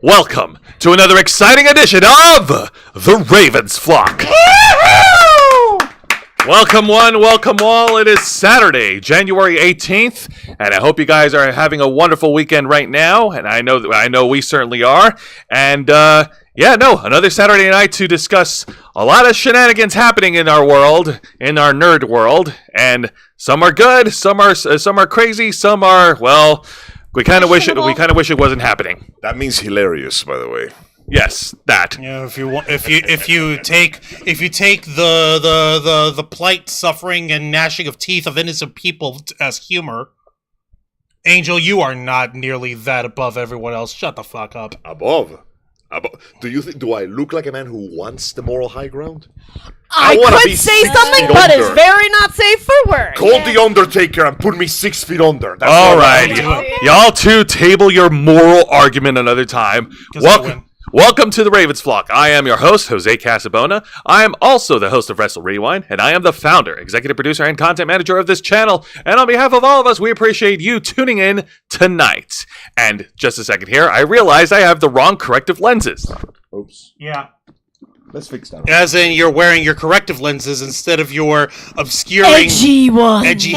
welcome to another exciting edition of The Ravens Flock. Welcome one, welcome all. It is Saturday, January 18th, and I hope you guys are having a wonderful weekend right now, and I know we certainly are. And another Saturday night to discuss a lot of shenanigans happening in our world, in our nerd world, and some are good, some are crazy, some are, well, we kind of wish it wasn't happening. That means hilarious, by the way. Yes, that. Yeah, if you take the plight, suffering, and gnashing of teeth of innocent people as humor, Angel, you are not nearly that above everyone else. Shut the fuck up. Above. Do I look like a man who wants the moral high ground? I could say something, but it's very not safe for work. Call the Undertaker and put me 6 feet under. That's all right, y'all two table your moral argument another time. Welcome to the Ravens Flock. I am your host, Jose Casabona. I am also the host of Wrestle Rewind, and I am the founder, executive producer, and content manager of this channel. And on behalf of all of us, we appreciate you tuning in tonight. And just a second here, I realized I have the wrong corrective lenses. Oops. Yeah. Let's fix that. As in, you're wearing your corrective lenses instead of your obscuring... Edgy one. Edgy.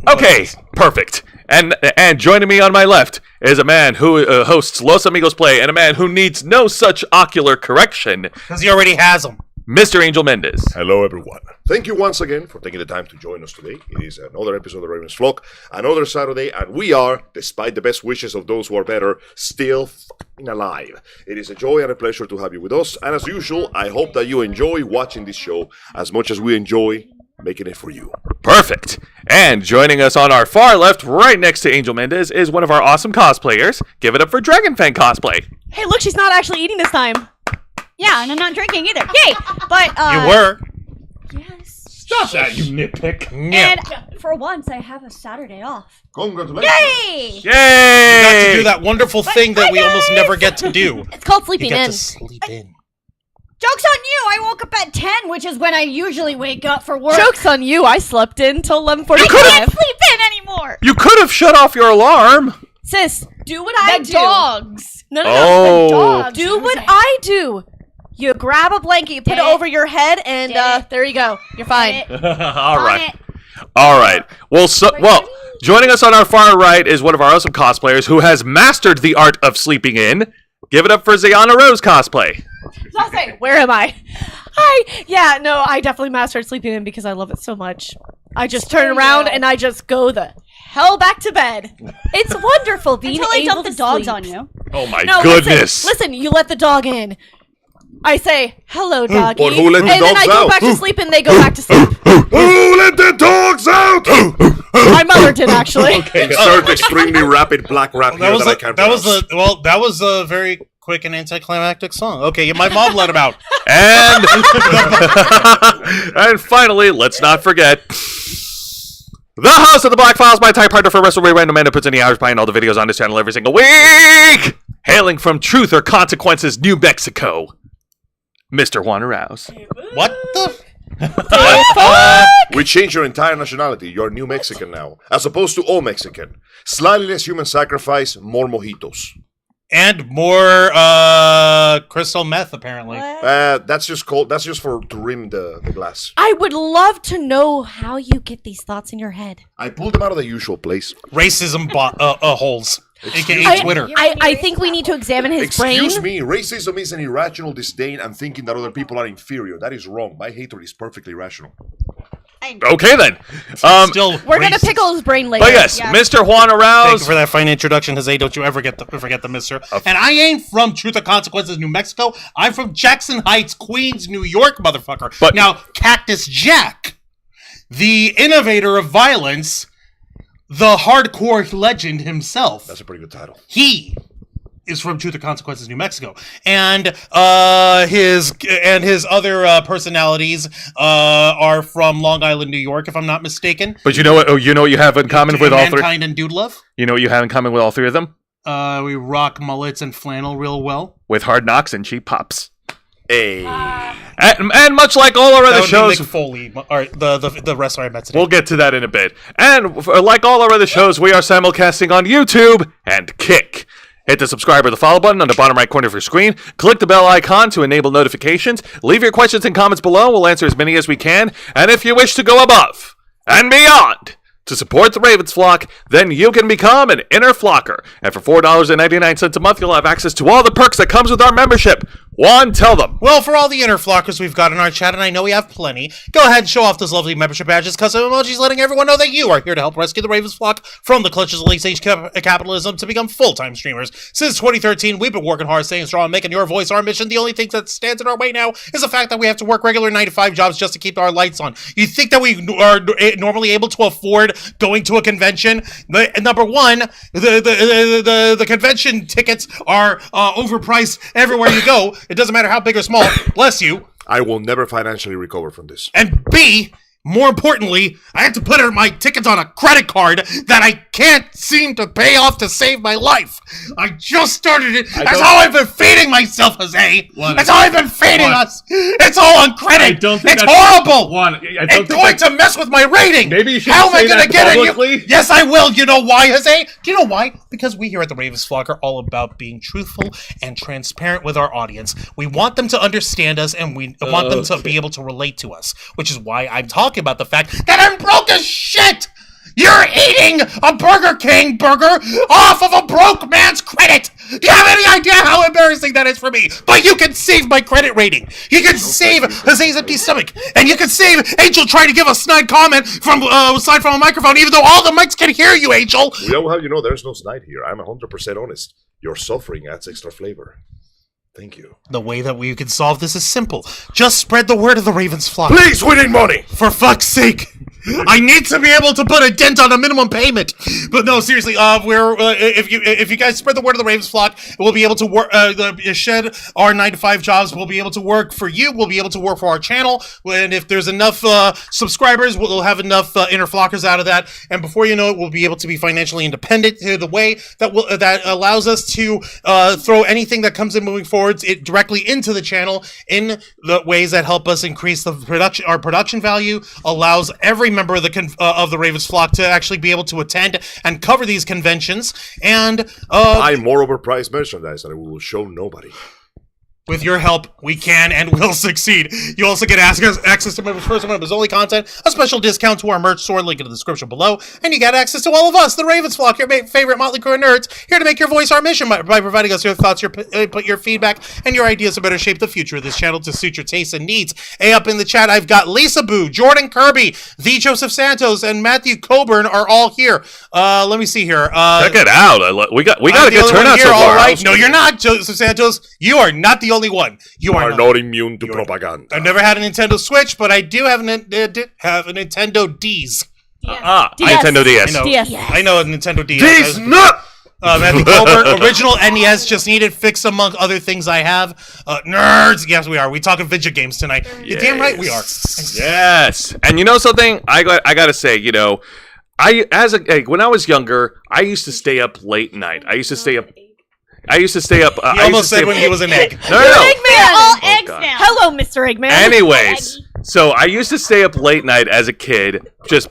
Okay, perfect. And joining me on my left is a man who hosts Los Amigos Play and a man who needs no such ocular correction. Because he already has them. Mr. Angel Mendez. Hello, everyone. Thank you once again for taking the time to join us today. It is another episode of the Ravens Flock, another Saturday, and we are, despite the best wishes of those who are better, still fucking alive. It is a joy and a pleasure to have you with us, and as usual, I hope that you enjoy watching this show as much as we enjoy making it for you. Perfect. And joining us on our far left, right next to Angel Mendez, is one of our awesome cosplayers. Give it up for Dragonfang Cosplay. Hey, look, she's not actually eating this time. Yeah, and I'm not drinking either. Yay! But, You were. Yes. Stop that, you nitpick. Yeah. And for once, I have a Saturday off. Congratulations. Yay! Yay! You got to do that wonderful thing that we almost never get to do. It's called You sleeping get in. to sleep in. Joke's on you! I woke up at 10, which is when I usually wake up for work. Joke's on you. I slept in till 11:45. I can't sleep in anymore! You could have shut off your alarm. Sis, Do what I do. dogs. No, Oh. the dogs. Do what I do. You grab a blanket, you put it over your head, and there you go. You're fine. All right. Well, joining us on our far right is one of our awesome cosplayers who has mastered the art of sleeping in. Give it up for Zayana Rose Cosplay. Where am I? Hi. Yeah, no, I definitely mastered sleeping in because I love it so much. I just turn around and I just go the hell back to bed. It's wonderful being Until I able dump to the dogs sleep. on you. Oh my No, goodness. Listen, you let the dog in. I say, hello, doggy. But who let the and then I dogs go out? back to sleep and they go back to sleep. Who let the dogs out? My mother did, actually. Insert extremely rapid black rap here that I can't pronounce. That was a very quick and anticlimactic song. Okay, my mom let him out. And and finally, let's not forget the host of the Black Files, my type partner for Wrestle Rewind, Amanda puts in the hours behind all the videos on this channel every single week. Hailing from Truth or Consequences, New Mexico, Mr. Juan Rouse. What the? We changed your entire nationality. You're New Mexican now, as opposed to all Mexican. Slightly less human sacrifice, more mojitos. And more crystal meth, apparently. That's just to rim the glass. I would love to know how you get these thoughts in your head. I pulled them out of the usual place. Racism holes. AKA Twitter. I think we need to examine his brain. Excuse me, racism is an irrational disdain and thinking that other people are inferior. That is wrong. My hatred is perfectly rational. Okay then. We're gonna pickle his brain later. But yes, Mr. Juan Rouse. Thank you for that fine introduction, Jose. Don't you ever forget the mister. And I ain't from Truth or Consequences, New Mexico. I'm from Jackson Heights, Queens, New York, motherfucker. But now, Cactus Jack, the innovator of violence, the hardcore legend himself. That's a pretty good title. He is from Truth or Consequences, New Mexico, and his other personalities are from Long Island, New York, if I'm not mistaken. But you know what? You know what you have in common with all three. Mankind and Dude Love. You know what you have in common with all three of them? We rock mullets and flannel real well. With hard knocks and cheap pops. Hey. And much like all our other shows, Mick Foley, or the wrestler I met today. we'll get to that in a bit. And like all our other shows, we are simulcasting on YouTube and Kick. Hit the subscribe or the follow button on the bottom right corner of your screen. Click the bell icon to enable notifications. Leave your questions and comments below. We'll answer as many as we can. And if you wish to go above and beyond to support the Ravens flock, then you can become an inner flocker. And for $4.99 a month, you'll have access to all the perks that comes with our membership. Juan, tell them. Well, for all the inner flockers we've got in our chat, and I know we have plenty, go ahead and show off those lovely membership badges, custom emojis, letting everyone know that you are here to help rescue the Ravens flock from the clutches of late-stage capitalism to become full-time streamers. Since 2013, we've been working hard, staying strong, making your voice our mission. The only thing that stands in our way now is the fact that we have to work regular 9-to-5 jobs just to keep our lights on. You think that we are normally able to afford going to a convention? Number one, the convention tickets are overpriced everywhere you go. It doesn't matter how big or small. Bless you. I will never financially recover from this. And B, more importantly, I have to put my tickets on a credit card that I can't seem to pay off to save my life. I just started it. That's how I've been feeding myself, Jose. That's how I've been feeding us. It's all on credit. It's horrible. It's going to mess with my rating. Maybe you should How am I say going to that get publicly? it? Yes, I will. You know why, Jose? Do you know why? Because we here at the Ravens Flock are all about being truthful and transparent with our audience. We want them to understand us, and we want them to be able to relate to us, which is why I'm talking about the fact that I'm broke as shit! You're eating a Burger King burger off of a broke man's credit! Do you have any idea how embarrassing that is for me? But you can save my credit rating. You can save Jose's empty stomach. And you can save Angel trying to give a snide comment from aside from a microphone, even though all the mics can hear you, Angel. We don't have, there's no snide here. I'm 100% honest. Your suffering adds extra flavor. Thank you. The way that we can solve this is simple. Just spread the word of the Ravens flock. Please, we need money! For fuck's sake! I need to be able to put a dent on a minimum payment. But no, seriously, if you guys spread the word of the Ravens flock, we'll be able to work. Shed our 9-to-5 jobs. We'll be able to work for you. We'll be able to work for our channel. And if there's enough subscribers, we'll have enough inner flockers out of that. And before you know it, we'll be able to be financially independent in the way that allows us to throw anything that comes in moving forward directly into the channel in the ways that help us increase our production value. Allows every member of the Ravens flock to actually be able to attend and cover these conventions and buy more overpriced merchandise that we will show nobody. With your help, we can and will succeed. You also get access to members' first members only content, a special discount to our merch store, link in the description below, and you get access to all of us, the Ravens flock, your favorite motley crew of nerds, here to make your voice our mission by providing us your thoughts, your input, your feedback, and your ideas to better shape the future of this channel to suit your tastes and needs. Up in the chat, I've got Lisa Boo, Jordan Kirby, the Joseph Santos, and Matthew Coburn are all here. Let me see here. Check it out. We got a good turnout so far. All right. No, you're not, Joseph Santos. You are not the only one. You are not immune to propaganda. I've never had a Nintendo Switch, but I do have a Nintendo Ds. Nintendo DS. I know a Nintendo DS. Ds not! Matthew Colbert, original NES, just needed fix among other things I have. Nerds, yes we are. We talking video games tonight. Yes. You're damn right we are. Yes. And you know something? I gotta say, when I was younger, I used to stay up late night. I used to stay up. He almost said when he was an egg. No. We're all eggs God. now. Hello, Mr. Eggman. Anyways, so I used to stay up late night as a kid, just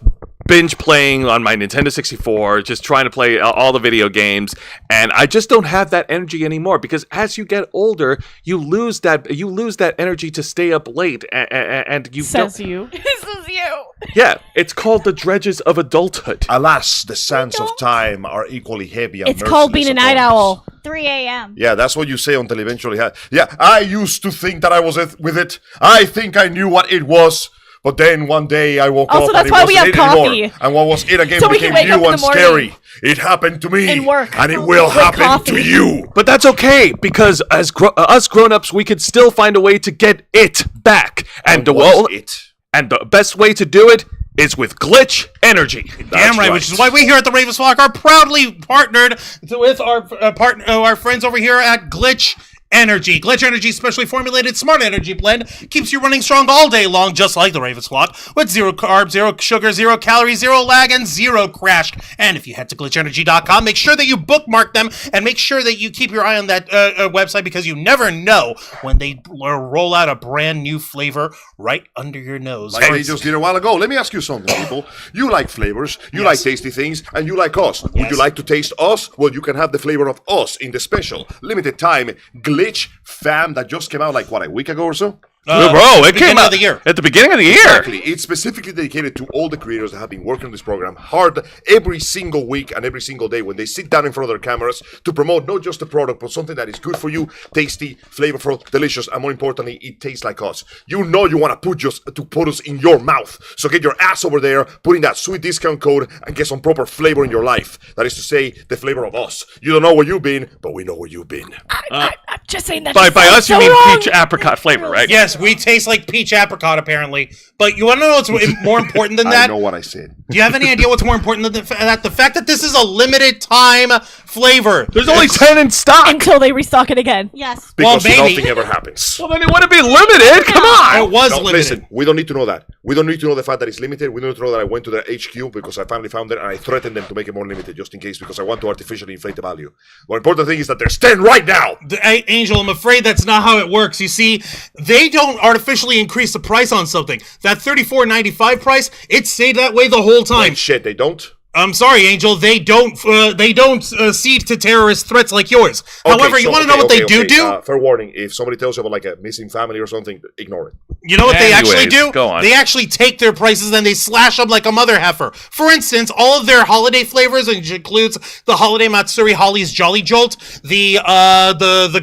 binge playing on my Nintendo 64, just trying to play all the video games, and I just don't have that energy anymore because as you get older, you lose that energy to stay up late, and you Says you. This is you. Yeah, it's called the dredges of adulthood. Alas, the sands of time are equally heavy and It's called being a night upon us. owl. 3 a.m. Yeah, that's what you say until eventually. Yeah, I used to think that I was with it. I think I knew what it was. But then one day I woke Also, up that's and it why we wasn't have it coffee. anymore. And what was it again So we became can wake up new in and the morning scary. It happened to me. and work. And it will With happen coffee. to you. But that's okay, because as us grown-ups, we could still find a way to get it back. And the best way to do it is with Glitch Energy. Damn right, which is why we here at the Ravens Flock are proudly partnered with our friends over here at Glitch Energy. Glitch Energy specially formulated smart energy blend keeps you running strong all day long, just like the Ravens Flock, with 0 carbs, 0 sugar, 0 calories, 0 lag, and 0 crash. And if you head to glitchenergy.com, make sure that you bookmark them and make sure that you keep your eye on that website, because you never know when they roll out a brand new flavor right under your nose. Like we just did a while ago. Let me ask you something, people. You like flavors, you like tasty things, and you like us. Would you like to taste us? Well, you can have the flavor of us in the special limited time Glitch Fam that just came out like, what, a week ago or so? Bro, it came out of the year. at the beginning of the year. Exactly. It's specifically dedicated to all the creators that have been working on this program hard every single week and every single day when they sit down in front of their cameras to promote not just the product, but something that is good for you, tasty, flavorful, delicious, and more importantly, it tastes like us. You know you want to put us in your mouth. So get your ass over there, put in that sweet discount code, and get some proper flavor in your life. That is to say, the flavor of us. You don't know where you've been, but we know where you've been. I'm just saying that. By us, so you mean wrong. peach apricot flavor, right? Yes, we taste like peach apricot, apparently. But you want to know what's more important than that? I know what I said. Do you have any idea what's more important than that? The fact that this is a limited time flavor. There's only 10 in stock. Until they restock it again. Yes. Because Well, maybe. nothing ever happens. Well, then it wouldn't be limited. Come on. It was No, limited. listen, we don't need to know that. We don't need to know the fact that it's limited. We don't need to know that I went to their HQ because I finally found it and I threatened them to make it more limited just in case because I want to artificially inflate the value. The important thing is that there's 10 right now. Angel, I'm afraid that's not how it works. You see, they don't artificially increase the price on something. That $34.95 price, it stayed that way the whole time. Wait, shit, they don't? I'm sorry, Angel. They don't cede to terrorist threats like yours. However, you want to know what they do? Fair warning, if somebody tells you about like a missing family or something, ignore it. You know what they actually Anyways, do? go on. They actually take their prices and they slash them like a mother heifer. For instance, all of their holiday flavors, which includes the Holiday Matsuri Holly's Jolly Jolt, the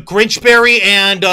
Grinch Berry, and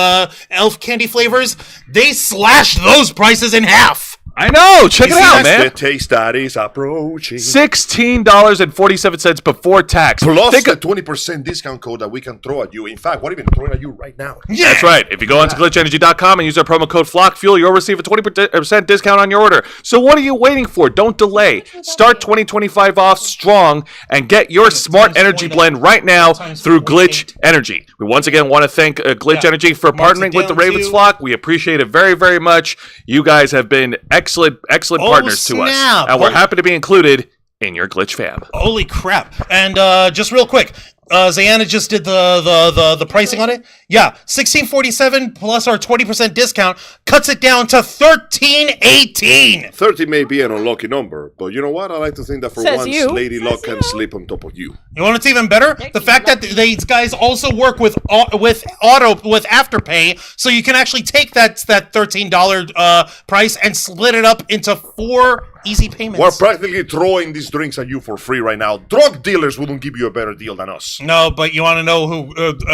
Elf Candy flavors, they slash those prices in half. I know. Check it see, out, that's man. The taste that is approaching. $16.47 before tax. Plus Think the of- 20% discount code that we can throw at you. In fact, we're even throwing at you right now. Yeah. That's right. If you go onto glitchenergy.com and use our promo code FlockFuel, you'll receive a 20% discount on your order. So what are you waiting for? Don't delay. Start 2025 off strong and get your smart energy blend right now through Glitch Energy. We once again want to thank Glitch Energy for Marks partnering it with the down Ravens to- Flock. We appreciate it very, very much. You guys have been excellent partners to us. snap. And we're happy to be included in your Glitch fam. Holy crap. And just real quick, Zayanna just did the pricing on it. Yeah, $16.47 plus our 20% discount cuts it down to $13.18. 30 may be an unlucky number, but you know what? I like to think that for Says once, you. Lady Luck can sleep on top of you. You know what's even better? The fact that these guys also work with Afterpay, so you can actually take that $13 price and split it up into 4 easy payments. We're practically throwing these drinks at you for free right now. Drug dealers wouldn't give you a better deal than us. No, but you want to know who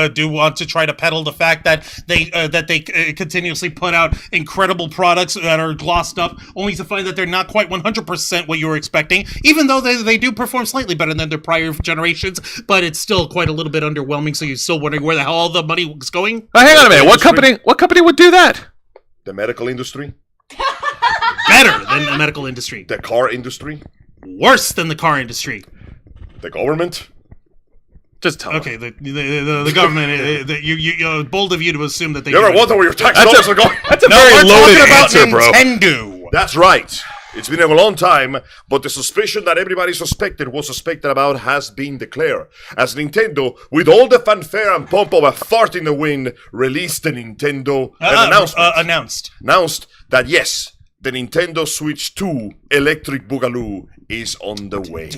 do want to try to peddle the fact that they continuously put out incredible products that are glossed up, only to find that they're not quite 100% what you were expecting, even though they do perform slightly better than their prior generations, but it's still quite a little bit underwhelming, so you're still wondering where the hell all the money was going? Hang on a minute. What company would do that? The medical industry, Better than the medical industry. the car industry, Worse than the car industry. the government. Just tell Okay, the government, you bold of you to assume that they You ever do wonder where your tax That's dollars a- are going? That's a No, very we're loaded talking about answer, bro. Nintendo. That's right. It's been a long time, but the suspicion that everybody was suspected about has been declared. As Nintendo, with all the fanfare and pomp of a fart in the wind, released the Nintendo announced that yes, the Nintendo Switch 2 Electric Boogaloo is on the way.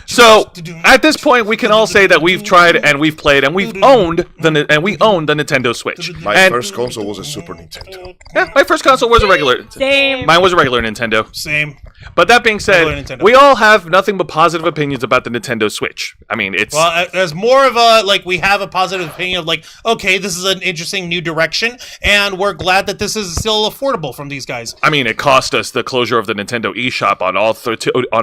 So at this point, we can all say that we've tried and we've played and we own the Nintendo Switch. My And first console was a Super Nintendo. yeah, my first console was a regular. Same. Mine was a regular Nintendo. Same. But that being Regular said, Nintendo. we all have nothing but positive opinions about the Nintendo Switch. I mean, it's Well, as more of a, we have a positive opinion of, okay, this is an interesting new direction, and we're glad that this is still affordable from these guys. I mean, it cost us the closure of the Nintendo eShop on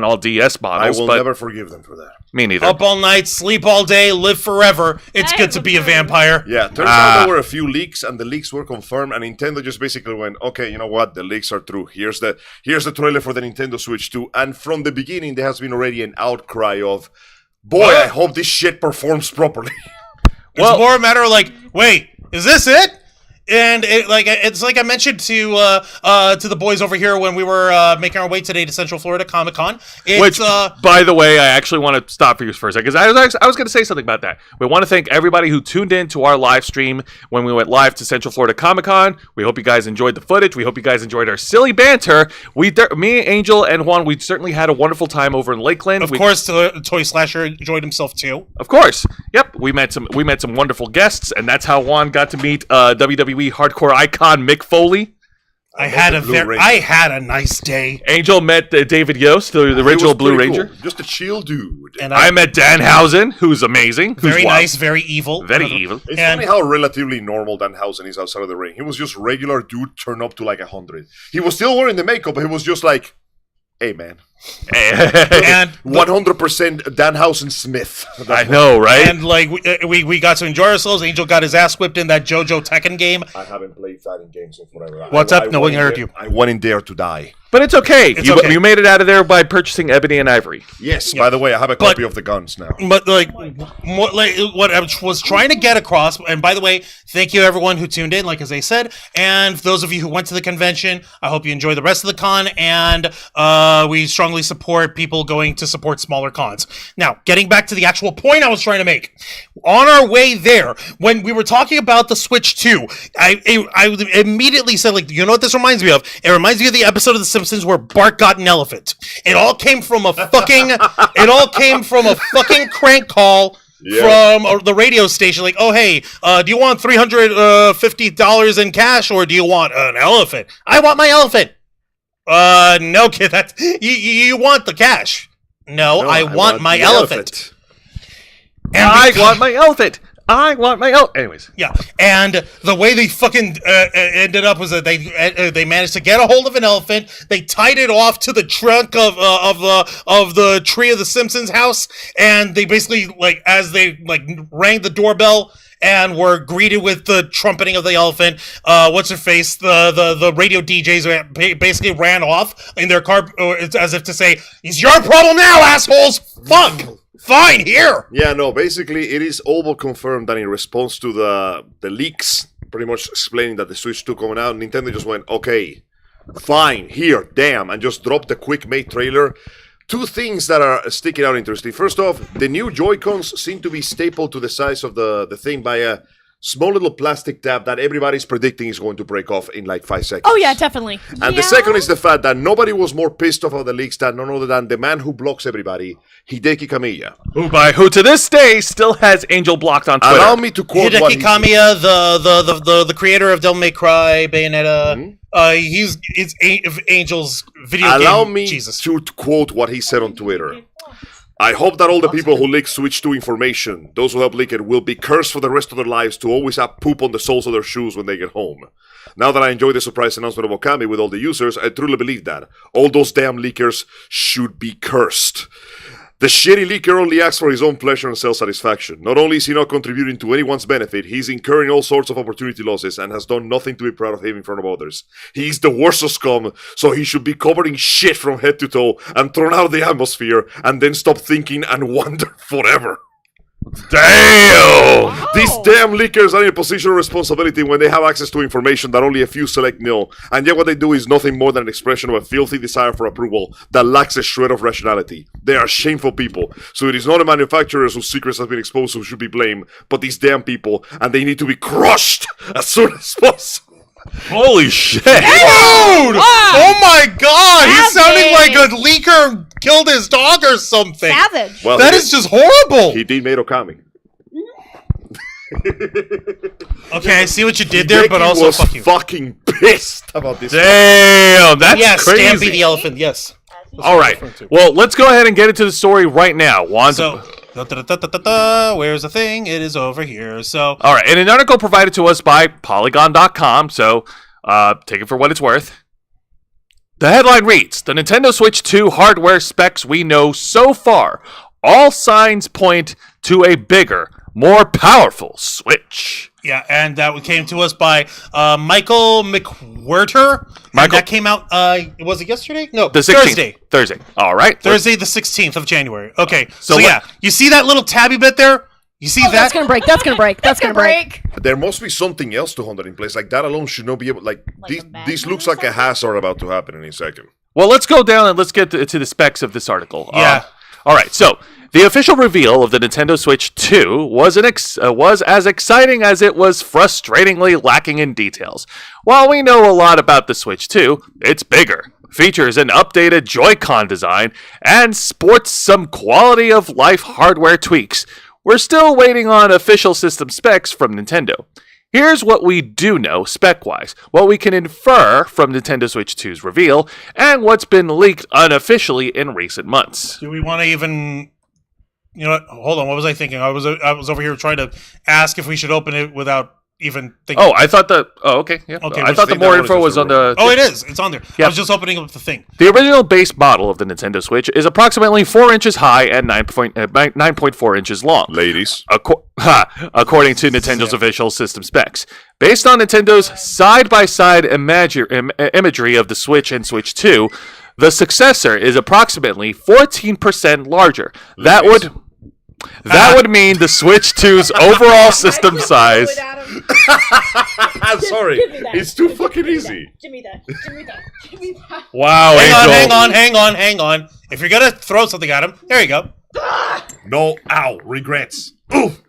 all DS I models. will but never forgive them for that. me neither. Up all night, sleep all day, live forever. It's good to be a vampire. Yeah, turns out there were a few leaks, and the leaks were confirmed, and Nintendo just basically went, okay, you know what, the leaks are true. Here's the trailer for the Nintendo Switch 2, and from the beginning there has been already an outcry of, boy, I hope this shit performs properly. It's more a matter of wait, is this it? And it's like I mentioned to the boys over here when we were making our way today to Central Florida Comic Con. Which, by the way, I actually want to stop you for a second because I was going to say something about that. We want to thank everybody who tuned in to our live stream when we went live to Central Florida Comic Con. We hope you guys enjoyed the footage. We hope you guys enjoyed our silly banter. Me, Angel, and Juan, we certainly had a wonderful time over in Lakeland. Of course, Toy Slasher enjoyed himself too. Of course, yep. We met some wonderful guests, and that's how Juan got to meet WWE hardcore icon Mick Foley. I had a nice day. Angel met David Yost, the original Blue Ranger. Cool. Just a chill dude. And I met Danhausen, who's amazing. Very nice, very evil. Very evil. It's funny how relatively normal Danhausen is outside of the ring. He was just regular dude turned up to like 100. He was still wearing the makeup, but he was just like, hey, man. And 100% Danhausen Smith. I know, right? And like we got to enjoy ourselves. Angel got his ass whipped in that JoJo Tekken game. I haven't played fighting games in forever. What's up? No one heard you. I went in there to die. But it's okay. Okay. You made it out of there by purchasing Ebony and Ivory. Yes, by the way, I have a copy of the guns now. But what I was trying to get across, and by the way, thank you everyone who tuned in, like as I said, and those of you who went to the convention, I hope you enjoy the rest of the con, and we strongly support people going to support smaller cons. Now, getting back to the actual point I was trying to make. On our way there, when we were talking about the Switch 2, I immediately said, like, you know what this reminds me of? It reminds me of the episode of The Simpsons where Bart got an elephant. It all came from a fucking crank call from the radio station. Like, oh, hey, do you want $350 in cash or do you want an elephant? I want my elephant. No, kid, that's you want the cash. No, I want my elephant. And I want my elephant. Anyways. Yeah, and the way they fucking ended up was that they managed to get a hold of an elephant. They tied it off to the trunk of the tree of the Simpsons house, and they basically as they rang the doorbell and were greeted with the trumpeting of the elephant. What's her face? The radio DJs basically ran off in their car as if to say, "It's your problem now, assholes." Fuck. Fine, here! Yeah, no, basically, it is all but confirmed that in response to the leaks, pretty much explaining that the Switch 2 coming out, Nintendo just went, okay, fine, here, damn, and just dropped the quick-made trailer. Two things that are sticking out interesting. First off, the new Joy-Cons seem to be stapled to the size of the thing by a small little plastic tab that everybody's predicting is going to break off in like 5 seconds. Oh, yeah, definitely. And the second is the fact that nobody was more pissed off of the leaks than none other than the man who blocks everybody, Hideki Kamiya. Who to this day still has Angel blocked on Twitter. Allow me to quote what Hideki Kamiya, the creator of Devil May Cry, Bayonetta. He's Angel's video game. Allow me Jesus. to quote what he said on Twitter. I hope that all the people who leak Switch 2 information, those who help leak it, will be cursed for the rest of their lives to always have poop on the soles of their shoes when they get home. Now that I enjoy the surprise announcement of Okami with all the users, I truly believe that. All those damn leakers should be cursed. The shitty leaker only acts for his own pleasure and self-satisfaction. Not only is he not contributing to anyone's benefit, he's incurring all sorts of opportunity losses and has done nothing to be proud of him in front of others. He's the worst of scum, so he should be covered in shit from head to toe and thrown out of the atmosphere and then stop thinking and wonder forever. Damn! Wow. These damn leakers are in a position of responsibility when they have access to information that only a few select know, and yet what they do is nothing more than an expression of a filthy desire for approval that lacks a shred of rationality. They are shameful people, so it is not the manufacturers whose secrets have been exposed who should be blamed, but these damn people, and they need to be crushed as soon as possible. Holy shit! Dude! Wow. Oh my god! He's sounding like Savage. a leaker killed his dog or something. Savage. Well, That is just horrible. He did made Okami. Okay, I see what you did there, but Hideki also was fuck you. fucking pissed about this. Damn, that's Yes, crazy. Stampy the elephant. Yes. All right, well, let's go ahead and get into the story right now. Juan. So, where's the thing? It is over here. So, All right, in an article provided to us by Polygon.com, so take it for what it's worth. The headline reads, the Nintendo Switch 2 hardware specs we know so far, all signs point to a bigger, more powerful Switch. yeah, and that came to us by Michael McWhirter. And that came out, was it yesterday? No, The 16th. Thursday. Thursday. All right. Thursday, the 16th of January. Okay, So so what- yeah, you see that little tabby bit there? You see That's that? gonna break. That's gonna break. That's gonna break. There must be something else to hold that in place. Like that alone should not be able. Like Like a magnet this looks or like a hazard about to happen in a second. Well, let's go down and let's get to the specs of this article. Yeah. All right. So the official reveal of the Nintendo Switch 2 was as exciting as it was frustratingly lacking in details. While we know a lot about the Switch 2, it's bigger, features an updated Joy-Con design, and sports some quality of life hardware tweaks. We're still waiting on official system specs from Nintendo. Here's what we do know spec-wise, what we can infer from Nintendo Switch 2's reveal, and what's been leaked unofficially in recent months. Do we want to even? You know what? Hold on. What was I thinking? I was over here trying to ask if we should open it without even thinking. Oh, I thought that... Oh, okay. Yeah. Okay, I which thought the thing more that info was was on the... Oh, it is. It's on there. Yeah. I was just opening up the thing. The original base model of the Nintendo Switch is approximately 4 inches high and 9.4 inches long. Ladies, According to Nintendo's official system specs. Based on Nintendo's side-by-side imagery of the Switch and Switch 2, the successor is approximately 14% larger. That would mean the Switch 2's overall system size... I'm sorry. It's too fucking easy. Give me that. Give me that. Give me that. Wow, Hang on. If you're gonna throw something at him, there you go. No, ow, regrets. Oof,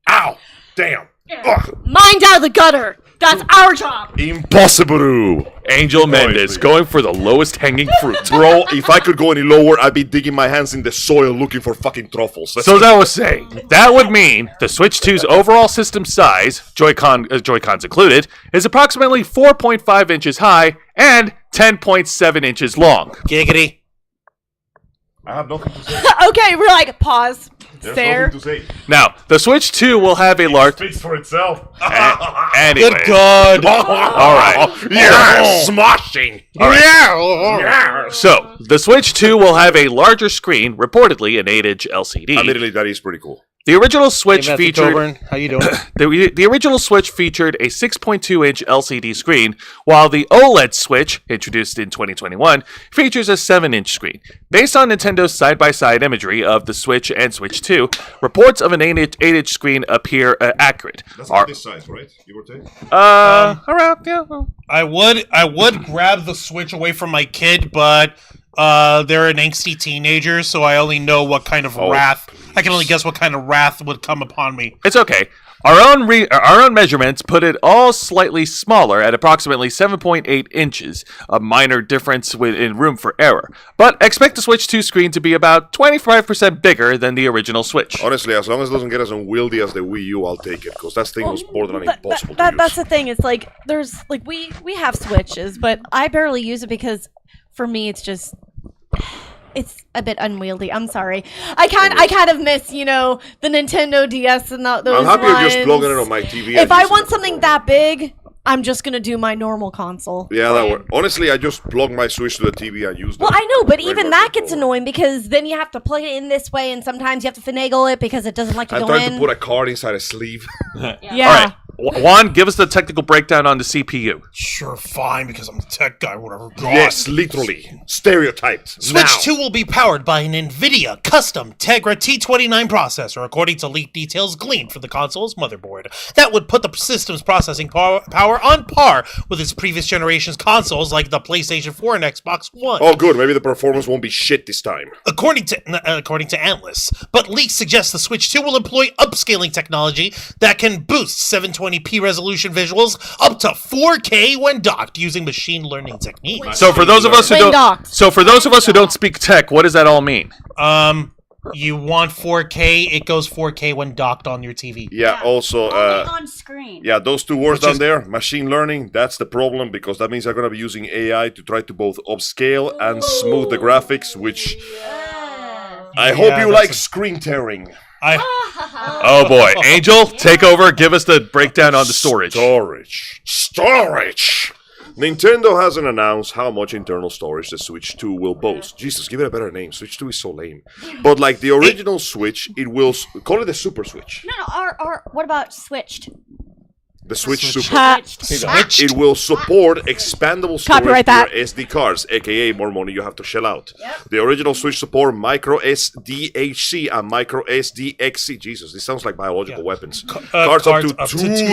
ow, damn. Ugh. Mind out of the gutter. That's our job. Impossible. Angel Mendes going for the lowest hanging fruit. Bro, if I could go any lower, I'd be digging my hands in the soil looking for fucking truffles. So as I was saying, that would mean the Switch 2's overall system size, Joy-Cons included, is approximately 4.5 inches high and 10.7 inches long. Giggity. I have nothing to say. Okay, we're like pause. There's Stare. nothing to say. Now, the Switch 2 will have a large... Speaks for itself. Anyway. Good God. All right. Yeah, smashing. Yeah. So, the Switch 2 will have a larger screen, reportedly an 8-inch LCD. Admittedly, that is pretty cool. The original Switch Hey, Matthew featured... Coburn, how you doing? The original Switch featured a 6.2-inch LCD screen, while the OLED Switch, introduced in 2021, features a 7-inch screen. Based on Nintendo's side-by-side imagery of the Switch and Switch 2, reports of an 8-inch screen appear accurate. That's about this size, right? Give or take? Around, yeah. Well. I would grab the Switch away from my kid, but they're an angsty teenager, so I only know what kind of wrath. I can only guess what kind of wrath would come upon me. It's okay. Our own measurements put it all slightly smaller at approximately 7.8 inches, a minor difference in room for error. But expect the Switch 2 screen to be about 25% bigger than the original Switch. Honestly, as long as it doesn't get as unwieldy as the Wii U, I'll take it, because that thing was borderline impossible to That's use. the thing. It's like there's like we have Switches, but I barely use it because for me it's just it's a bit unwieldy. I'm sorry. I kind of miss, the Nintendo DS and those I'm happy lines. just plugging it on my TV. If I want something that big, I'm just gonna do my normal console. Yeah, that works. Honestly, I just plug my Switch to the TV and use. Well, I know, but even regular that gets controller. annoying because then you have to plug it in this way, and sometimes you have to finagle it because it doesn't like to I'm go trying in. to put a card inside a sleeve. Yeah. All right. Juan, give us the technical breakdown on the CPU. Sure, fine, because I'm the tech guy, whatever. God. Yes, literally. Stereotyped. Switch Now. 2 will be powered by an NVIDIA custom Tegra T29 processor, according to leaked details gleaned from the console's motherboard. That would put the system's processing power on par with its previous generation's consoles like the PlayStation 4 and Xbox One. Oh, good. Maybe the performance won't be shit this time. According to Atlas, but leaks suggest the Switch 2 will employ upscaling technology that can boost 720p resolution visuals up to 4K when docked using machine learning techniques. So for those of us who When don't, docked. don't speak tech, what does that all mean? You want 4K, it goes 4K when docked on your TV. Yeah, also, Only on screen. yeah, those two words Which down is- there, machine learning, that's the problem, because that means they're going to be using AI to try to both upscale and smooth the graphics, which I hope you that's like a- screen tearing. Oh boy, Angel, take over. Give us the breakdown on the storage. Storage! Nintendo hasn't announced how much internal storage the Switch 2 will boast. Jesus, give it a better name. Switch 2 is so lame. But like the original Switch, it will... Call it the Super Switch. No, or what about switched? The Switch Super. Switched. It will support expandable storage Copyright for that. SD cards, aka more money you have to shell out. The original Switch support micro SDHC and micro SDXC. Jesus, this sounds like biological weapons. Cards up to 2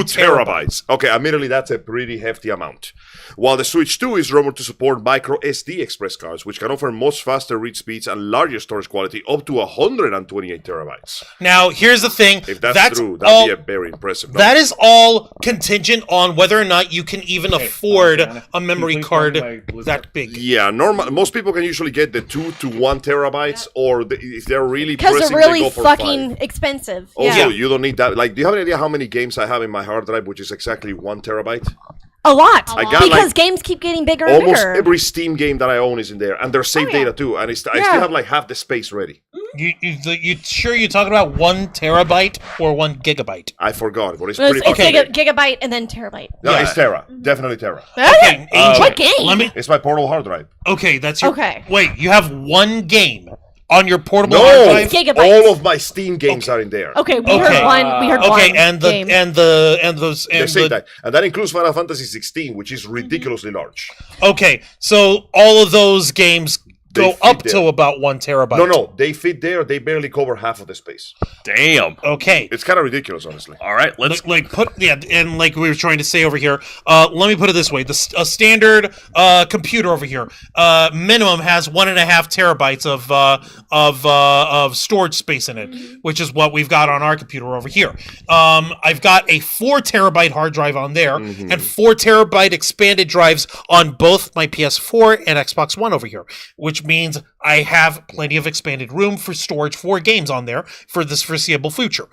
terabytes. Okay, admittedly, that's a pretty hefty amount. While the Switch 2 is rumored to support micro SD express cards, which can offer much faster read speeds and larger storage quality up to 128 terabytes. Now, here's the thing. If that's true, that'd all, be a very impressive number. That is all contingent on whether or not you can even afford a memory card that big. Yeah, most people can usually get the 2 to 1 terabytes, or if they're really Because pressing, they're really they go for fucking 5. expensive. Also, Yeah. you don't need that. Like, do you have any idea how many games I have in my hard drive, which is exactly 1 terabyte? A lot. I got, because like, games keep getting bigger and Almost bigger. every Steam game that I own is in there, and they're save data too. And I still have like half the space ready. You sure you're talking about 1 terabyte or 1 gigabyte? I forgot, but it's No, pretty. it's gigabyte and then terabyte. No, Yeah. it's Tera. Definitely Tera. Okay, What game? Let me. It's my portable hard drive. Okay, that's your. Okay. Wait, you have 1 game on your portable No, hard drive. Gigabytes. all of my Steam games are in there. Okay, we Okay. heard one. We heard one. Okay, and game. They say that, and that includes Final Fantasy 16, which is ridiculously large. Okay, so all of those games They go fit up there. to about 1 terabyte. No, they fit there. They barely cover half of the space. Damn. Okay. It's kind of ridiculous, honestly. All right, let's. And like we were trying to say over here, let me put it this way: a standard computer over here, minimum has 1.5 terabytes of storage space in it, which is what we've got on our computer over here. I've got a 4 terabyte hard drive on there, and 4 terabyte expanded drives on both my PS4 and Xbox One over here, which means I have plenty of expanded room for storage for games on there for this foreseeable future.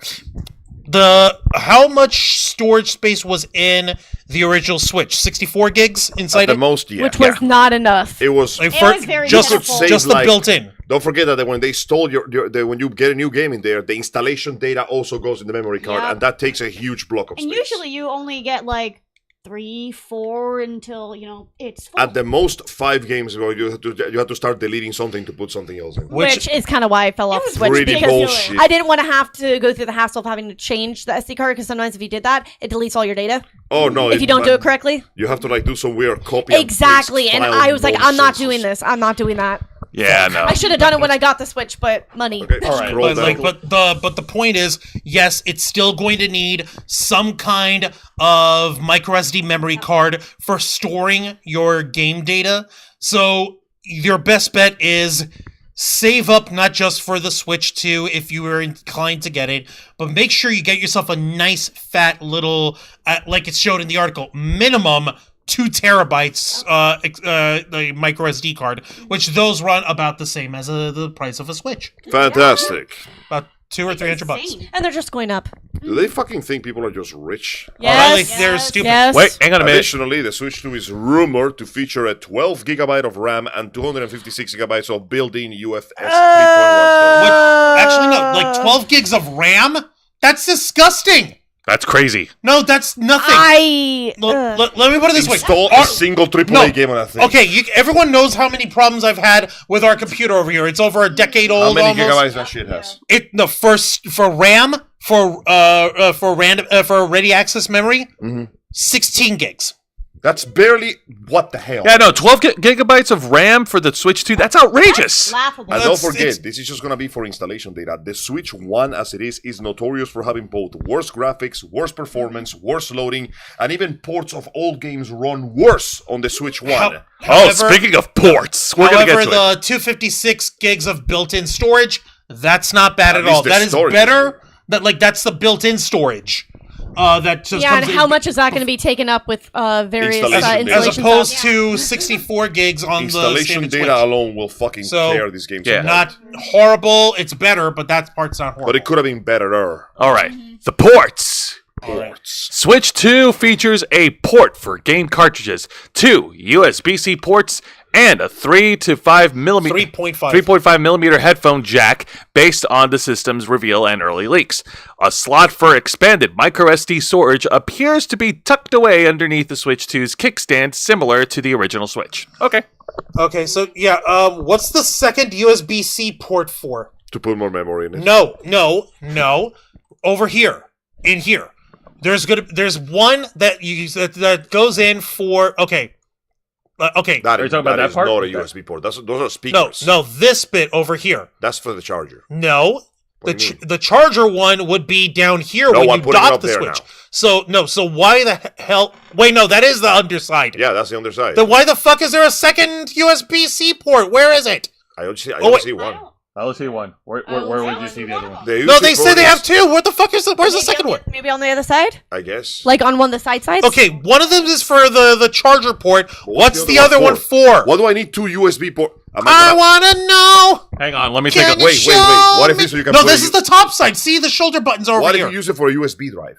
How much storage space was in the original Switch? 64 gigs inside At the it? most, yeah. which was not enough. It was. Like, was very just pitiful. just the Like- built-in. Don't forget that when they stole when you get a new game in there, the installation data also goes in the memory card, Yep. and that takes a huge block of And space. usually you only get like 3, 4 until it's full. At the most, 5 games ago, you have to start deleting something to put something else in. Which is kind of why I fell off was Switch, pretty because bullshit. I didn't want to have to go through the hassle of having to change the SD card, because sometimes if you did that, it deletes all your data Oh no! if you don't do it correctly. You have to like do some weird copy. and Exactly, paste and file I was like, I'm not nonsense. doing this. I'm not doing that. Yeah, no. I should have done it when I got the Switch, but money. Okay, All right, scroll but down. the point is, yes, it's still going to need some kind of micro SD memory card for storing your game data. So your best bet is save up not just for the Switch 2 if you were inclined to get it, but make sure you get yourself a nice fat little, like it's showed in the article, minimum 2 terabytes the micro SD card, which those run about the same as the price of a Switch. Fantastic. About $200 or $300. Insane. And they're just going up. Do they fucking think people are just rich? Yes. They're stupid. Yes. Wait, hang on a minute. Additionally, the Switch 2 is rumored to feature a 12 gigabyte of RAM and 256 gigabytes of built-in UFS 3.1 storage. What? Actually, no. Like 12 gigs of RAM? That's disgusting. That's crazy. No, that's nothing. Let me put it this way. Install Our- a single AAA No. game on that thing. Okay, everyone knows how many problems I've had with our computer over here. It's over a decade How old many almost. gigabytes that shit has? For RAM for ready access memory, 16 gigs. That's barely what the hell. Yeah, no, 12 gigabytes of RAM for the Switch 2. That's outrageous. Laughable. And don't It's- forget, this is just going to be for installation data. The Switch 1, as it is notorious for having both worse graphics, worse performance, worse loading, and even ports of old games run worse on the Switch 1. Oh, However- speaking of ports, we're going to However, get to it. the 256 gigs of built-in storage, that's not bad At at least all. the That is storage better. That's the built-in storage. That just Yeah, and comes how in- much is that going to be taken up with various Installation data. as installation opposed stuff? to 64 gigs on the Installation standard data Switch. alone will fucking So, tear this game. yeah. apart. Not horrible. It's better, but that part's not horrible. But it could have been better. All right, the ports. Ports. Switch 2 features a port for game cartridges, 2 USB-C ports, and a 3.5 millimeter headphone jack based on the system's reveal and early leaks. A slot for expanded microSD storage appears to be tucked away underneath the Switch 2's kickstand, similar to the original Switch. Okay. Okay, so yeah, what's the second USB-C port for? To put more memory in it. No. Over here. In here. There's one that that goes in for okay. Okay. That Are you talking about that is part? not a USB port. Those are speakers. No, this bit over here. That's for the charger. No. What do you mean? The charger one would be down here No, when I'm you putting it dock up the there Switch. now. So why the hell? Wait, no, that is the underside. Yeah, that's the underside. Then why the fuck is there a second USB-C port? Where is it? I only see, wait. one. I only see one. Where would you see the other one? The No, USB they say port they is- have two. Where the fuck is where's the second one? Maybe on the other side? I guess. Like on one of the sides? Okay, one of them is for the charger port. What's the other other one one for? What do I need two USB port? I want to know. Hang on, let me Can take a you Wait. show What if me- this so you can No, put this it- is the top side. See the shoulder buttons over What here. if you use it for a USB drive?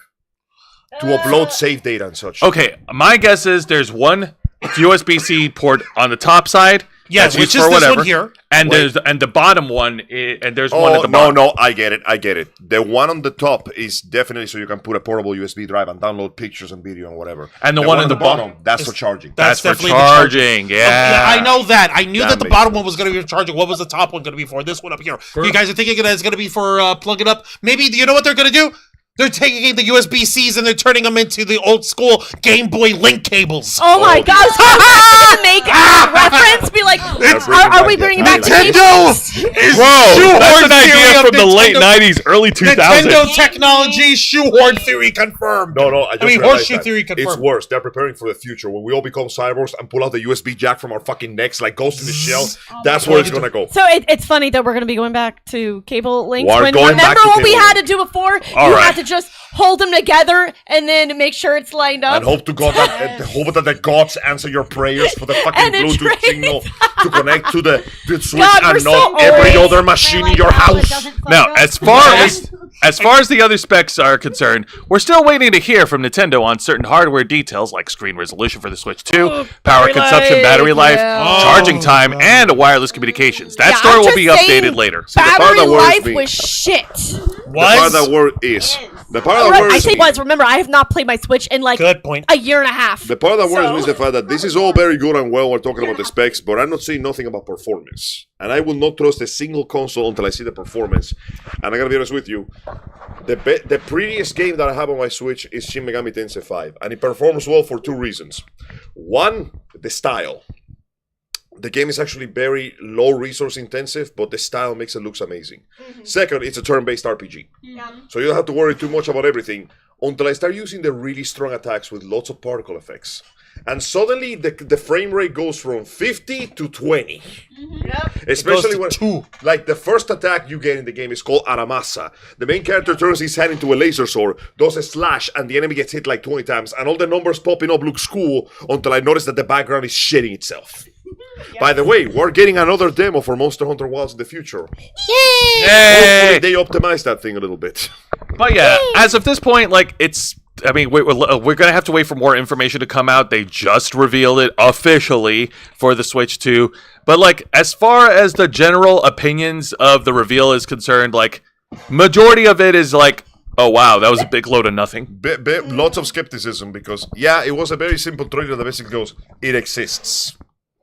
To upload save data and such. Okay, my guess is there's one USB-C port on the top side. Yeah, that's which used is for this one whatever, here. and Wait. there's the bottom one, and there's one at Oh, the no, bottom. no, I get it. The one on the top is definitely so you can put a portable USB drive and download pictures and video and whatever. And the one on the bottom, that's for charging. That's That's for definitely the charger. charging. Yeah, Yeah, I know that. I knew That that the makes bottom sense. one was going to be for charging. What was the top one going to be for? This one up here. You guys are thinking it's going to be for plugging up. Maybe, you know what they're going to do? They're taking the USB-Cs and they're turning them into the old school Game Boy link cables. Oh my Oh, god, I was gonna make a reference, be like, are we bringing back Nintendo the is Bro, that's shoehorn an theory idea of from the late Nintendo- 90s, early 2000s. Nintendo technology shoehorn theory confirmed. No, I just mean, realized horseshoe that. theory confirmed. It's worse. They're preparing for the future. When we all become cyborgs and pull out the USB jack from our fucking necks like Ghost in the Shell, that's where it's gonna go. So it's funny that we're going to be going back to cable links. We're When, going back remember to what we cable had to link. do before? All You right. had to just hold them together and then make sure it's lined up. And hope to God that the gods answer your prayers for the fucking And it Bluetooth trains. signal to connect to the Switch God, we're and so not every old. other machine in your house. Now, as far as the other specs are concerned, we're still waiting to hear from Nintendo on certain hardware details like screen resolution for the Switch 2, power battery consumption, life, battery life, yeah. charging Oh, time, God. and wireless communications. That Yeah, story I'm will just be saying, updated later. the part Battery that worries life me- was shit. The part that worries is the part that Right, worries I say me- was. Remember, I have not played my Switch in like Good point. a year and a half. The part that worries So- me is the fact that this is all very good and well. We're talking about the specs, but I'm not saying nothing about performance. And I will not trust a single console until I see the performance. And I'm gonna be honest with you, the prettiest game that I have on my Switch is Shin Megami Tensei 5, and it performs well for two reasons. One, the style. The game is actually very low resource intensive, but the style makes it looks amazing. Second, it's a turn-based RPG. So you don't have to worry too much about everything until I start using the really strong attacks with lots of particle effects. And suddenly the frame rate goes from 50 to 20. Especially when, to 2. like, the first attack you get in the game is called Aramasa. The main character turns his hand into a laser sword, does a slash, and the enemy gets hit like 20 times, and all the numbers popping up looks cool until I notice that the background is shitting itself. By the way, we're getting another demo for Monster Hunter Wilds in the future. Hopefully Hey! they optimize that thing a little bit. But yeah, as of this point, like it's. I mean, we're gonna have to wait for more information to come out. They just revealed it officially for the Switch 2. But like, as far as the general opinions of the reveal is concerned, like, majority of it is like, oh wow, that was a big load of nothing. Lots of skepticism because, yeah, it was a very simple trailer that basically goes, it exists.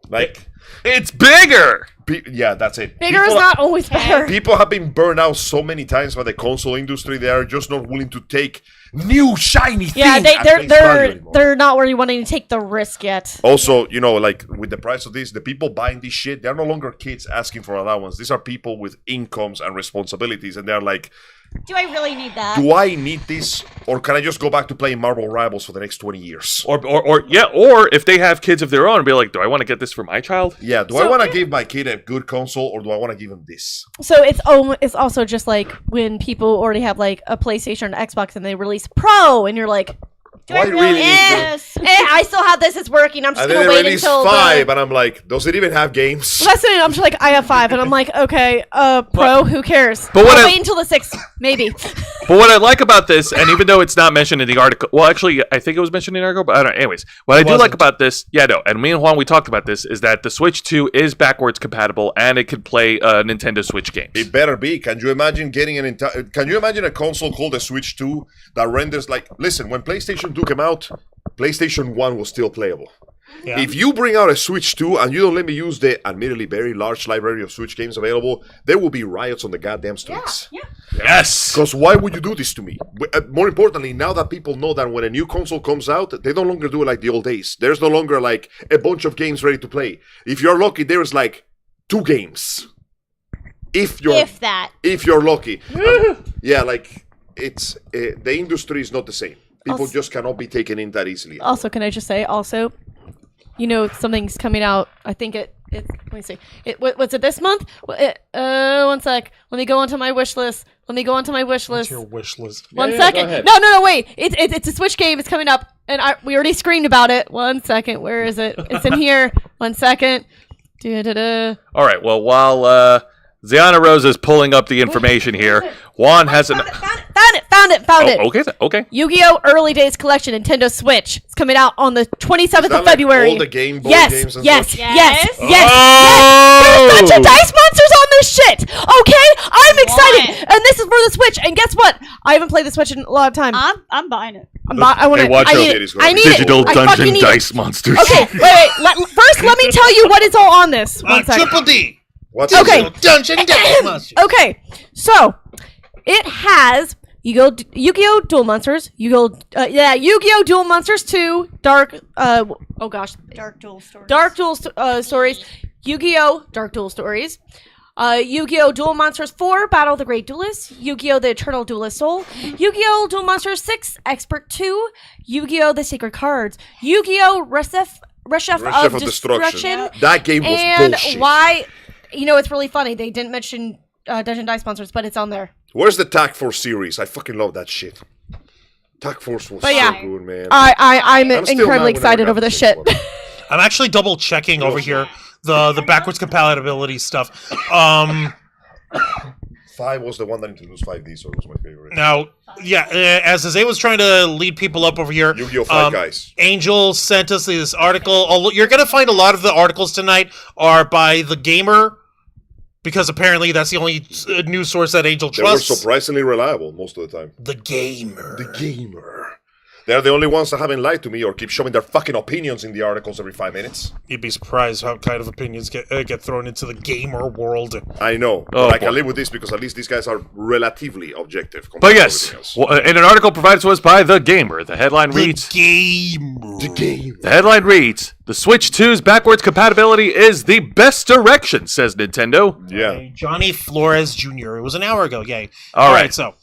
Like, It's bigger. yeah, that's it. Bigger is People- not always better. People have been burned out so many times by the console industry. They are just not willing to take new shiny Yeah, things. they, at they're face value they're anymore. they're not really wanting to take the risk yet. Also, you know, like with the price of this, the people buying this shit, they're no longer kids asking for allowance. These are people with incomes and responsibilities, and they're like, Do I really need that? do I need this, or can I just go back to playing Marvel Rivals for the next 20 years? Or if they have kids of their own, be like, do I want to get this for my child? Yeah, do I want to give my kid a good console, or do I want to give him this? So it's also just like when people already have like a PlayStation or Xbox and they release Pro, and you're like, Do I really need this? I still have this. It's working. I'm just And then gonna they wait release until 5, and I'm like, does it even have games? That's it. I'm just like, I have 5, and I'm like, okay, Pro, who cares? But what I'll I- wait until the 6, maybe. But what I like about this, and even though it's not mentioned in the article, well, actually, I think it was mentioned in the article, but I don't know. Anyways, what I do like wasn't. about this, and me and Juan, we talked about this, is that the Switch 2 is backwards compatible, and it can play Nintendo Switch games. It better be. Can you imagine getting Can you imagine a console called the Switch 2 that renders like? Listen, when PlayStation 2 came out, PlayStation 1 was still playable. Yeah. If you bring out a Switch 2 and you don't let me use the admittedly very large library of Switch games available, there will be riots on the goddamn streets. Yes. Because why would you do this to me? More importantly, now that people know that when a new console comes out, they no longer do it like the old days. There's no longer like a bunch of games ready to play. If you're lucky, there's like 2 games. If you're lucky. Yeah, like it's the industry is not the same. People just cannot be taken in that easily. Also, can I just say, something's coming out. I think it's let me see. What's it this month? One sec. Let me go onto my wish list. What's your wish list? One second. No, wait. It's a Switch game. It's coming up, and we already screamed about it. 1 second. Where is it? It's in here. 1 second. All right. Well, while Ziana Rose is pulling up the information here, Juan has an. Found it. Okay. Yu-Gi-Oh! Early Days Collection, Nintendo Switch. It's coming out on the 27th of February. All the Game Boy games and yes. such? Oh! There's a bunch of dice monsters on this shit. Okay, I'm excited, and this is for the Switch. And guess what? I haven't played the Switch in a lot of time. I'm buying it. I want Hey, watch out. I need Digital it. I Dungeon fucking need Dice it. Monsters. Okay, wait. First, let me tell you what is all on this. 1 second. Triple D. What's Okay. it? Dungeon Dice Monsters. Okay, so it has Yu-Gi-Oh! Duel Monsters, Yu-Gi-Oh! Duel Monsters 2, Dark Dark Duel Stories. Dark Duel Stories, Yu-Gi-Oh! Dark Duel Stories, Yu-Gi-Oh! Duel Monsters 4, Battle of the Great Duelist, Yu-Gi-Oh! The Eternal Duelist Soul, Yu-Gi-Oh! Duel Monsters 6, Expert 2, Yu-Gi-Oh! The Sacred Cards, Yu-Gi-Oh! Reshef of Destruction. Yeah. That game was and bullshit. why, it's really funny, they didn't mention Dungeon Dice Monsters, but it's on there. Where's the TAC Force series? I fucking love that shit. TAC Force was But yeah. so good, man. I'm I'm still incredibly mad excited whenever over I this got shit. the sixth I'm actually double checking over here the backwards compatibility stuff. 5 was the one that introduced 5D, so it was my favorite. Now, as Zay was trying to lead people up over here, Yu-Gi-Oh! 5 guys. Angel sent us this article. You're going to find a lot of the articles tonight are by The Gamer, because apparently that's the only news source that Angel They were trusts. surprisingly reliable most of the time. The Gamer. The Gamer. They're the only ones that haven't lied to me or keep showing their fucking opinions in the articles every 5 minutes. You'd be surprised how kind of opinions get thrown into the gamer world. I know, Oh, but I can boy. live with this because at least these guys are relatively objective. But compared to yes, everything else. in an article provided to us by The Gamer, the headline reads... Gamer. The Game. The headline reads, the Switch 2's backwards compatibility is the best direction, says Nintendo. Yeah. Johnny Flores Jr. It was an hour ago. Yay. All right. So,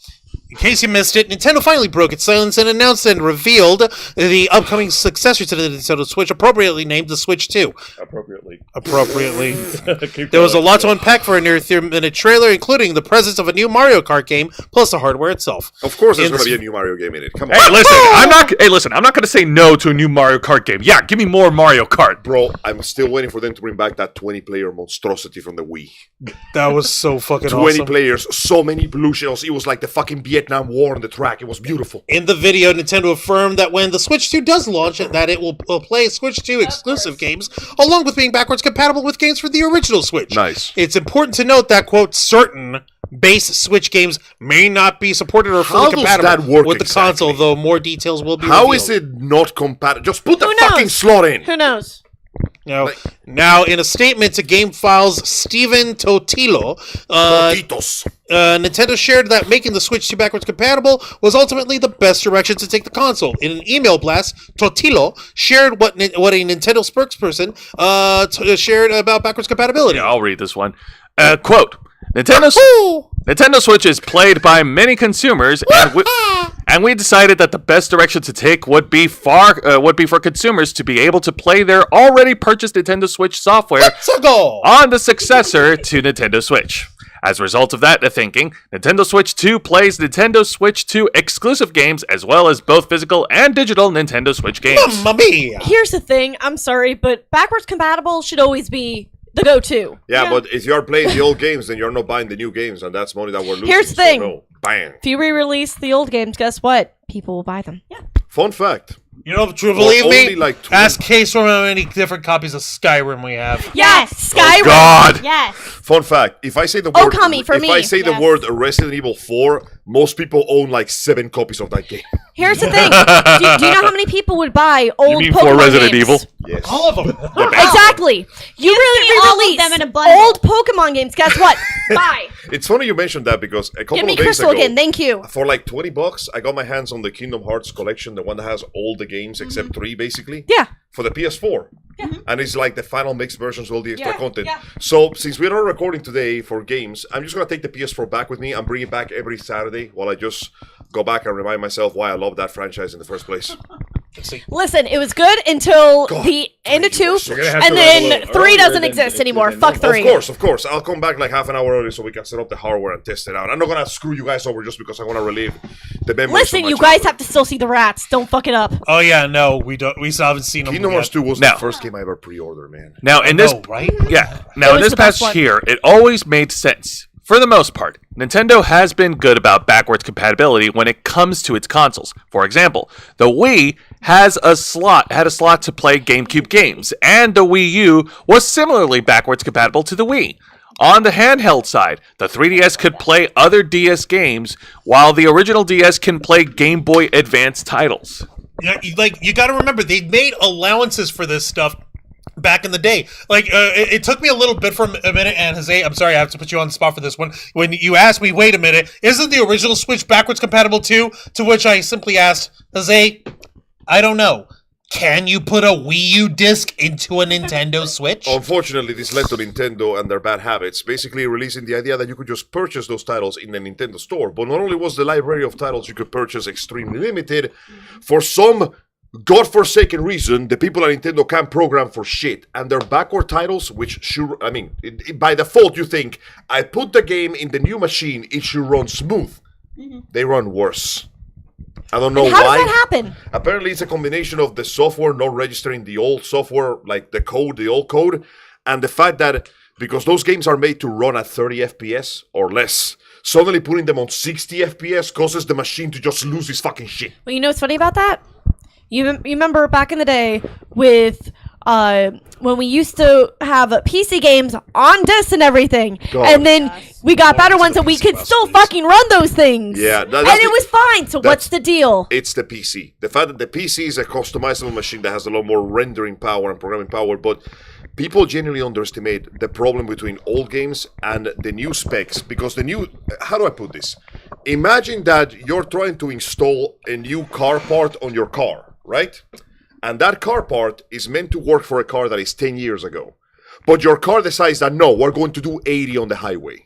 in case you missed it, Nintendo finally broke its silence and announced and revealed the upcoming successor to the Nintendo Switch, appropriately named the Switch 2. Appropriately. There was a lot to unpack for a near 3-minute trailer, including the presence of a new Mario Kart game, plus the hardware itself. Of course there's In going to this- be a new Mario game in it. Come on. Hey, listen, I'm not going to say no to a new Mario Kart game. Yeah, give me more Mario Kart. Bro, I'm still waiting for them to bring back that 20-player monstrosity from the Wii. That was so fucking 20 awesome. players, so many blue shells. It was like the fucking Vietnam War on the track. It was beautiful. In the video, Nintendo affirmed that when the Switch 2 does launch, that it will play Switch 2 exclusive games, along with being backwards compatible with games for the original Switch. Nice. It's important to note that, quote, certain base Switch games may not be supported or How fully does that compatible work with the exactly? console, though more details will be How revealed. is it not compatible? Just put the Who fucking knows? slot in. Who knows? Now, in a statement to GameFile's Steven Totilo, Poquitos. Nintendo shared that making the Switch 2 backwards compatible was ultimately the best direction to take the console. In an email blast, Totilo shared what a Nintendo spokesperson shared about backwards compatibility. Yeah, I'll read this one. Quote, Nintendo Switch is played by many consumers, and we decided that the best direction to take would be for consumers to be able to play their already purchased Nintendo Switch software Let's go! on the successor to Nintendo Switch. As a result of that thinking, Nintendo Switch 2 plays Nintendo Switch 2 exclusive games as well as both physical and digital Nintendo Switch games. Mamma mia! Here's the thing. I'm sorry, but backwards compatible should always be the go-to. Yeah, but if you're playing the old games, then you're not buying the new games, and that's money that we're losing. Here's the thing. So no. Bang. If you re-release the old games, guess what? People will buy them. Yeah. Fun fact. You know, to believe me, only like 20. ask Case from how many different copies of Skyrim we have. Yes. God! Yes. Fun fact: if I say the word, Okami for if me. I say the Yes. word Resident Evil 4, most people own like 7 copies of that game. Here's the thing. Do you know how many people would buy old mean Pokemon for Resident games? Evil? Yes. All of them. Exactly. You really me all of re-release them in a bundle. old Pokemon games. Guess what? Buy. It's funny you mentioned that because a couple Give me of days Crystal ago, again. Thank you. for like $20, I got my hands on the Kingdom Hearts collection, the one that has all the games except 3, basically. Yeah. For the PS4. And it's like the final mixed versions with all the extra Yeah, content. yeah. So, since we're not recording today for games, I'm just going to take the PS4 back with me and bring it back every Saturday while I just go back and remind myself why I love that franchise in the first place. Listen, it was good until God, the end of 2, was so good. and then 3 doesn't exist anymore. Fuck 3. Of course. I'll come back like half an hour early so we can set up the hardware and test it out. I'm not going to screw you guys over just because I want to relive the memories. Listen, of my you guys childhood. have to still see the rats. Don't fuck it up. Oh yeah, no, we don't. We still haven't seen them. Kingdom Hearts 2 was Now- the first game I ever pre-ordered, man. Now, in this, right? yeah. Now, in was this the best past one. year, it always made sense. For the most part, Nintendo has been good about backwards compatibility when it comes to its consoles. For example, the Wii had a slot to play GameCube games, and the Wii U was similarly backwards compatible to the Wii. On the handheld side, the 3DS could play other DS games, while the original DS can play Game Boy Advance titles. Yeah, you got to remember they made allowances for this stuff back in the day. It took me a little bit for a minute, and Jose, I'm sorry, I have to put you on the spot for this one. When you asked me, wait a minute, isn't the original Switch backwards compatible too? To which I simply asked, Jose, I don't know. Can you put a Wii U disc into a Nintendo Switch? Unfortunately, this led to Nintendo and their bad habits, basically releasing the idea that you could just purchase those titles in the Nintendo store. But not only was the library of titles you could purchase extremely limited, for some godforsaken reason, the people at Nintendo can't program for shit. And their backward titles, which should, by default you think, I put the game in the new machine, it should run smooth. They run worse. I don't know How why. does that happen? Apparently, it's a combination of the software not registering the old software, like the old code, and the fact that because those games are made to run at 30 FPS or less, suddenly putting them on 60 FPS causes the machine to just lose its fucking shit. Well, you know what's funny about that? You remember back in the day with when we used to have PC games on disc and everything, God. and then we got better ones and we could still fucking run those things. Yeah, and it was fine. So what's the deal? It's the PC. The fact that the PC is a customizable machine that has a lot more rendering power and programming power, but people generally underestimate the problem between old games and the new specs, because the new, how do I put this? Imagine that you're trying to install a new car part on your car, right? And that car part is meant to work for a car that is 10 years ago. But your car decides that, no, we're going to do 80 on the highway.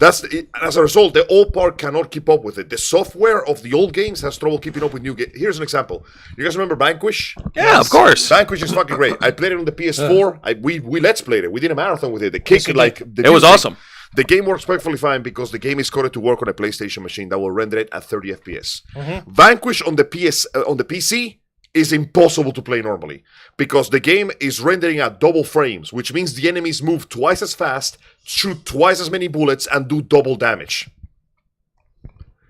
That's as a result, the old part cannot keep up with it. The software of the old games has trouble keeping up with new games. Here's an example. You guys remember Vanquish? Yeah, of course. Vanquish is fucking great. I played it on the PS4. We let's played it. We did a marathon with it. The kick, It was awesome. The game works perfectly fine because the game is coded to work on a PlayStation machine that will render it at 30 FPS. Vanquish on the PC is impossible to play normally because the game is rendering at double frames, which means the enemies move twice as fast, shoot twice as many bullets, and do double damage.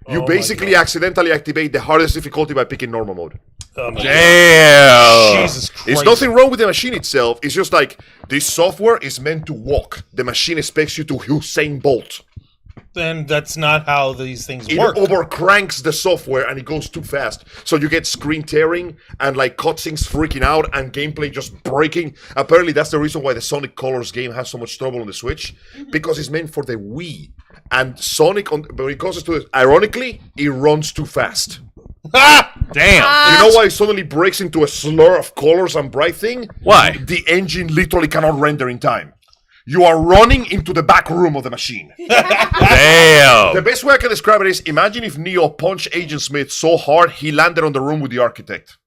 You basically accidentally activate the hardest difficulty by picking normal mode. Damn. Jesus Christ. There's nothing wrong with the machine itself. It's just like this software is meant to walk. The machine expects you to Usain Bolt. Then that's not how these things It work. overcranks the software and it goes too fast. So you get screen tearing and like cutscenes freaking out and gameplay just breaking. Apparently that's the reason why the Sonic Colors game has so much trouble on the Switch. Because it's meant for the Wii. And Sonic, when it comes to it, ironically, it runs too fast. Damn. You know why it suddenly breaks into a slur of colors and bright thing? Why? The engine literally cannot render in time. You are running into the back room of the machine. Damn. The best way I can describe it is, imagine if Neo punched Agent Smith so hard he landed on the room with the architect.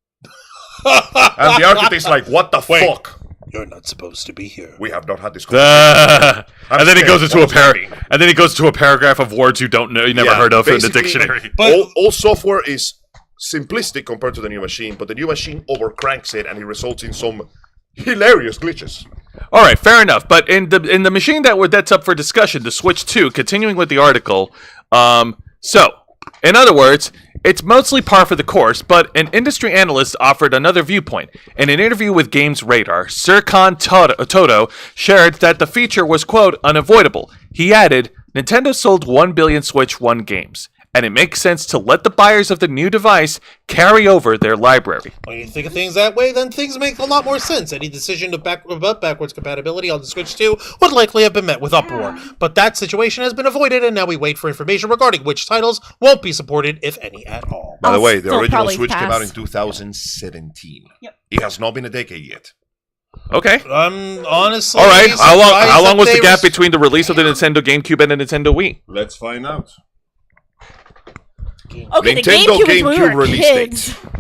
And the architect's like, what the fuck? You're not supposed to be here. We have not had this conversation. And then he goes into scared. and then he goes to a paragraph of words you don't know, you never Yeah, heard of in the basically, dictionary. But- all software is simplistic compared to the new machine, but the new machine overcranks it and it results in some hilarious glitches. All right, fair enough. But in the machine that's up for discussion, the Switch 2. Continuing with the article, so In other words, it's mostly par for the course, but an industry analyst offered another viewpoint. In an interview with Games Radar, Serkan Toto shared that the feature was, quote, unavoidable. He added, Nintendo sold 1 billion Switch 1 games, and it makes sense to let the buyers of the new device carry over their library. When you think of things that way, then things make a lot more sense. Any decision about backwards compatibility on the Switch 2 would likely have been met with uproar. But that situation has been avoided, and now we wait for information regarding which titles won't be supported, if any at all. By the way, the still original probably Switch came out in pass. 2017. Yep. It has not been a decade yet. Okay. Honestly, All right. How long surprised was that the they gap between the release of the Nintendo GameCube and the Nintendo Wii? Let's find out. Okay, Nintendo the GameCube was when we GameCube were release kids. date.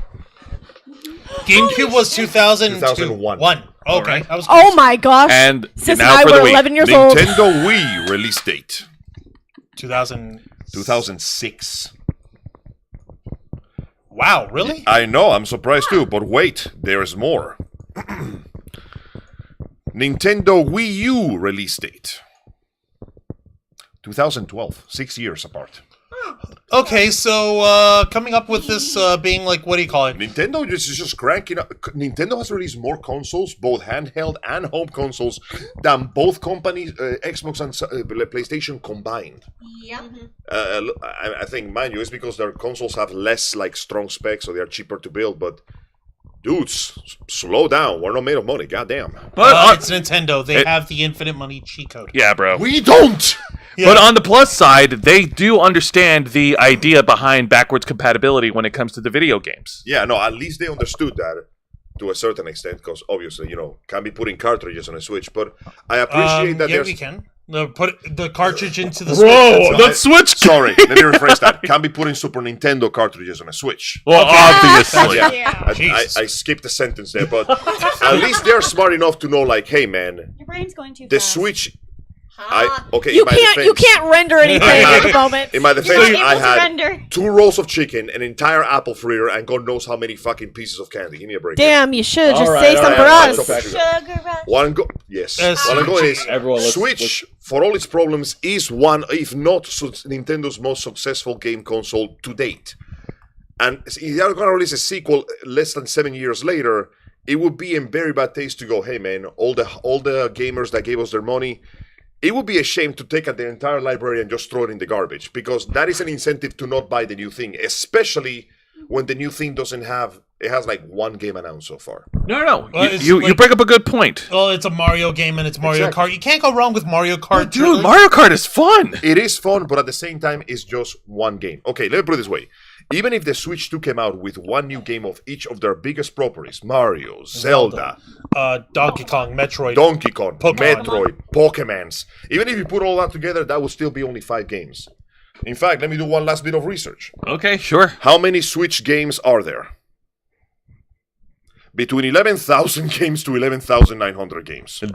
GameCube was 2001. Okay, Alright. I was Oh my gosh. And Sis now and I for the were Wii. 11 years old. Nintendo Wii release date. 2000. 2006. Wow, really? I know, I'm surprised too, but wait, there's more. Nintendo Wii U release date. 2012, 6 years apart. Okay, so coming up with this being like, what do you call it? Nintendo is just cranking up. Nintendo has released more consoles, both handheld and home consoles, than both companies, Xbox and PlayStation combined. Yep. I think, mind you, it's because their consoles have less like strong specs, so they are cheaper to build. But dudes, slow down. We're not made of money. Goddamn. But It's Nintendo. They have the infinite money cheat code. yeah, bro. We don't. But on the plus side, they do understand the idea behind backwards compatibility when it comes to the video games. Yeah, no. At least they understood that to a certain extent, because obviously, can't be putting cartridges on a Switch. But I appreciate that yeah, there's. we can. Put the cartridge into the Whoa, Switch. the Switch. Sorry, let me rephrase that. Can't be putting Super Nintendo cartridges on a Switch. Well, obviously. Yeah, Jesus. I skipped a sentence there, but at least they're smart enough to know, like, hey, man, Your brain's going too the fast. Switch. Huh? Okay, You in my can't defense, you can't render anything at the moment. In my You're defense, not able I to had render. 2 rolls of chicken, an entire apple fritter, and God knows how many fucking pieces of candy. Give me a break. Damn, you should just All say right, some all for right, us. all right. Sugar rush. One go. Yes. Yes. One go is Everyone, let's- Switch, for all its problems, is one, if not Nintendo's most successful game console to date. And if they're going to release a sequel less than 7 years later, it would be in very bad taste to go, hey man, all the gamers that gave us their money, it would be a shame to take out their entire library and just throw it in the garbage, because that is an incentive to not buy the new thing, especially when the new thing has like 1 game announced so far. No. Well, it's You like- bring up a good point. Well, it's a Mario game and it's Mario Exactly. Kart. You can't go wrong with Mario Kart. Dude, Mario Kart is fun. It is fun, but at the same time, it's just 1 game. Okay, let me put it this way. Even if the Switch 2 came out with 1 new game of each of their biggest properties, Mario, Zelda, Donkey Kong, Metroid. Donkey Kong, Pokemon. Metroid, Pokemans, even if you put all that together, that would still be only 5 games. In fact, let me do one last bit of research. Okay, sure. How many Switch games are there? Between 11,000 games to 11,900 games. Damn!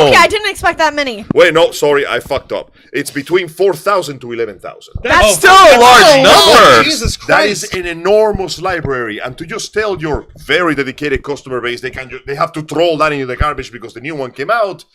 Okay, I didn't expect that many. Wait, no, sorry, I fucked up. It's between 4,000 to 11,000. That's still a large number. Jesus That Christ. is an enormous library, and to just tell your very dedicated customer base they have to throw that into the garbage because the new one came out.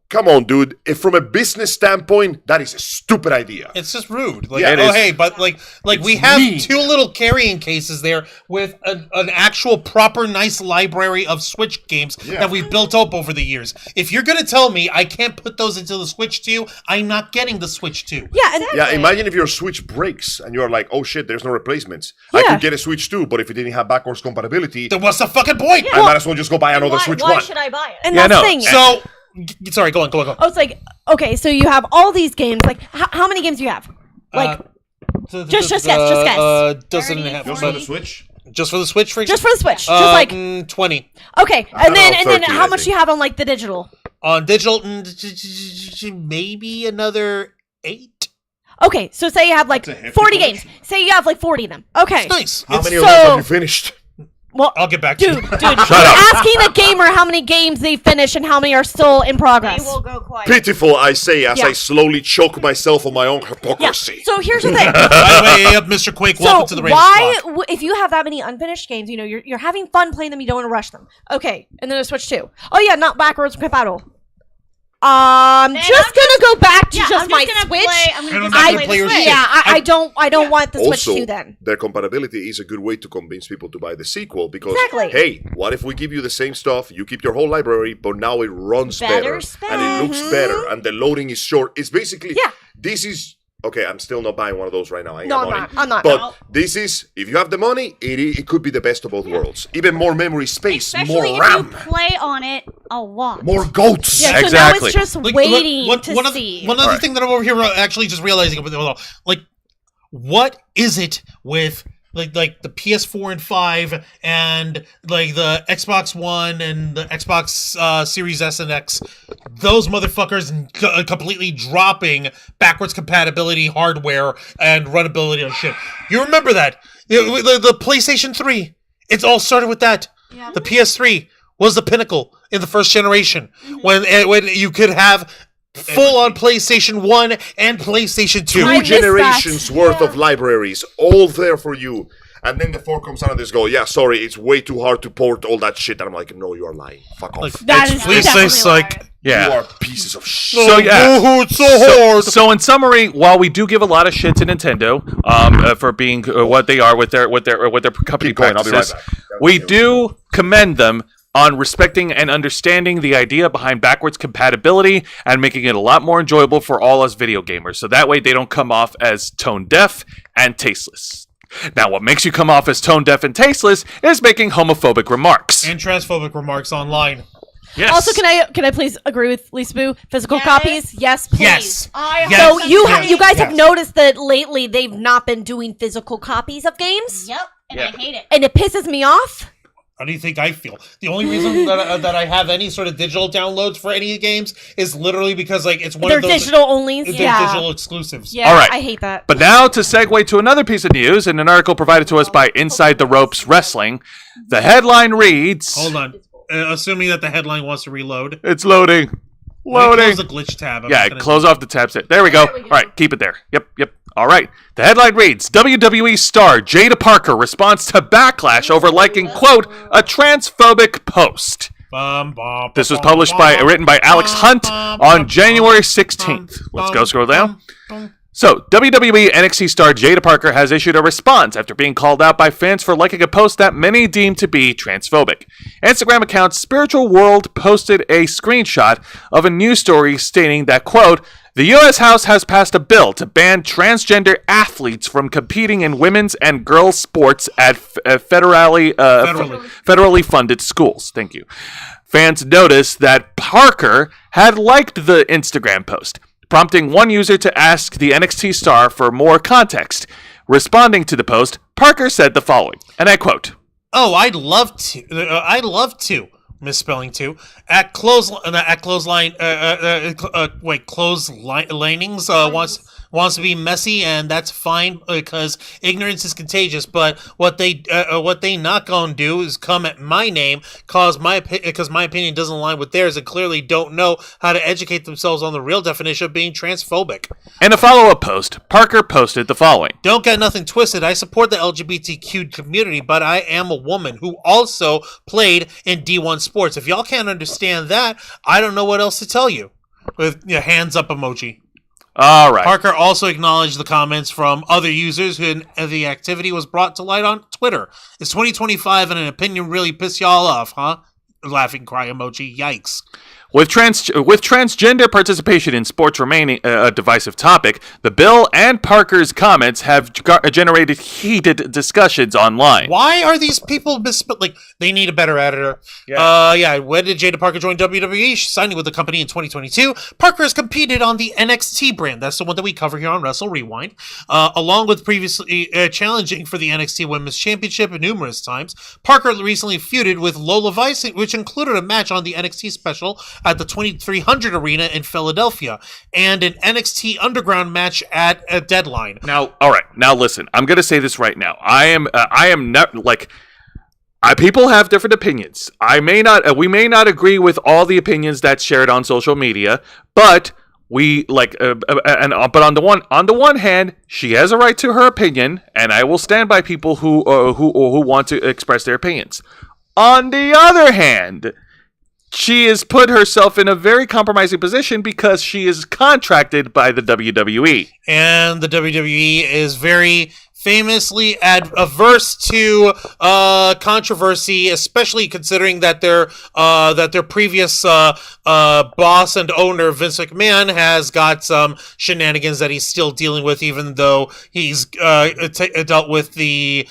Come on, dude. If from a business standpoint, that is a stupid idea. It's just rude. Like, Yeah, it oh is. hey, but like we have mean. 2 little carrying cases there with an actual proper nice library of Switch games that we've built up over the years. If you're gonna tell me I can't put those into the Switch 2, I'm not getting the Switch 2. Yeah, and Yeah, imagine if your Switch breaks and you're like, oh shit, there's no replacements. I Yeah. could get a Switch 2, but if it didn't have backwards compatibility, Then what's the fucking point? I might as well just go buy another Why, Switch why 1. should I buy it? and Yeah, that's no. the thing. So, sorry, go on. Oh, it's like, okay, so you have all these games. Like, how many games do you have? Like, Just guess. Doesn't 30, have 40. Switch? just for the Switch, for just for the Switch. example? Just like, 20 okay, don't and then know, and then 13, how I much think. do you have on like the digital? on digital. Maybe another 8. Okay, so say you have like That's a hefty 40 collection. games. Say you have like 40 of them. Okay. Nice. How It's- many of them so- have you finished? Well, I'll get back to dude, you. you're asking the gamer how many games they finished and how many are still in They progress. will go quiet. Pitiful, I say, as Yeah. I slowly choke myself on my own Yeah. hypocrisy. So here's the thing. By the way, hey up, Mr. Quake, welcome to the Ravens why, Flock. if you have that many unfinished games, you know you're having fun playing them, you don't want to rush them. Okay, and then a Switch 2. Oh yeah, not backwards compatible. I'm Then just gonna go back to Yeah, just I'm my just gonna Switch. play. I'm And gonna I'm just not play gonna play the your Switch. shit. Yeah, I don't want the Switch Also, 2 then. their compatibility is a good way to convince people to buy the sequel because, Exactly. hey, what if we give you the same stuff, you keep your whole library, but now it runs Better better spec. and it looks better and the loading is short. It's basically, Yeah. this is, okay, I'm still not buying one of those right now. I ain't No, got I'm money. not. I'm not. But No. this is, if you have the money, it could be the best of both worlds. Even more memory space, Especially more if RAM, you play on it a lot. more goats. Yeah, so now Exactly. it's just Like, waiting one to see. One other thing that I'm over here actually just realizing, like, what is it with like the PS4 and 5 and like the Xbox One and the Xbox Series S and X, those motherfuckers completely dropping backwards compatibility hardware and runability on shit. You remember that? The PlayStation 3, it's all started with that. Yeah. The PS3 was the pinnacle in the first generation when you could have full-on PlayStation 1 and PlayStation 2. I Two missed generations that. worth of libraries, all there for you. And then the 4 comes out and this go, yeah, sorry, it's way too hard to port all that shit. And I'm like, no, you are lying. Fuck off. That is It's definitely like, right. Yeah. You are pieces of shit. So yeah, it's so hard. So in summary, while we do give a lot of shit to Nintendo for being what they are with their company Keep going, I'll be right practices, back. we do commend them on respecting and understanding the idea behind backwards compatibility and making it a lot more enjoyable for all us video gamers. So that way they don't come off as tone deaf and tasteless. Now, what makes you come off as tone deaf and tasteless is making homophobic remarks. And transphobic remarks online. Yes. Also, can I please agree with Lisa Boo? Physical Yes. copies? Yes, please. Yes. I Yes. So hope you Yes. you guys have Yes. noticed that lately they've not been doing physical copies of games, Yep, and I hate it. and it pisses me off. How do you think I feel? The only reason that I have any sort of digital downloads for any games is literally because like it's one They're of those digital only. they're Yeah. digital exclusives. Yeah. All right. I hate that. But now to segue to another piece of news in an article provided to us by Inside the Ropes Wrestling. The headline reads... Hold on. Assuming that the headline wants to reload. It's loading. Let me Loading. close the glitch tab. I'm Yeah, just gonna- close off the tabs. There we go. All right, keep it there. Yep. All right. The headline reads, WWE star Jada Parker responds to backlash over liking, quote, a transphobic post. This was written by Alex Hunt on January 16th. Let's go scroll down. So, WWE NXT star Jada Parker has issued a response after being called out by fans for liking a post that many deem to be transphobic. Instagram account Spiritual World posted a screenshot of a news story stating that, quote, the U.S. House has passed a bill to ban transgender athletes from competing in women's and girls' sports at federally funded schools. Thank you. Fans noticed that Parker had liked the Instagram post, prompting one user to ask the NXT star for more context. Responding to the post, Parker said the following, and I quote, Oh, I'd love to. Misspelling too. Clotheslinings wants to be messy, and that's fine because ignorance is contagious. But what they not gonna do is come at my name, because my opinion doesn't align with theirs, and clearly don't know how to educate themselves on the real definition of being transphobic. In a follow-up post, Parker posted the following. Don't get nothing twisted. I support the LGBTQ community, but I am a woman who also played in D1 sports. If y'all can't understand that, I don't know what else to tell you. With hands up emoji. All right. Parker also acknowledged the comments from other users who the activity was brought to light on Twitter. It's 2025 and an opinion really piss y'all off, huh? Laughing cry emoji. Yikes. With transgender participation in sports remaining a divisive topic, the bill and Parker's comments have generated heated discussions online. Why are these people like they need a better editor? Yeah. When did Jada Parker join WWE? She's signing with the company in 2022. Parker has competed on the NXT brand. That's the one that we cover here on Wrestle Rewind, along with previously challenging for the NXT Women's Championship numerous times. Parker recently feuded with Lola Vice, which included a match on the NXT special at the 2300 Arena in Philadelphia, and an NXT Underground match at a Deadline. Now, all right. Now, listen. I'm going to say this right now. I am not like. People have different opinions. We may not agree with all the opinions that's shared on social media, but we like. But on the one hand, she has a right to her opinion, and I will stand by people who want to express their opinions. On the other hand, she has put herself in a very compromising position because she is contracted by the WWE. And the WWE is very famously averse to controversy, especially considering that their previous boss and owner Vince McMahon has got some shenanigans that he's still dealing with, even though he's dealt with the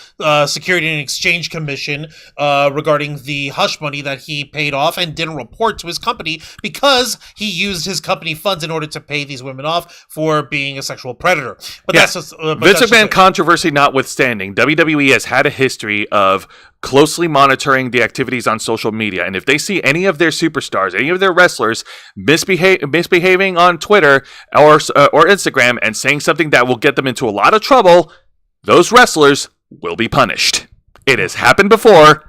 Security and Exchange Commission regarding the hush money that he paid off and didn't report to his company because he used his company funds in order to pay these women off for being a sexual predator. But that's just Vince McMahon controversy notwithstanding, WWE has had a history of closely monitoring the activities on social media, and if they see any of their superstars, any of their wrestlers misbehaving on Twitter or Instagram and saying something that will get them into a lot of trouble, those wrestlers will be punished. It has happened before,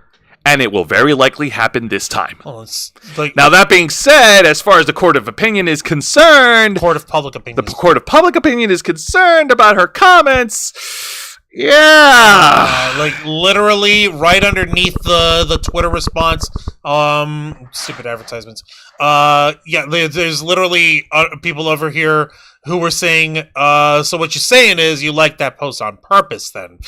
and it will very likely happen this time. Well, it's like, now, that being said, as far as the court of opinion is concerned, court of public opinion. the court of public opinion is concerned about her comments. Yeah, like literally right underneath the Twitter response. Stupid advertisements. There's literally people over here who were saying, so what you're saying is you like that post on purpose then.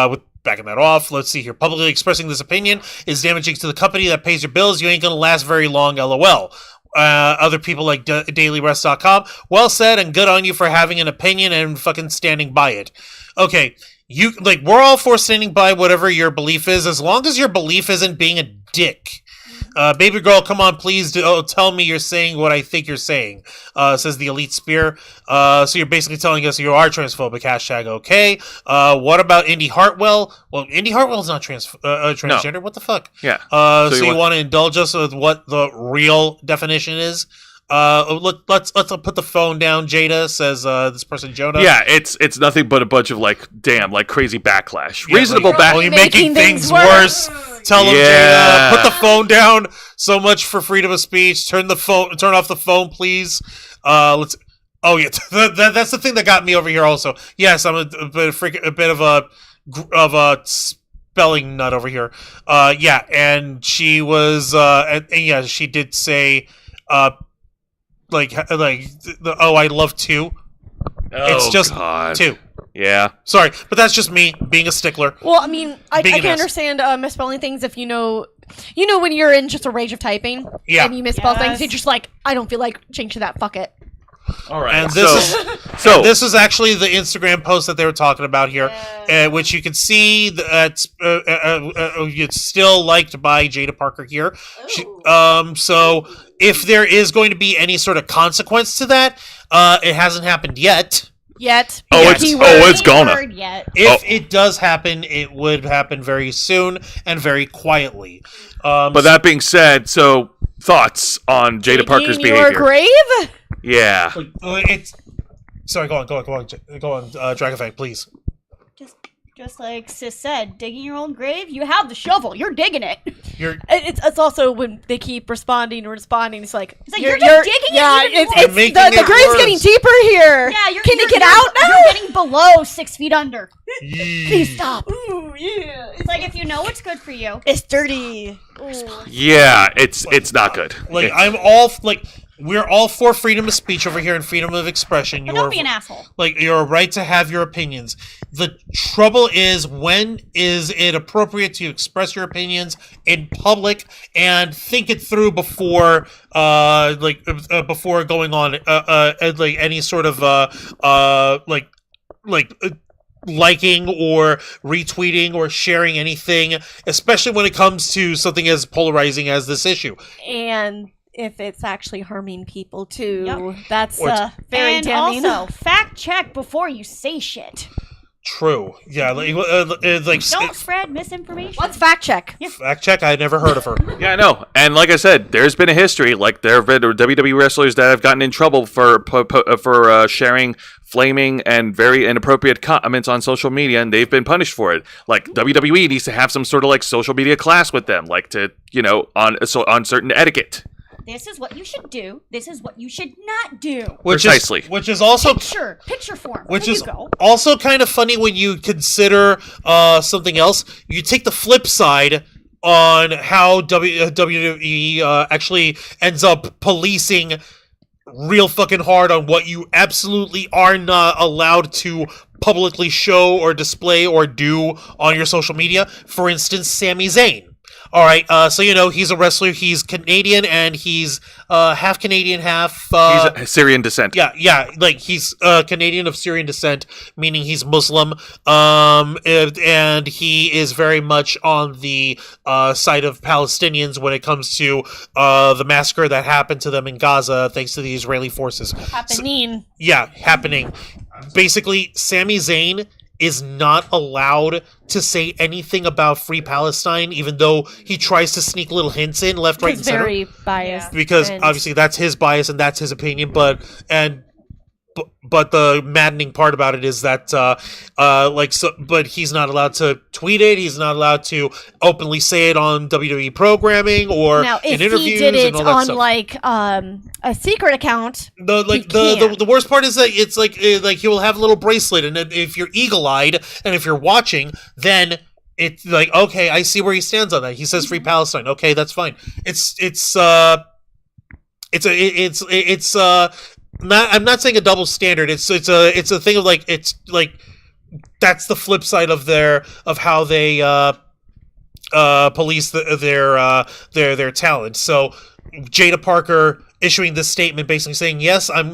With backing that off, let's see here. Publicly expressing this opinion is damaging to the company that pays your bills. You ain't gonna last very long, lol. Other people like dailyrest.com, well said and good on you for having an opinion and fucking standing by it. Okay, we're all for standing by whatever your belief is, as long as your belief isn't being a dick. Baby girl, come on, please tell me you're saying what I think you're saying, says the Elite Spear. So you're basically telling us you are transphobic, hashtag okay. What about Indy Hartwell? Well, Indy Hartwell's not transgender. No. What the fuck? Yeah. So you want to indulge us with what the real definition is? Let's put the phone down, Jada, says this person, Jonah. Yeah, it's nothing but a bunch of crazy backlash. Yeah, reasonable backlash. Oh, you're making things worse. Tell them, Jada, put the phone down. So much for freedom of speech. Turn off the phone, please. Let's. Oh yeah, that's the thing that got me over here. Also, yes, I'm a bit of a spelling nut over here. Yeah, and she was, and yeah, she did say, I love two. It's just God. two. Yeah. Sorry, but that's just me being a stickler. Well, I mean, I can understand misspelling things if you know when you're in just a rage of typing and you misspell things, you're just like, I don't feel like changing that, fuck it. All right. And this is actually the Instagram post that they were talking about here, which you can see that it's still liked by Jada Parker here. So if there is going to be any sort of consequence to that, it hasn't happened yet. It's gonna. If it does happen, it would happen very soon and very quietly. But that being said, so thoughts on Jada Parker's behavior? Your grave? Yeah. Sorry, go on, Dragonfang, please. Just like Sis said, digging your own grave. You have the shovel. You're digging it. It's also when they keep responding. It's like you're just digging it. Yeah, the grave's getting deeper here. Yeah, can you get out now? You're getting below 6 feet under. Please stop. Ooh, yeah. It's like if you know what's good for you. It's dirty. Yeah, it's not good. We're all for freedom of speech over here and freedom of expression. But don't be an asshole. You're right to have your opinions. The trouble is, when is it appropriate to express your opinions in public and think it through before going on any sort of liking or retweeting or sharing anything, especially when it comes to something as polarizing as this issue. And if it's actually harming people too, that's very damning. And also, fact check before you say shit. True. Yeah. Don't spread misinformation. What's fact check? Yeah. Fact check. I never heard of her. Yeah, I know. And like I said, there's been a history. There have been WWE wrestlers that have gotten in trouble for sharing flaming and very inappropriate comments on social media, and they've been punished for it. WWE needs to have some sort of social media class with them, on certain etiquette. This is what you should do. This is what you should not do. Precisely. Which is also picture form. Which is also kind of funny when you consider something else. You take the flip side on how WWE actually ends up policing real fucking hard on what you absolutely are not allowed to publicly show or display or do on your social media. For instance, Sami Zayn. All right, so he's a wrestler. He's Canadian and he's half Canadian, half He's a Syrian descent. yeah, like he's Canadian of Syrian descent, meaning he's Muslim. And he is very much on the side of Palestinians when it comes to the massacre that happened to them in Gaza, thanks to the Israeli forces. Happening. Happening. Basically, Sami Zayn is not allowed to say anything about Free Palestine, even though he tries to sneak little hints in left, right, and center. Very biased. Because and obviously that's his bias and that's his opinion, but the maddening part about it is that but he's not allowed to tweet it. He's not allowed to openly say it on WWE programming or now, in if interviews he did it and all that on stuff. a secret account, The worst part is that it's like he will have a little bracelet, and if you're eagle-eyed and if you're watching, then it's like, okay, I see where he stands on that. He says Free Palestine. Okay, that's fine. I'm not saying a double standard. It's a thing of like, it's like that's the flip side of how they police their talent. So Jada Parker issuing this statement basically saying, yes, I'm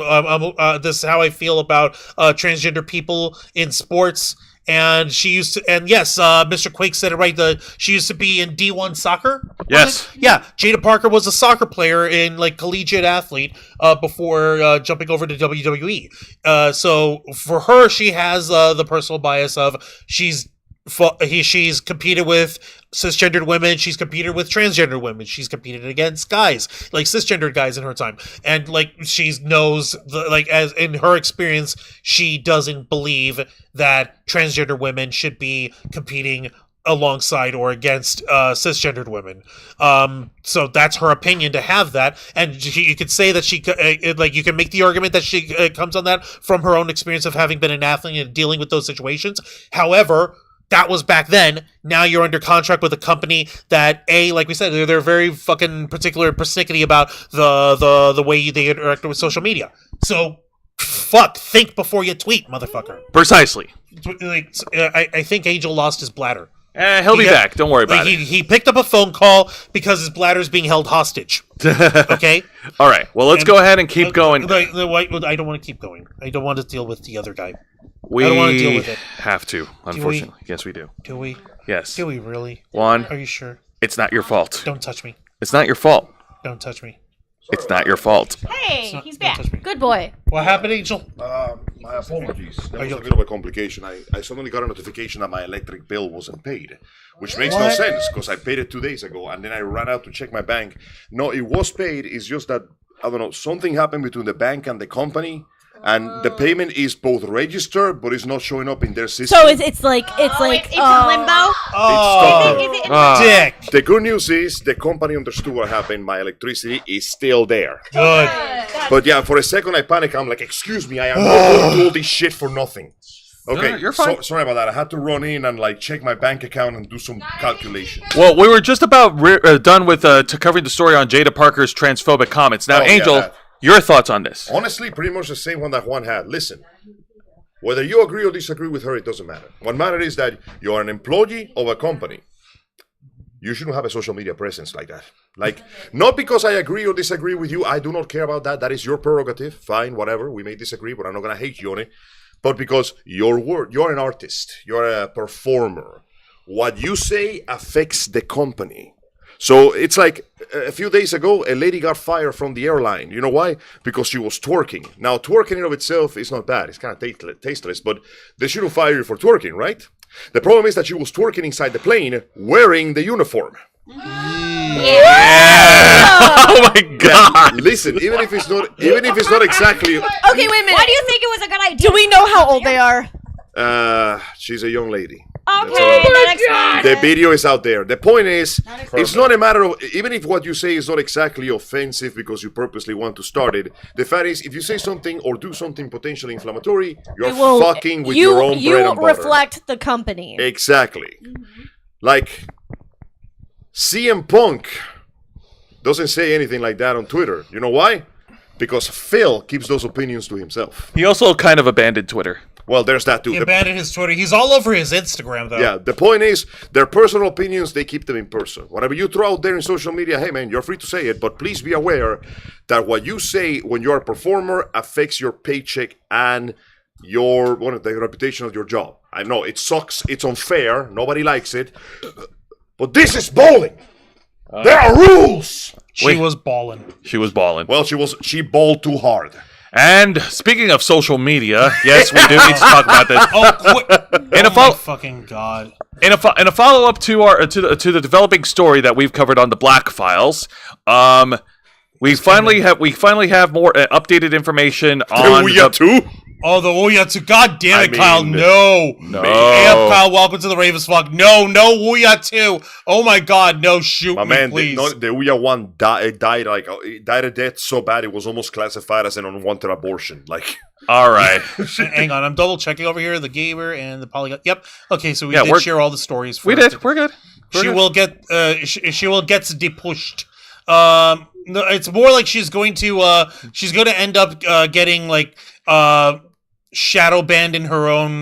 this is how I feel about transgender people in sports. And she used to, and yes, Mr. Quake said it right. She used to be in D1 soccer. Yes. Yeah, Jada Parker was a soccer player in like collegiate athlete before jumping over to WWE. So for her, she has the personal bias of she's competed with cisgendered women, she's competed with transgender women, she's competed against guys, like cisgendered guys in her time, and like she knows as in her experience, she doesn't believe that transgender women should be competing alongside or against cisgendered women. So that's her opinion to have that, and you could say that you can make the argument that she comes on that from her own experience of having been an athlete and dealing with those situations. However, that was back then. Now you're under contract with a company that, like we said, they're very fucking particular and persnickety about the way they interact with social media. So, think before you tweet, motherfucker. Precisely. I think Angel lost his bladder. He'll be back. Don't worry about it. He picked up a phone call because his bladder's being held hostage. Okay? All right. Well, let's go ahead and keep going. I don't want to keep going. I don't want to deal with the other guy. We I don't want to deal with it. Have to, unfortunately. Yes, we do. Do we? Yes. Do we really? Juan, are you sure? It's not your fault. Don't touch me. It's not your fault. Don't touch me. It's not your fault. Hey, he's back. good boy. What happened, Angel? My apologies. There was a bit of a complication. I suddenly got a notification that my electric bill wasn't paid, which makes no sense because I paid it 2 days ago, and then I ran out to check my bank. No, it was paid. It's just that, I don't know, something happened between the bank and the company. And the payment is both registered, but it's not showing up in their system. So it's like it's in limbo. Dick. The good news is the company understood what happened. My electricity is still there. Good. But yeah, for a second I panicked. I'm like, excuse me, I am not going to do all this shit for nothing. Okay, No, you're fine. Sorry about that. I had to run in and check my bank account and do some calculations. Well, we were just about done with covering the story on Jada Parker's transphobic comments. Now, Angel, that. your thoughts on this? Honestly, pretty much the same one that Juan had. Listen, whether you agree or disagree with her, it doesn't matter. What matters is that you're an employee of a company. You shouldn't have a social media presence like that. Not because I agree or disagree with you. I do not care about that. That is your prerogative. Fine, whatever. We may disagree, but I'm not going to hate you on it. But because you're an artist. You're a performer. What you say affects the company. So it's like a few days ago, a lady got fired from the airline. You know why? Because she was twerking. Now, twerking in of itself is not bad. It's kind of tasteless, but they shouldn't fire you for twerking, right? The problem is that she was twerking inside the plane wearing the uniform. Oh my God! Listen, even if it's not exactly. Okay, wait a minute. Why do you think it was a good idea? Do we know how old they are? She's a young lady. Okay, that explains The it. video is out there. The point is, it's not a matter of, even if what you say is not exactly offensive because you purposely want to start it, the fact is, if you say something or do something potentially inflammatory, you're fucking with your own bread and butter. You reflect the company. Exactly. CM Punk doesn't say anything like that on Twitter. You know why? Because Phil keeps those opinions to himself. He also kind of abandoned Twitter. Well, there's that too. He abandoned his Twitter. He's all over his Instagram, though. Yeah, the point is, their personal opinions, they keep them in person. Whatever you throw out there in social media, hey man, you're free to say it, but please be aware that what you say when you're a performer affects your paycheck and the reputation of your job. I know, it sucks, it's unfair, nobody likes it, but this is bowling! There are rules! She was balling. She was balling. Well, she bowled too hard. And speaking of social media, yes, we do need to talk about this. My fucking god! In a follow up to the developing story that we've covered on the Black Files, we finally have more updated information on Ouya 2? Oh, the Ouya 2. God damn it, Kyle. No. No. Hey up, Kyle. Welcome to the Ravens Flock. No, Ouya 2. Oh my god, no, shoot My me, man, please. the Ouya 1 died a death so bad it was almost classified as an unwanted abortion. Like, all right. Hang on, I'm double checking over here. The gamer and the polygon. yep. Okay, so we Yeah, did share all the stories. For We did. We're good. She will get depushed. No, it's more like she's going to end up getting like shadow banned in her own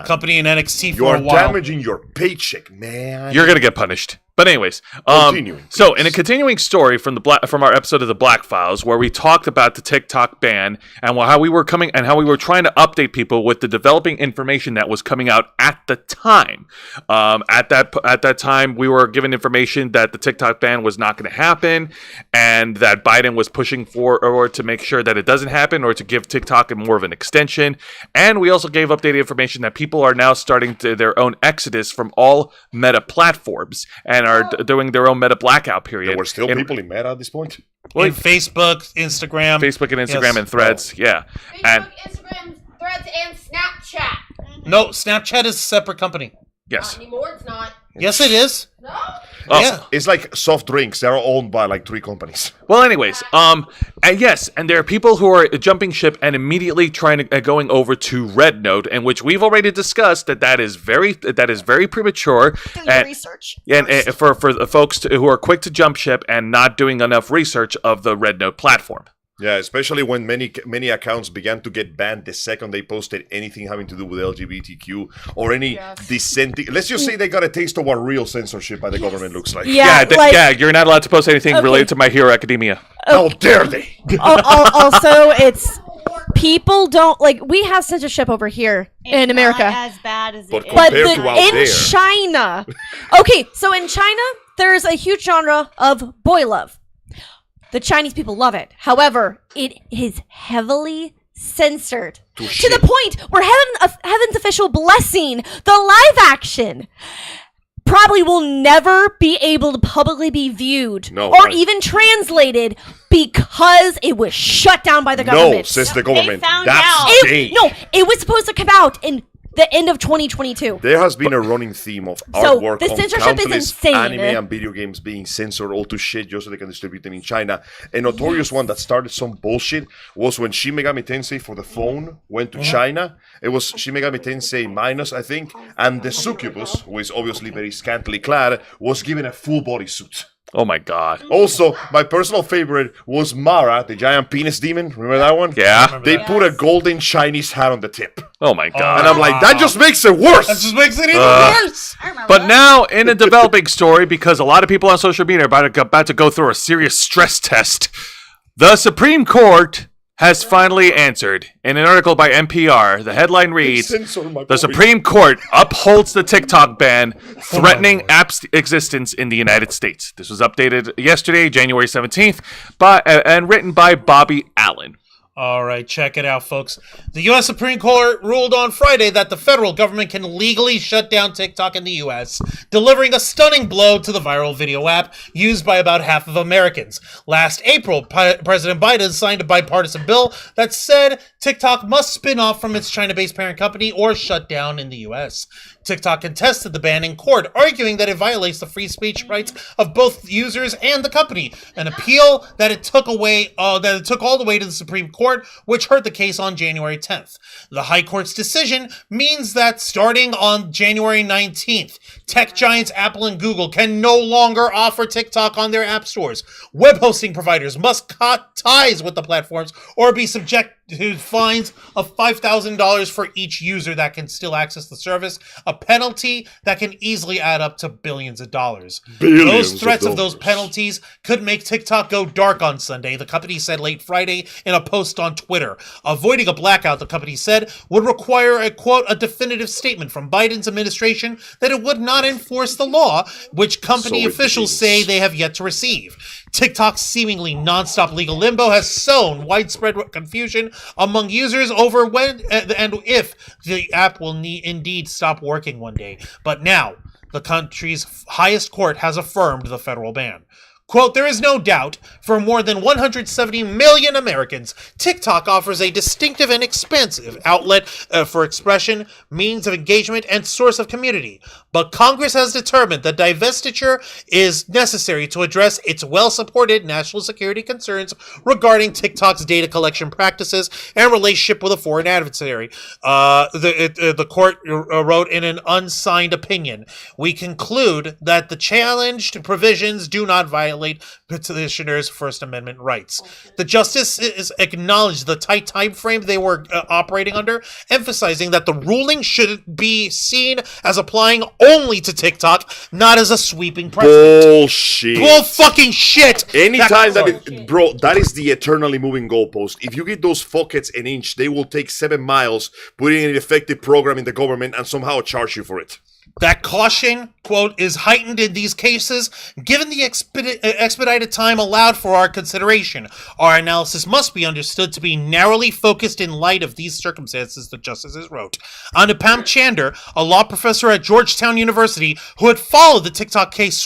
company in NXT for a while. You are damaging your paycheck, man. You're gonna get punished. But anyways, Continuing, so in a continuing story from our episode of the Black Files, where we talked about the TikTok ban and how we were trying to update people with the developing information that was coming out at the time. At that time, we were given information that the TikTok ban was not going to happen, and that Biden was pushing forward to make sure that it doesn't happen, or to give TikTok more of an extension. And we also gave updated information that people are now starting their own exodus from all Meta platforms and are doing their own Meta blackout period. There were still people in Meta at this point? In Facebook, Instagram. Yes. And Threads, yeah. Facebook, Instagram, Threads, and Snapchat. No, Snapchat is a separate company. Yes. Not anymore, it's not. Yes, it is. No? Yeah. It's like soft drinks. They're owned by like 3 companies. Well, anyways, and yes, and there are people who are jumping ship and immediately going over to Red Note, and which we've already discussed that is very premature. Do your research. And for the folks who are quick to jump ship and not doing enough research of the Red Note platform. Yeah, especially when many accounts began to get banned the second they posted anything having to do with LGBTQ or any dissenting. Let's just say they got a taste of what real censorship by the government looks like. Yeah, you're not allowed to post anything related to My Hero Academia. How dare they? Also, it's people don't like. We have censorship over here in America, Not as bad as But it is. but compared to out in there. China. Okay, so in China, there's a huge genre of boy love. The Chinese people love it. However, it is heavily censored to the point where Heaven's official blessing, the live action, probably will never be able to publicly be viewed even translated because it was shut down by the government. No, says the government. They found That's out. gay. It was supposed to come out in the end of 2022. There has been a running theme of So, artwork the on censorship is countless insane. anime and video games being censored all to shit just so they can distribute them in China. A notorious one that started some bullshit was when Shin Megami Tensei for the phone went to China. It was Shin Megami Tensei Minus, I think, and the succubus, who is obviously very scantily clad, was given a full bodysuit. Oh my god. Also, my personal favorite was Mara, the giant penis demon. Remember that one? Yeah. They put a golden Chinese hat on the tip. Oh my god. And I'm like, that just makes it worse. That just makes it even worse. I remember But that. now, in a developing story, because a lot of people on social media are about to go through a serious stress test, the Supreme Court has finally answered. In an article by NPR, the headline reads, "The Supreme Court upholds the TikTok ban, threatening app's existence in the United States." This was updated yesterday, January 17th, and written by Bobby Allen. All right, check it out, folks. The U.S. Supreme Court ruled on Friday that the federal government can legally shut down TikTok in the U.S., delivering a stunning blow to the viral video app used by about half of Americans. Last April, President Biden signed a bipartisan bill that said TikTok must spin off from its China-based parent company or shut down in the U.S. TikTok contested the ban in court, arguing that it violates the free speech rights of both users and the company, an appeal that it took all the way to the Supreme Court Court, which heard the case on January 10th. The High Court's decision means that starting on January 19th, tech giants Apple and Google can no longer offer TikTok on their app stores. Web hosting providers must cut ties with the platforms or be subject to fines of $5,000 for each user that can still access the service, a penalty that can easily add up to billions of dollars. Those threats of those penalties could make TikTok go dark on Sunday, the company said late Friday in a post on Twitter. Avoiding a blackout, the company said, would require a, quote, a definitive statement from Biden's administration that it would not enforce the law, which company officials say they have yet to receive. TikTok's seemingly non-stop legal limbo has sown widespread confusion among users over when and if the app will indeed stop working one day. But now, the country's highest court has affirmed the federal ban. Quote, there is no doubt, for more than 170 million Americans, TikTok offers a distinctive and expansive outlet for expression, means of engagement, and source of community. But Congress has determined that divestiture is necessary to address its well-supported national security concerns regarding TikTok's data collection practices and relationship with a foreign adversary. The court wrote in an unsigned opinion, we conclude that the challenged provisions do not violate petitioners' First Amendment rights. The justices acknowledged the tight time frame they were operating under, emphasizing that the ruling should be seen as applying only to TikTok, not as a sweeping precedent. Bullshit. Bull fucking shit. Anytime that is the eternally moving goalpost. If you give those fuckheads an inch, they will take 7 miles, putting an effective program in the government and somehow charge you for it. That caution, quote, is heightened in these cases, given the expedited time allowed for our consideration. Our analysis must be understood to be narrowly focused in light of these circumstances, the justices wrote. Anupam Chander, a law professor at Georgetown University, who had followed the TikTok case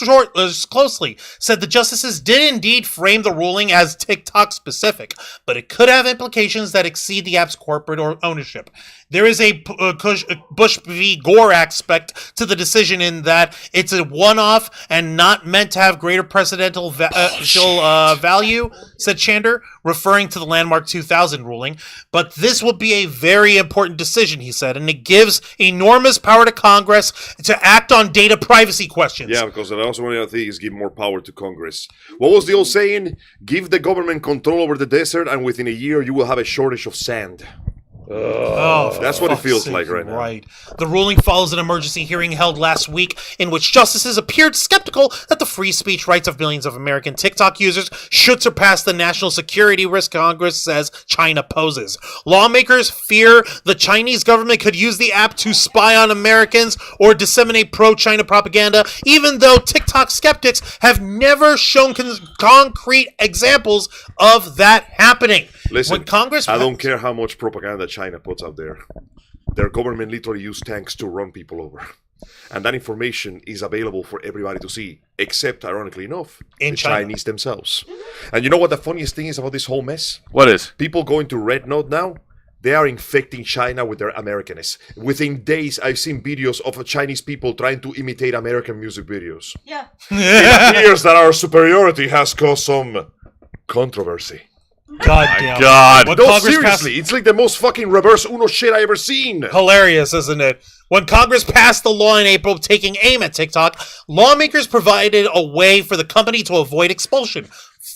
closely, said the justices did indeed frame the ruling as TikTok-specific, but it could have implications that exceed the app's corporate ownership. There is a Bush v. Gore aspect to the decision in that it's a one-off and not meant to have greater precedential value, said Chander, referring to the landmark 2000 ruling. But this will be a very important decision, he said, and it gives enormous power to Congress to act on data privacy questions. Yeah, because also one of the things is give more power to Congress. What was the old saying? Give the government control over the desert, and within a year you will have a shortage of sand. That's what it feels like right now. Right. The ruling follows an emergency hearing held last week in which justices appeared skeptical that the free speech rights of millions of American TikTok users should surpass the national security risk Congress says China poses. Lawmakers fear the Chinese government could use the app to spy on Americans or disseminate pro-China propaganda, even though TikTok skeptics have never shown concrete examples of that happening. Listen, when Congress I don't care how much propaganda China puts out there. Their government literally use tanks to run people over. And that information is available for everybody to see, except, ironically enough, in the China. Chinese themselves. And you know what the funniest thing is about this whole mess? What is? People going to Red Note now, they are infecting China with their Americanness. Within days, I've seen videos of Chinese people trying to imitate American music videos. Yeah. It appears that our superiority has caused some controversy. God damn. God. When No, Congress seriously, it's like the most fucking reverse Uno shit I ever seen. Hilarious, isn't it? When Congress passed the law in April taking aim at TikTok, lawmakers provided a way for the company to avoid expulsion.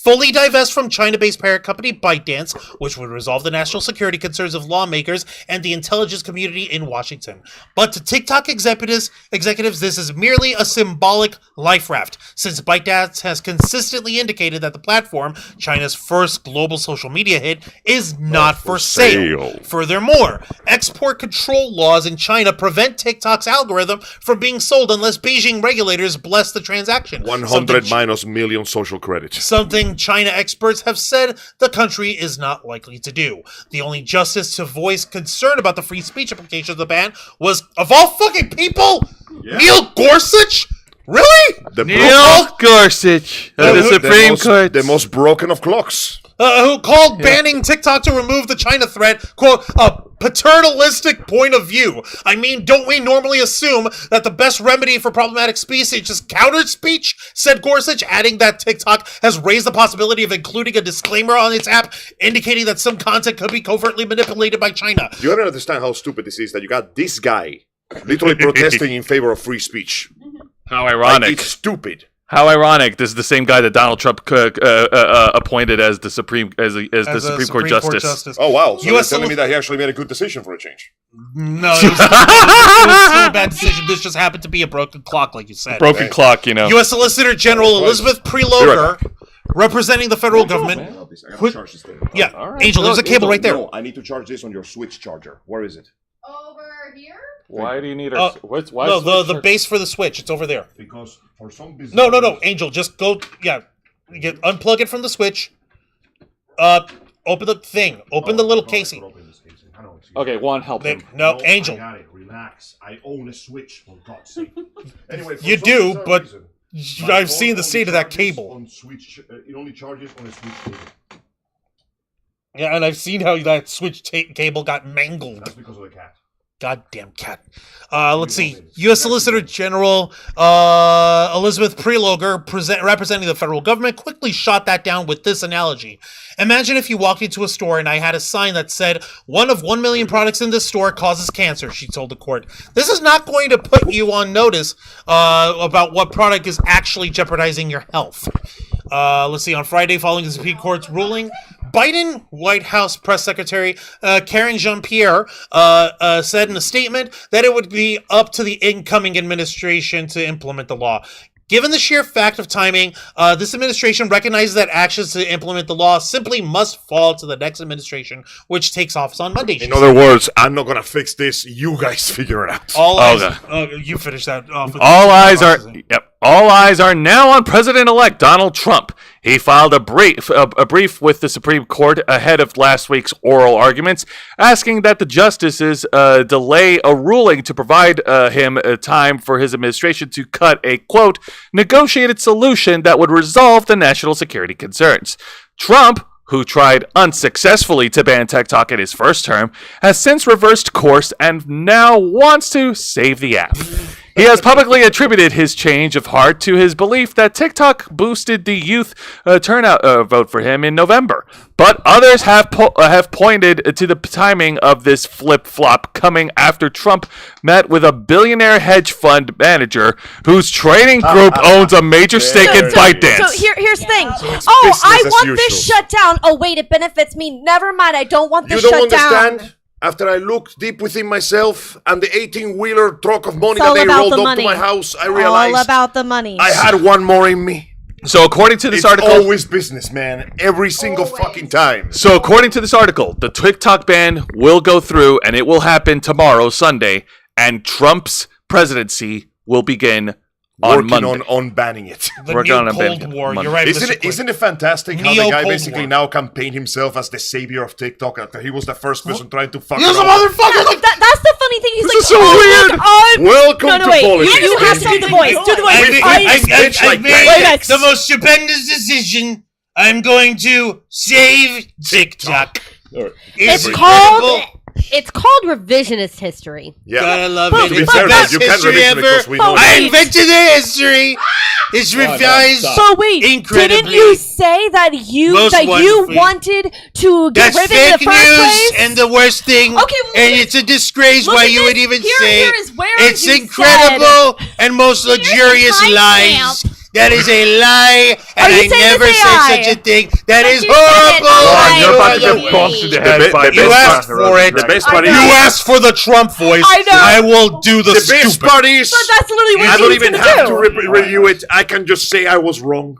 Fully divest from China-based parent company ByteDance, which would resolve the national security concerns of lawmakers and the intelligence community in Washington. But to TikTok executives, this is merely a symbolic life raft, since ByteDance has consistently indicated that the platform, China's first global social media hit, is not for sale. Furthermore, export control laws in China prevent TikTok's algorithm from being sold unless Beijing regulators bless the transaction. 100 minus million social credits. Something China experts have said the country is not likely to do. The only justice to voice concern about the free speech implications of the ban was, of all fucking people, Neil Gorsuch? Really? The Neil Gorsuch of the Supreme most, Court. The most broken of clocks. who called banning TikTok to remove the China threat, quote, a paternalistic point of view. I mean, don't we normally assume that the best remedy for problematic speech is counter speech? Said Gorsuch, adding that TikTok has raised the possibility of including a disclaimer on its app indicating that some content could be covertly manipulated by China. You don't understand how stupid this is that you got this guy literally protesting in favor of free speech. How ironic. Like, it's stupid. How ironic! This is the same guy that Donald Trump appointed as the Supreme Court Justice. Oh wow! So you're US telling me that he actually made a good decision for a change? No, it was still a bad decision. This just happened to be a broken clock, like you said. Broken clock, you know. U.S. Solicitor General Elizabeth Prelogar, representing the federal government. I gotta charge this thing. Yeah, All right. Angel, there's a cable right there. No, I need to charge this on your Switch charger. Where is it? Over here? Why do you need why the base for the Switch. It's over there. Because for some business. No, Angel, just go. Yeah, unplug it from the Switch. Open the thing. Open the little casing. Okay, Juan, help him. No, Angel. I got it. Relax. I own a Switch, for God's sake. Anyway, You do, but I've seen the state of that cable. On Switch, it only charges on a Switch cable. Yeah, and I've seen how that Switch cable got mangled. That's because of the cat. Goddamn cat. Let's see. U.S. Solicitor General Elizabeth Prelogar, representing the federal government, quickly shot that down with this analogy. Imagine if you walked into a store and I had a sign that said, 1 of 1 million products in this store causes cancer, she told the court. This is not going to put you on notice about what product is actually jeopardizing your health. Let's see. On Friday, following the Supreme Court's ruling, Biden White House Press Secretary Karen Jean-Pierre said in a statement that it would be up to the incoming administration to implement the law. Given the sheer fact of timing, this administration recognizes that actions to implement the law simply must fall to the next administration, which takes office on Monday. In other words, I'm not gonna fix this. You guys figure it out. You finish that off. All eyes are now on President-elect Donald Trump. He filed a brief with the Supreme Court ahead of last week's oral arguments, asking that the justices delay a ruling to provide him time for his administration to cut a, quote, negotiated solution that would resolve the national security concerns. Trump, who tried unsuccessfully to ban TikTok in his first term, has since reversed course and now wants to save the app. He has publicly attributed his change of heart to his belief that TikTok boosted the youth turnout vote for him in November. But others have pointed to the timing of this flip-flop coming after Trump met with a billionaire hedge fund manager whose trading group owns a major stake in ByteDance. So here's the thing. business I as want usual. this shut down. Oh, wait, it benefits me. Never mind. I don't want this You shut don't down. understand? After I looked deep within myself and the 18-wheeler truck of money It's all that they about rolled the up money. to my house, I realized All about the money. I had one more in me. So according to this It's article... always business, man. Every single fucking time. So according to this article, the TikTok ban will go through and it will happen tomorrow, Sunday, and Trump's presidency will begin on Working Monday. on banning it. The We're new gonna Cold ban War. Monday. You're right. Isn't it fantastic how the guy Neo-Cold basically War. now campaigned himself as the savior of TikTok after he was the first person trying to fuck You're it the up? motherfucker! That's the funny thing. He's This like, is so oh, weird. look, I'm... Welcome No, to wait. politics. You have to do the voice. Do the voice. I made Wait, the most stupendous decision. I'm going to save TikTok. It's incredible. It's called revisionist history. Yeah. Gotta love But- it. To be It's fair, the man, best you can't history release it ever. because we know But I that. wait. invented the history. It's revised. But wait, Incredibly. didn't you say that you Most wonderfully. wanted to get That's rid of it in fake the first news place? and the worst thing. Okay, well, and it's a disgrace look why at you this. would even Here- say here is where it's you incredible and most Here's the luxurious timestamp. lies. That is a lie, and you I saying never it's said AI? such a thing. That is you said it. horrible. Wow, You're about to You get bonked in the head The by be- You the asked for it. The best part I is... know. You asked for the Trump voice. I know. I will do the, The best stupid. part is... But that's literally what I don't he's even gonna have do. to review it. I can just say I was wrong.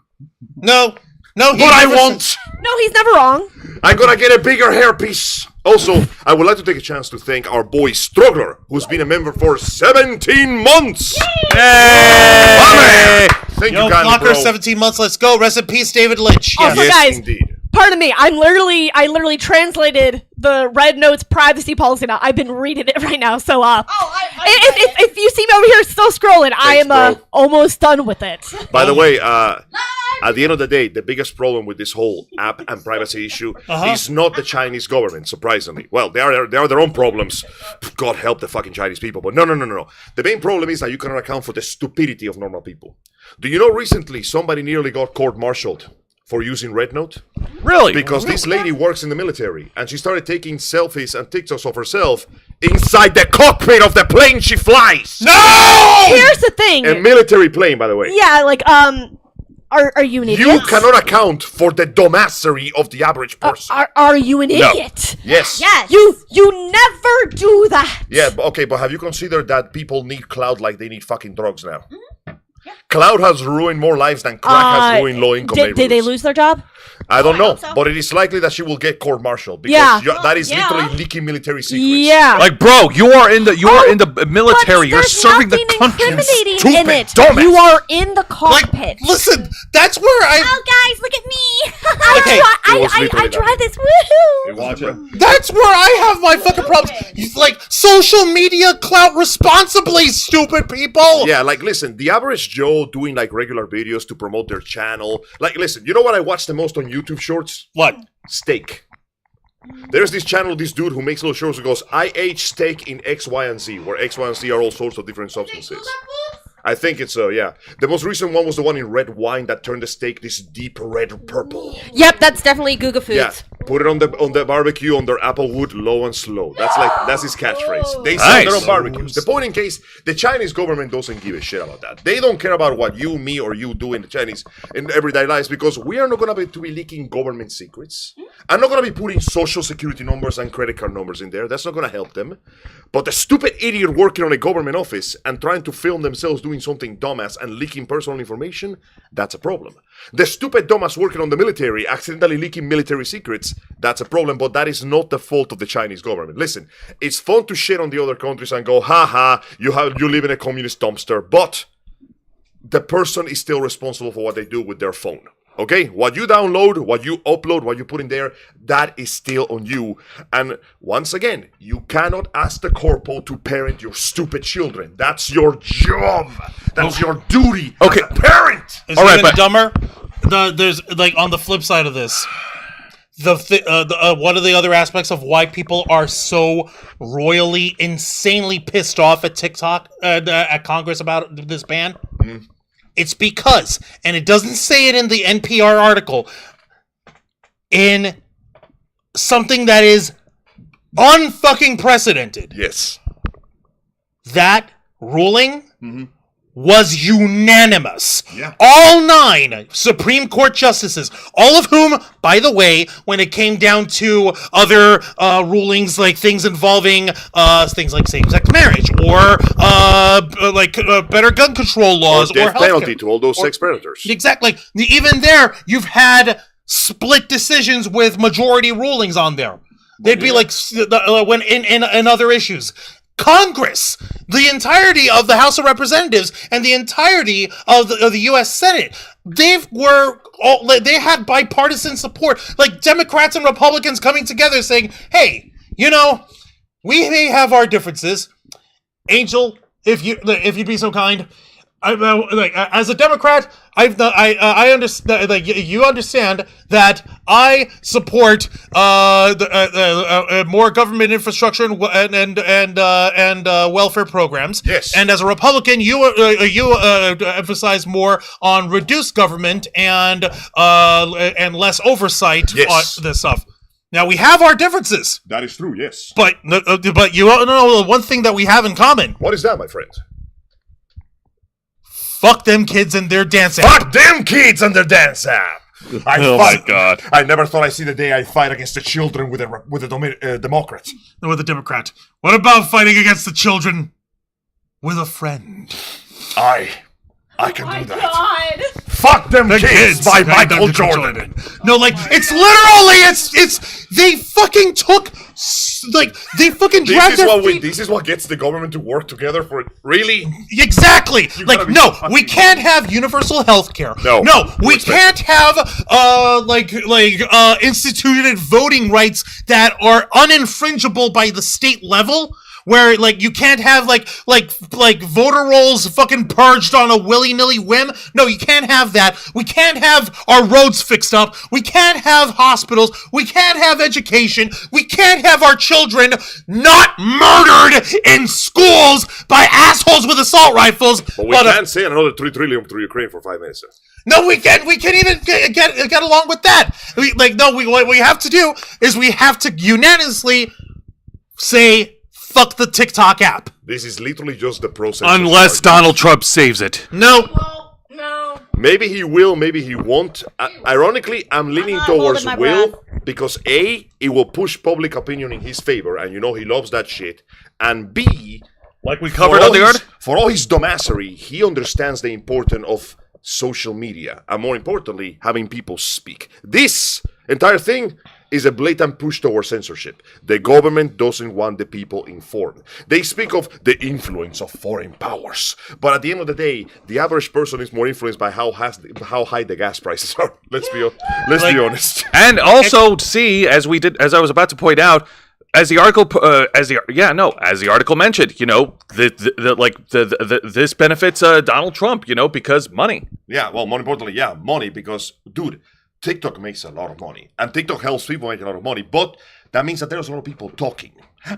No, he What I never want... No, he's never wrong. I'm gonna get a bigger hairpiece. Also, I would like to take a chance to thank our boy Struggler, who's been a member for 17 months. Hey! Thank Yo, you, kindly, Blocker, bro. 17 months. Let's go. Rest in peace, David Lynch. Also, Yes. Yes, guys, indeed. Pardon me. I literally translated the Red Note's privacy policy now. I've been reading it right now. So if you see me over here still scrolling, I am bro. almost done with it. By the way, at the end of the day, the biggest problem with this whole app and privacy issue is not the Chinese government, surprisingly. Well, they are their own problems. God help the fucking Chinese people. But no. The main problem is that you cannot account for the stupidity of normal people. Do you know recently somebody nearly got court-martialed for using Red Note? Really? Because this lady works in the military, and she started taking selfies and TikToks of herself inside the cockpit of the plane she flies. No! Here's the thing. A military plane, by the way. Yeah, like are you an idiot? You cannot account for the dumbassery of the average person. Are you an idiot? Yes. Yes. You never do that. Yeah, okay, but have you considered that people need cloud like they need fucking drugs now? Cloud has ruined more lives than crack has ruined low-income Did they neighborhoods. lose their job? I don't know, hope so. but it is likely that she will get court-martialed because Yeah. that is Yeah. literally leaking military secrets. Yeah. Like, bro, you are in the military. You're There's serving the nothing country. incriminating in stupid it. dumbass. You are in the Like, cockpit. listen, that's where I. Oh, guys, look at me. Okay, It was I literally that. drive this. Woohoo! Watch it. That's where I have my fucking problems. It's like social media clout responsibly, stupid people. Yeah, like, listen, the average Joe doing, like, regular videos to promote their channel. Like, listen, you know what I watch the most on YouTube Shorts? What? Steak. There's this channel, this dude who makes little shorts who goes, I ate steak in X, Y, and Z, where X, Y, and Z are all sorts of different substances. I think it's, yeah. The most recent one was the one in red wine that turned the steak this deep red purple. Yep, that's definitely Google Foods. Yeah, put it on the barbecue under applewood, low and slow. That's his catchphrase. They sell their Nice. own barbecues. The point in case, the Chinese government doesn't give a shit about that. They don't care about what you, me, or you do in the Chinese in everyday lives because we are not going to be leaking government secrets. I'm not going to be putting social security numbers and credit card numbers in there. That's not going to help them. But the stupid idiot working on a government office and trying to film themselves doing something dumbass and leaking personal information, that's a problem. The stupid dumbass working on the military accidentally leaking military secrets, that's a problem, but that is not the fault of the Chinese government. Listen, it's fun to shit on the other countries and go, haha, you live in a communist dumpster, but the person is still responsible for what they do with their phone. Okay, what you download, what you upload, what you put in there, that is still on you. And once again, you cannot ask the corpo to parent your stupid children. That's your job. That's your duty Okay. as a parent. It's All right, even but- dumber. There's like on the flip side of this, one of the other aspects of why people are so royally, insanely pissed off at TikTok at Congress about this ban. It's because, and it doesn't say it in the NPR article, in something that is unfucking precedented. Yes. That ruling was unanimous. Yeah. All 9 Supreme Court justices, all of whom, by the way, when it came down to other rulings, like things involving things like same-sex marriage or better gun control laws Or death healthcare. penalty to all those sex predators. Exactly. Even there, you've had split decisions with majority rulings on there. They'd be like when in other issues. Congress, the entirety of the House of Representatives and the entirety of the U.S. Senate, they had bipartisan support, like Democrats and Republicans coming together saying, "Hey, we may have our differences, Angel, if you'd be so kind." As a Democrat, I understand. You understand that I support more government infrastructure and welfare programs. Yes. And as a Republican, you emphasize more on reduced government and less oversight Yes. on this stuff. Now we have our differences, That is true, yes. but you know one thing that we have in common. What is that, my friend? Fuck them kids and their dance app. Fuck them kids and their dance app. my God. I never thought I'd see the day I fight against the children with a Democrat. With a Democrat. What about fighting against the children with a friend? I can do that. God. Fuck them kids by Michael Jordan. No, like it's literally it's they fucking took they fucking dragged their feet. This is what gets the government to work together for it. Really? Exactly. gotta Like be no, fucking we can't have universal health care. No. We can't have instituted voting rights that are uninfringible by the state level. Where like you can't have like voter rolls fucking purged on a willy-nilly whim. No, you can't have that. We can't have our roads fixed up. We can't have hospitals. We can't have education. We can't have our children not murdered in schools by assholes with assault rifles. But we can't say another $3 trillion to Ukraine for 5 minutes. No, we can't even get along with that. What we have to do is we have to unanimously say fuck the TikTok app. This is literally just the process. Unless Donald Trump saves it. No. Well, no. Maybe he will, maybe he won't. Ironically, I'm leaning towards holding my will breath. because A, it will push public opinion in his favor, and you know he loves that shit. And B, Like we covered on the art. for all his dumbassery, he understands the importance of social media, and more importantly, having people speak. This entire thing is a blatant push towards censorship. The government doesn't want the people informed. They speak of the influence of foreign powers, but at the end of the day, the average person is more influenced by how high the gas prices are. Let's be honest. And also, see, as I was about to point out, as the article mentioned, you know, this benefits Donald Trump, you know, because money. Yeah, well, more importantly, money, because, dude, TikTok makes a lot of money, and TikTok helps people make a lot of money, but that means that there's a lot of people talking.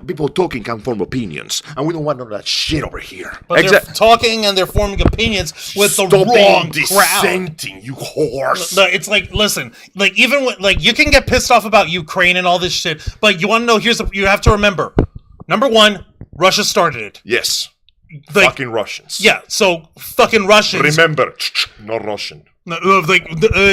People talking can form opinions, and we don't want none of that shit over here. But they're talking and they're forming opinions with the wrong crowd. Dissenting, you horse. No, it's like, listen, like even with, like you can get pissed off about Ukraine and all this shit, but you want to know? You have to remember, number one, Russia started it. Yes, Like, fucking Russians. Yeah, so fucking Russians. Remember, not Russian.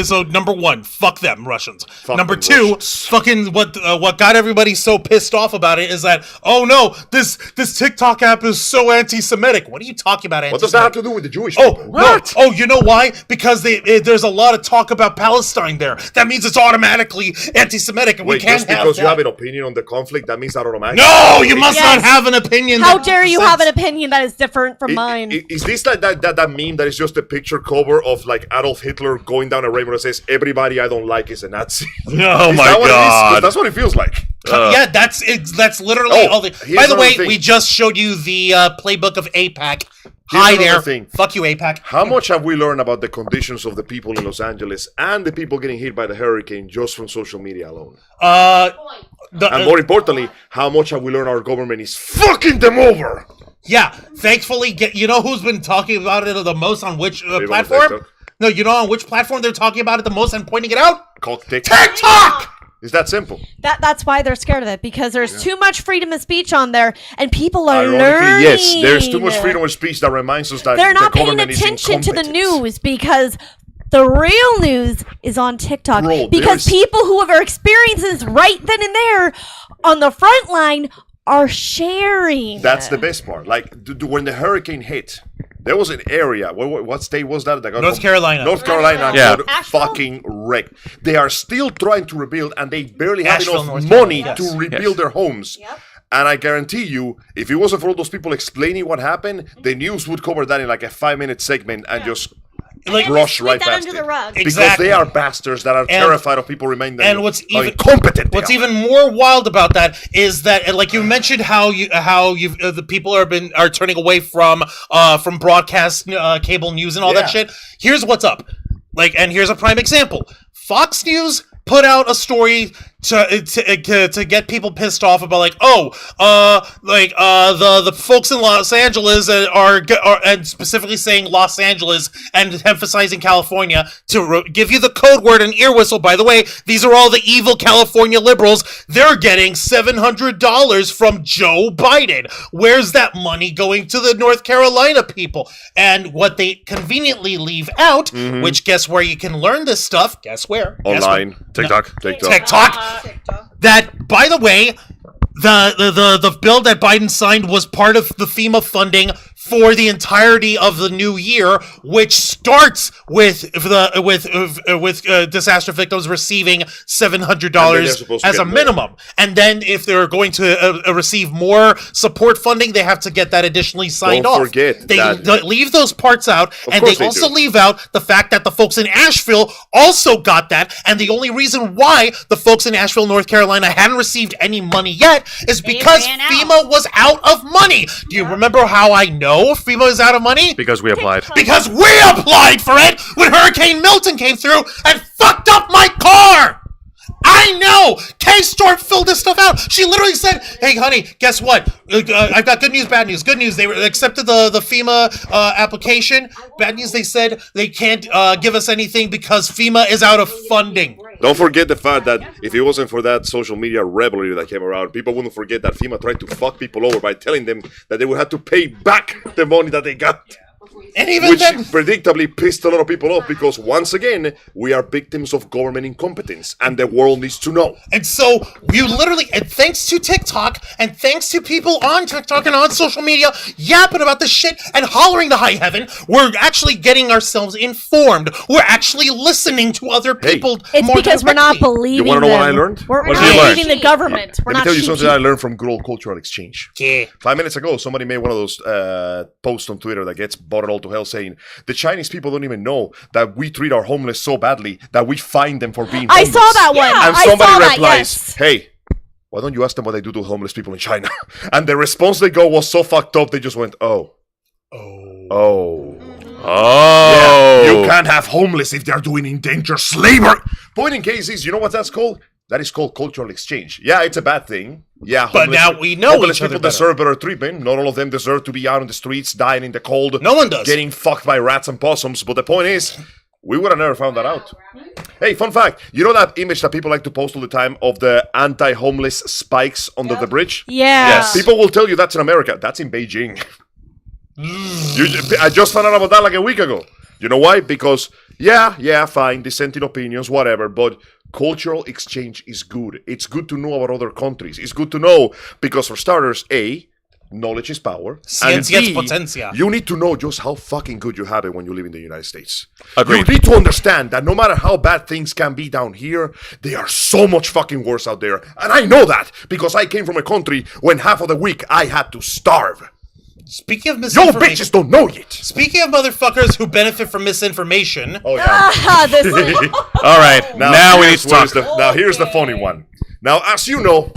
So number one, fuck them Russians. Fuck Number them two, Russians. fucking what got everybody so pissed off about it is that, oh no, this TikTok app is so anti-Semitic. What are you talking about? What does that have to do with the Jewish Oh, people? no. Oh, you know why? Because there's a lot of talk about Palestine there. That means it's automatically anti-Semitic, and Wait, we can't just have because that. you have an opinion on the conflict, that means that automatically? No, you must Yes. not have an opinion. How that dare you makes have an sense. opinion that is different from mine? Is this like that meme that is just a picture cover of like Adolf Hitler going down a rainbow that says everybody I don't like is a Nazi? Oh Is my that what it is? 'Cause God. that's what it feels like. Yeah, that's literally Oh, all the. here's By the way, another thing. we just showed you the playbook of APAC. Here's Hi another there. thing. Fuck you, APAC. How much have we learned about the conditions of the people in Los Angeles and the people getting hit by the hurricane just from social media alone? And more importantly, how much have we learned our government is fucking them over? Yeah, thankfully, you know who's been talking about it the most on which People on platform? TikTok. No, you know on which platform they're talking about it the most and pointing it out? Called TikTok. TikTok! It's that simple. That's why they're scared of it, because there's too much freedom of speech on there, and people are Ironically, learning. yes, there's too much freedom of speech that reminds us that They're not the paying government is attention to the incompetent. news because the real news is on TikTok. Bro, because there's- people who have experiences right then and there on the front line are sharing. That's the best part. Like when the hurricane hit, there was an area. What state was that? That got North Carolina. North Carolina Yeah. got Asheville? fucking wrecked. They are still trying to rebuild, and they barely have Asheville, enough North money Carolina. to Yes. rebuild their homes. Yep. And I guarantee you, if it wasn't for all those people explaining what happened, the news would cover that in like a 5-minute segment and just Like, brush Sweep right that past under it. the rug. Because Exactly. they are bastards that are terrified of people remaining and what's how even- incompetent they What's are. even more wild about that is that, like you mentioned, how the people are turning away from broadcast cable news and all that Yeah. shit. Here's what's up, and here's a prime example. Fox News put out a story to get people pissed off about the folks in Los Angeles are and specifically saying Los Angeles and emphasizing California to give you the code word and ear whistle. By the way, these are all the evil California liberals. They're getting $700 from Joe Biden. Where's that money going to the North Carolina people? And what they conveniently leave out, which guess where you can learn this stuff? Guess where? Guess where? Online. TikTok. TikTok. That, by the way, the bill that Biden signed was part of the FEMA funding for the entirety of the new year, which starts with disaster victims receiving $700 as a minimum. And then if they're going to receive more support funding, they have to get that additionally signed off. Don't forget they that. leave those parts out, and course they they also do. leave out the fact that the folks in Asheville also got that, and the only reason why the folks in Asheville, North Carolina hadn't received any money yet is because ran out. FEMA was out of money. Do you remember how I know FEMA is out of money? Because we applied. Because we applied for it when Hurricane Milton came through and fucked up my car! I know! K-Storm filled this stuff out. She literally said, hey, honey, guess what? I've got good news, bad news. Good news, they accepted the FEMA application. Bad news, they said they can't give us anything because FEMA is out of funding. Don't forget the fact that if it wasn't for that social media revelry that came around, people wouldn't forget that FEMA tried to fuck people over by telling them that they would have to pay back the money that they got. And even Which then, predictably pissed a lot of people off because, once again, we are victims of government incompetence and the world needs to know. and so you literally, and thanks to TikTok, and thanks to people on TikTok and on social media yapping about this shit and hollering to high heaven, we're actually getting ourselves informed. We're actually listening to other people. It's more because we're not directly. believing You wanna know them. what I learned? We're What not did you learn? believing the government. We're Let me not tell you sheep something I learned from good old cultural exchange. Yeah. 5 minutes ago, somebody made one of those posts on Twitter that gets bought all to hell saying, the Chinese people don't even know that we treat our homeless so badly that we fine them for being I homeless. saw that one. And I somebody saw that, replies, yes. hey, why don't you ask them what they do to homeless people in China? And the response they got was so fucked up, they just went, oh. Oh. Yeah, you can't have homeless if they're doing endangered slavery. Point in case is, you know what that's called? That is called cultural exchange. Yeah, it's a bad thing. Yeah, But now we know homeless each other people better. deserve better treatment. Not all of them deserve to be out on the streets, dying in the cold. No one does. Getting fucked by rats and possums. But the point is, we would have never found that out. Hey, fun fact. You know that image that people like to post all the time of the anti-homeless spikes under the bridge? Yeah. Yes. People will tell you that's in America. That's in Beijing. I just found out about that like a week ago. You know why? Because, yeah, fine, dissenting opinions, whatever, but cultural exchange is good. It's good to know about other countries. It's good to know because, for starters, A, knowledge is power. And Ciencia es B, potencia. you need to know just how fucking good you have it when you live in the United States. Agreed. You need to understand that no matter how bad things can be down here, they are so much fucking worse out there. And I know that because I came from a country when half of the week I had to starve. Speaking of Yo, misinformation, bitches don't know yet. speaking of motherfuckers who benefit from misinformation, Oh, yeah. Ah, this All right. Now we need here's to talk. now here's the funny one. Now, as you know,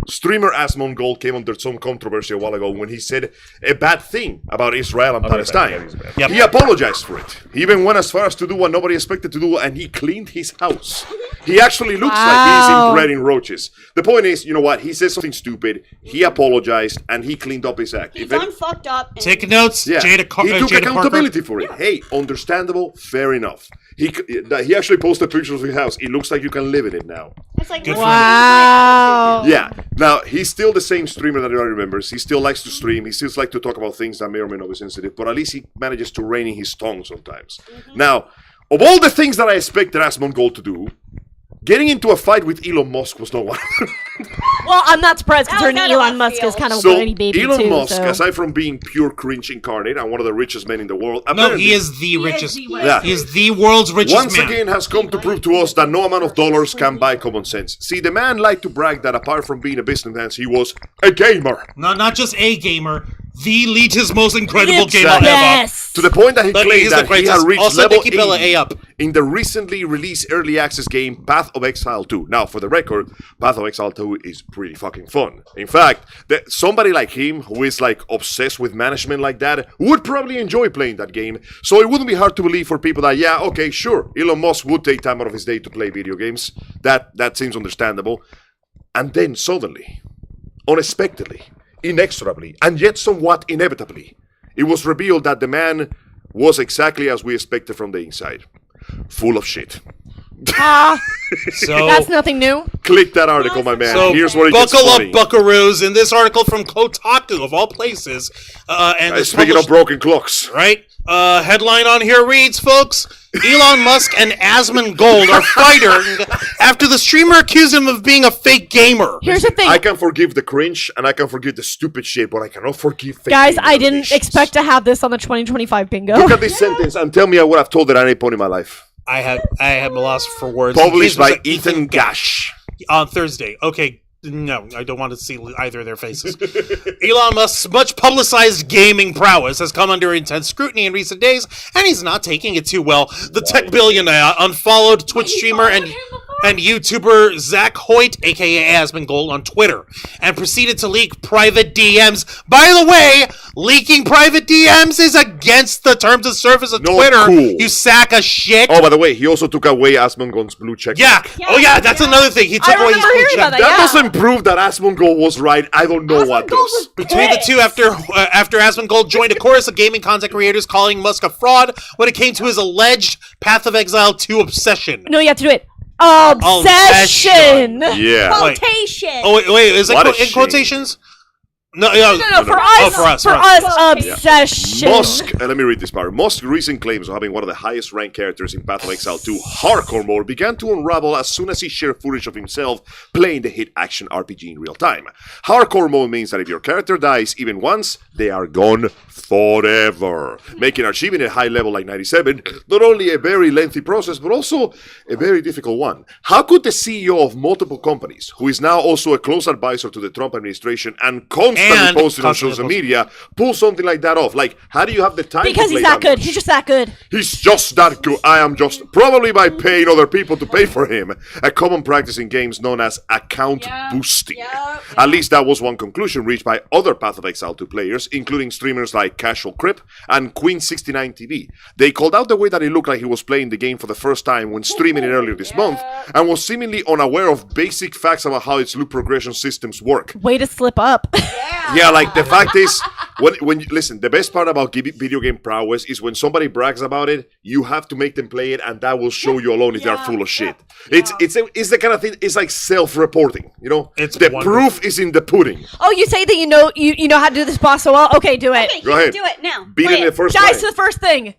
streamer asmongold came under some controversy a while ago when he said a bad thing about Israel and Palestine. Yep. He apologized for it. He even went as far as to do what nobody expected to do, and he cleaned his house. He actually looks like he's Wow. inbred roaches. The point is, you know what? He said something stupid. He apologized, and he cleaned up his act. He's If it- done fucked up. And take notes. yeah, Jada he took Jada accountability Parker. for it. Hey, understandable, fair enough. He actually posted pictures of his house. It looks like you can live in it now. it's like, Good for wow. Yeah. Now, he's still the same streamer that everybody remembers. He still likes to stream. He still likes to talk about things that may or may not be sensitive, but at least he manages to rein in his tongue sometimes. Now, of all the things that I expected Asmongold to do, getting into a fight with Elon Musk was not one. Well, I'm not surprised That was considering kinda Elon left Musk field. is kind of a So, whiny baby Elon too. Musk, So. aside from being pure cringe incarnate and one of the richest men in the world, No, apparently, he is the richest. Yeah. He is the world's richest once man. again has come to prove to us that no amount of dollars can buy common sense. See, the man liked to brag that apart from being a businessman, he was a gamer. Not just a gamer, the leech's most incredible Yes. gamer ever. Yes. To the point that he But claimed he's the that he had greatest. reached Also, level Nicky Bella 80 A up. in the recently released early access game Path of Exile 2. Now, for the record, Path of Exile 2 is pretty fucking fun. In fact, somebody like him, who is like obsessed with management like that, would probably enjoy playing that game. So it wouldn't be hard to believe for people that, yeah, okay, sure, Elon Musk would take time out of his day to play video games. That seems understandable. And then suddenly, unexpectedly, inexorably, and yet somewhat inevitably, it was revealed that the man was exactly as we expected from the inside. Full of shit. So, That's nothing new. Click that article, my man. so Here's where it gets buckle funny. up, buckaroos. In this article from Kotaku, of all places, and it's Speaking of published- broken clocks. right? Headline on here reads, folks, Elon Musk and asmongold are fighting after the streamer accused him of being a fake gamer. Here's the thing. I can forgive the cringe and I can forgive the stupid shit, but I cannot forgive fake Guys, gaming I didn't ambitions. expect to have this on the 2025 bingo. Look at this sentence and tell me I would have told it at any point in my life. I have a loss for words. Published His was by Ethan Gash. on Thursday. Okay, no, I don't want to see either of their faces. Elon Musk's much publicized gaming prowess has come under intense scrutiny in recent days, and he's not taking it too well. The tech billionaire unfollowed Twitch streamer and YouTuber Zach Hoyt, aka asmongold, on Twitter, and proceeded to leak private DMs. By the way, leaking private DMs is against the terms of service of No, Twitter. cool. You sack of shit. Oh, by the way, he also took away Asmongold's blue check. Yeah. Oh, yeah. That's another thing. He took away his remember blue hearing check. about that. That Yeah. doesn't prove that Asmongold was right. I don't know what does. Between the two, after asmongold joined a chorus of gaming content creators calling Musk a fraud when it came to his alleged Path of Exile 2 obsession. No, you have to do it. Obsession. Yeah. Wait. Quotation. Oh, wait. Is What it a in shame. quotations? No, yeah. No, for us, Oh, for us. obsession. Musk, let me read this part. Musk's recent claims of having one of the highest ranked characters in Path of Exile 2 hardcore mode began to unravel as soon as he shared footage of himself playing the hit action RPG in real time. Hardcore mode means that if your character dies even once, they are gone forever, making achieving a high level like 97 not only a very lengthy process, but also a very difficult one. How could the CEO of multiple companies, who is now also a close advisor to the Trump administration and constantly posting on social media, pull something like that off? Like, how do you have the time Because to play he's that good. much? He's just that good. He's just that good. I am just probably by paying other people to pay for him. A common practice in games known as account boosting. At least that was one conclusion reached by other Path of Exile 2 players, including streamers like Casual Crip and Queen69 TV. They called out the way that it looked like he was playing the game for the first time when streaming it earlier this month, and was seemingly unaware of basic facts about how its loot progression systems work. Way to slip up. Yeah, like the fact is, when you, listen, the best part about video game prowess is when somebody brags about it, you have to make them play it, and that will show you alone if they're full of shit. It's the kind of thing. It's like self-reporting, you know. It's the wonderful. proof is in the pudding. Oh, you say that you know how to do this boss so well? Okay, do it. Okay, Go ahead. do it now. Beat it in the first Dice time. to the first thing.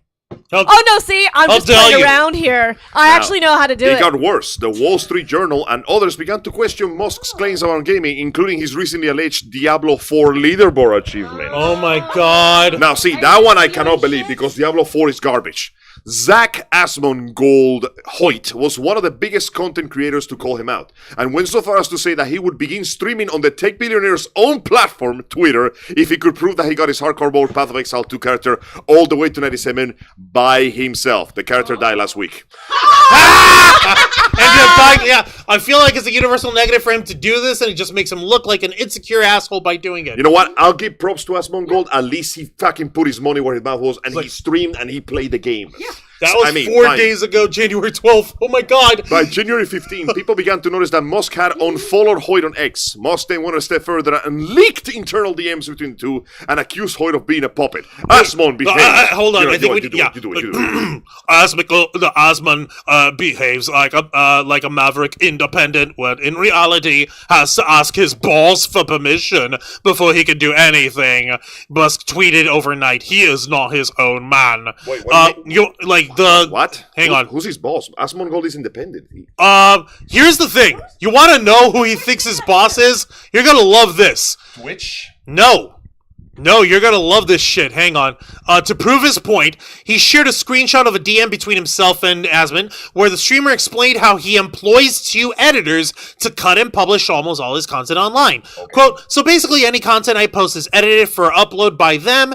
I'll- Oh no, see, I'm I'll just tell playing you. around here. I actually know how to do It it. got worse. The Wall Street Journal and others began to question Musk's claims about gaming, including his recently alleged Diablo 4 leaderboard achievement. Oh, my God. Now, see, that one I cannot believe because Diablo 4 is garbage. Zach Asmongold Hoyt was one of the biggest content creators to call him out, and went so far as to say that he would begin streaming on the tech billionaire's own platform, Twitter, if he could prove that he got his hardcore mode Path of Exile 2 character all the way to 97 by himself. The character died last week. I feel like it's a universal negative for him to do this, and it just makes him look like an insecure asshole by doing it. You know what? I'll give props to Asmongold. At least he fucking put his money where his mouth was, and he streamed and he played the game. Yeah. That was 4 days ago, January 12th. Oh my God. By January 15, people began to notice that Musk had unfollowed Hoyt on X. Musk then went a step further and leaked internal DMs between the two and accused Hoyt of being a puppet. Asmon behaved. Hold on, I think we you yeah. do it. Asmon behaves like a maverick independent when in reality has to ask his boss for permission before he can do anything. Musk tweeted overnight, he is not his own man. Wait, what? What? Hang on. Who's his boss? Asmongold is independent. Here's the thing. You want to know who he thinks his boss is? You're gonna love this. Twitch? No, you're gonna love this shit. Hang on. To prove his point, he shared a screenshot of a DM between himself and Asmon, where the streamer explained how he employs 2 editors to cut and publish almost all his content online. Okay. Quote, so basically any content I post is edited for upload by them,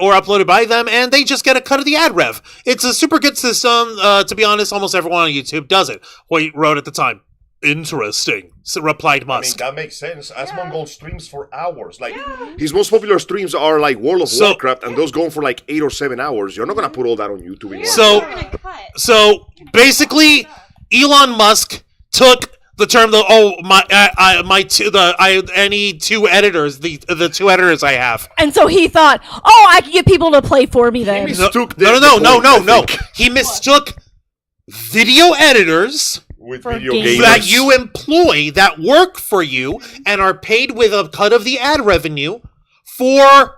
or uploaded by them, and they just get a cut of the ad rev. It's a super good system. To be honest, almost everyone on YouTube does it. Hoyt wrote at the time. Interesting, replied Musk. That makes sense. Asmongold streams for hours. Like his most popular streams are like World of Warcraft, and those going for like 8 or 7 hours. You're not gonna put all that on YouTube. So basically, Elon Musk took the term I need 2 editors, the 2 editors I have. And so he thought, oh, I can get people to play for me then. No. He mistook video editors with For video games. games that you employ that work for you and are paid with a cut of the ad revenue for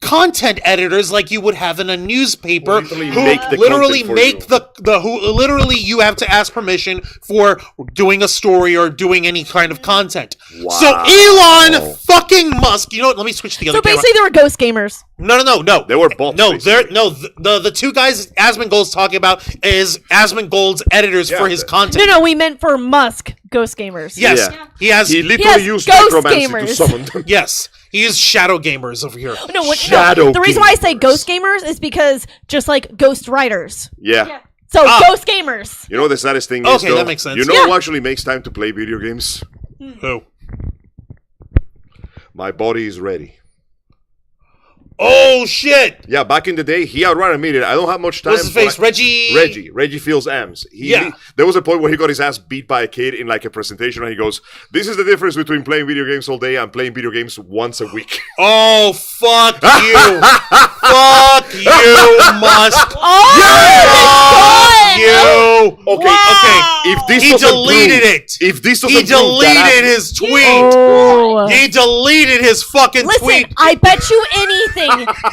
content editors like you would have in a newspaper Literally who make the literally content for make you. who literally you have to ask permission for doing a story or doing any kind of content. Wow. So Elon fucking Musk, you know what? Let me switch to the other So camera. basically, they were ghost gamers. No. They were bots. No, basically. the two guys Asmongold's talking about is Asmongold's editors for his content. No, we meant for Musk ghost gamers. Yes, Yeah. he has. He literally has used ghost necromancy to gamers. summon them. Yes, he is shadow gamers over here. No, Shadow the reason why I say gamers. ghost gamers is because just like ghost writers. Yeah. So Ah. ghost gamers. You know the saddest thing is, Okay, though, that makes sense. you know Yeah. who actually makes time to play video games? Who? My body is ready. Oh shit! Yeah, back in the day, he outright admitted, I don't have much time. What's his face? but Reggie. Reggie feels AMS. Yeah. There was a point where he got his ass beat by a kid in like a presentation, and he goes, "This is the difference between playing video games all day and playing video games once a week." Oh fuck you! Fuck you, Musk! Oh, You. Okay, if this He doesn't deleted prove- it. If this doesn't He prove that deleted his tweet. Oh. He deleted his fucking Listen, tweet. I bet you anything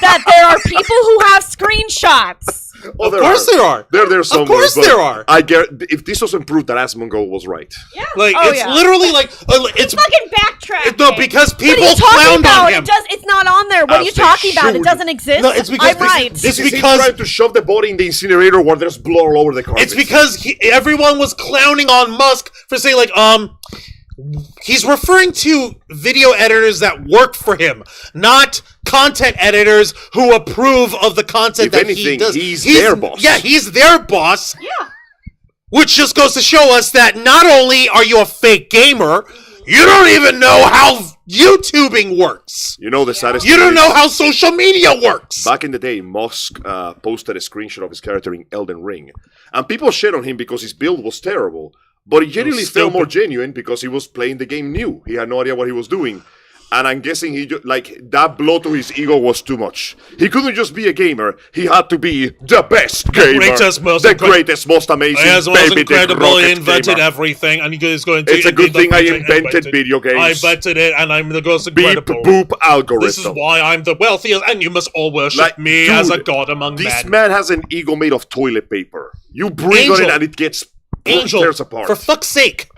that there are people who have screenshots. Oh, Of course there are. There's somewhere. Of course but there are. I if this doesn't prove that Asmongold was right. Like Oh, it's yeah. literally like it's Fucking backtrack. no because What are people you talking clowned about? on him. It's not on there. What are you As they talking about? It should. doesn't exist. No, it's because I'm right. It's This is him because trying to shove the body in the incinerator where there's blood all over the carpet. It's because everyone was clowning on Musk for saying like he's referring to video editors that work for him, not content editors who approve of the content If that he anything, does. he's their boss. Yeah, he's their boss. Yeah. Which just goes to show us that not only are you a fake gamer, you don't even know how YouTubing works. You know the saddest You thing don't is, know how social media works. back in the day, Musk posted a screenshot of his character in Elden Ring. And people shit on him because his build was terrible. But it genuinely felt stupid. more genuine because he was playing the game new. He had no idea what he was doing. And I'm guessing that blow to his ego was too much. He couldn't just be a gamer. He had to be the best gamer. greatest, most the incre- greatest, most amazing, Yes, it was baby, the incredible. He rocket invented gamer. everything, and he is going to. It's a good invent thing I the invented video games. I invented it, and I'm the most Beep incredible. boop algorithm. This is why I'm the wealthiest, and you must all worship Like, me dude, as a god among This men. man has an ego made of toilet paper. You breathe on Angel. it and it gets Angel, tears apart. for fuck's sake,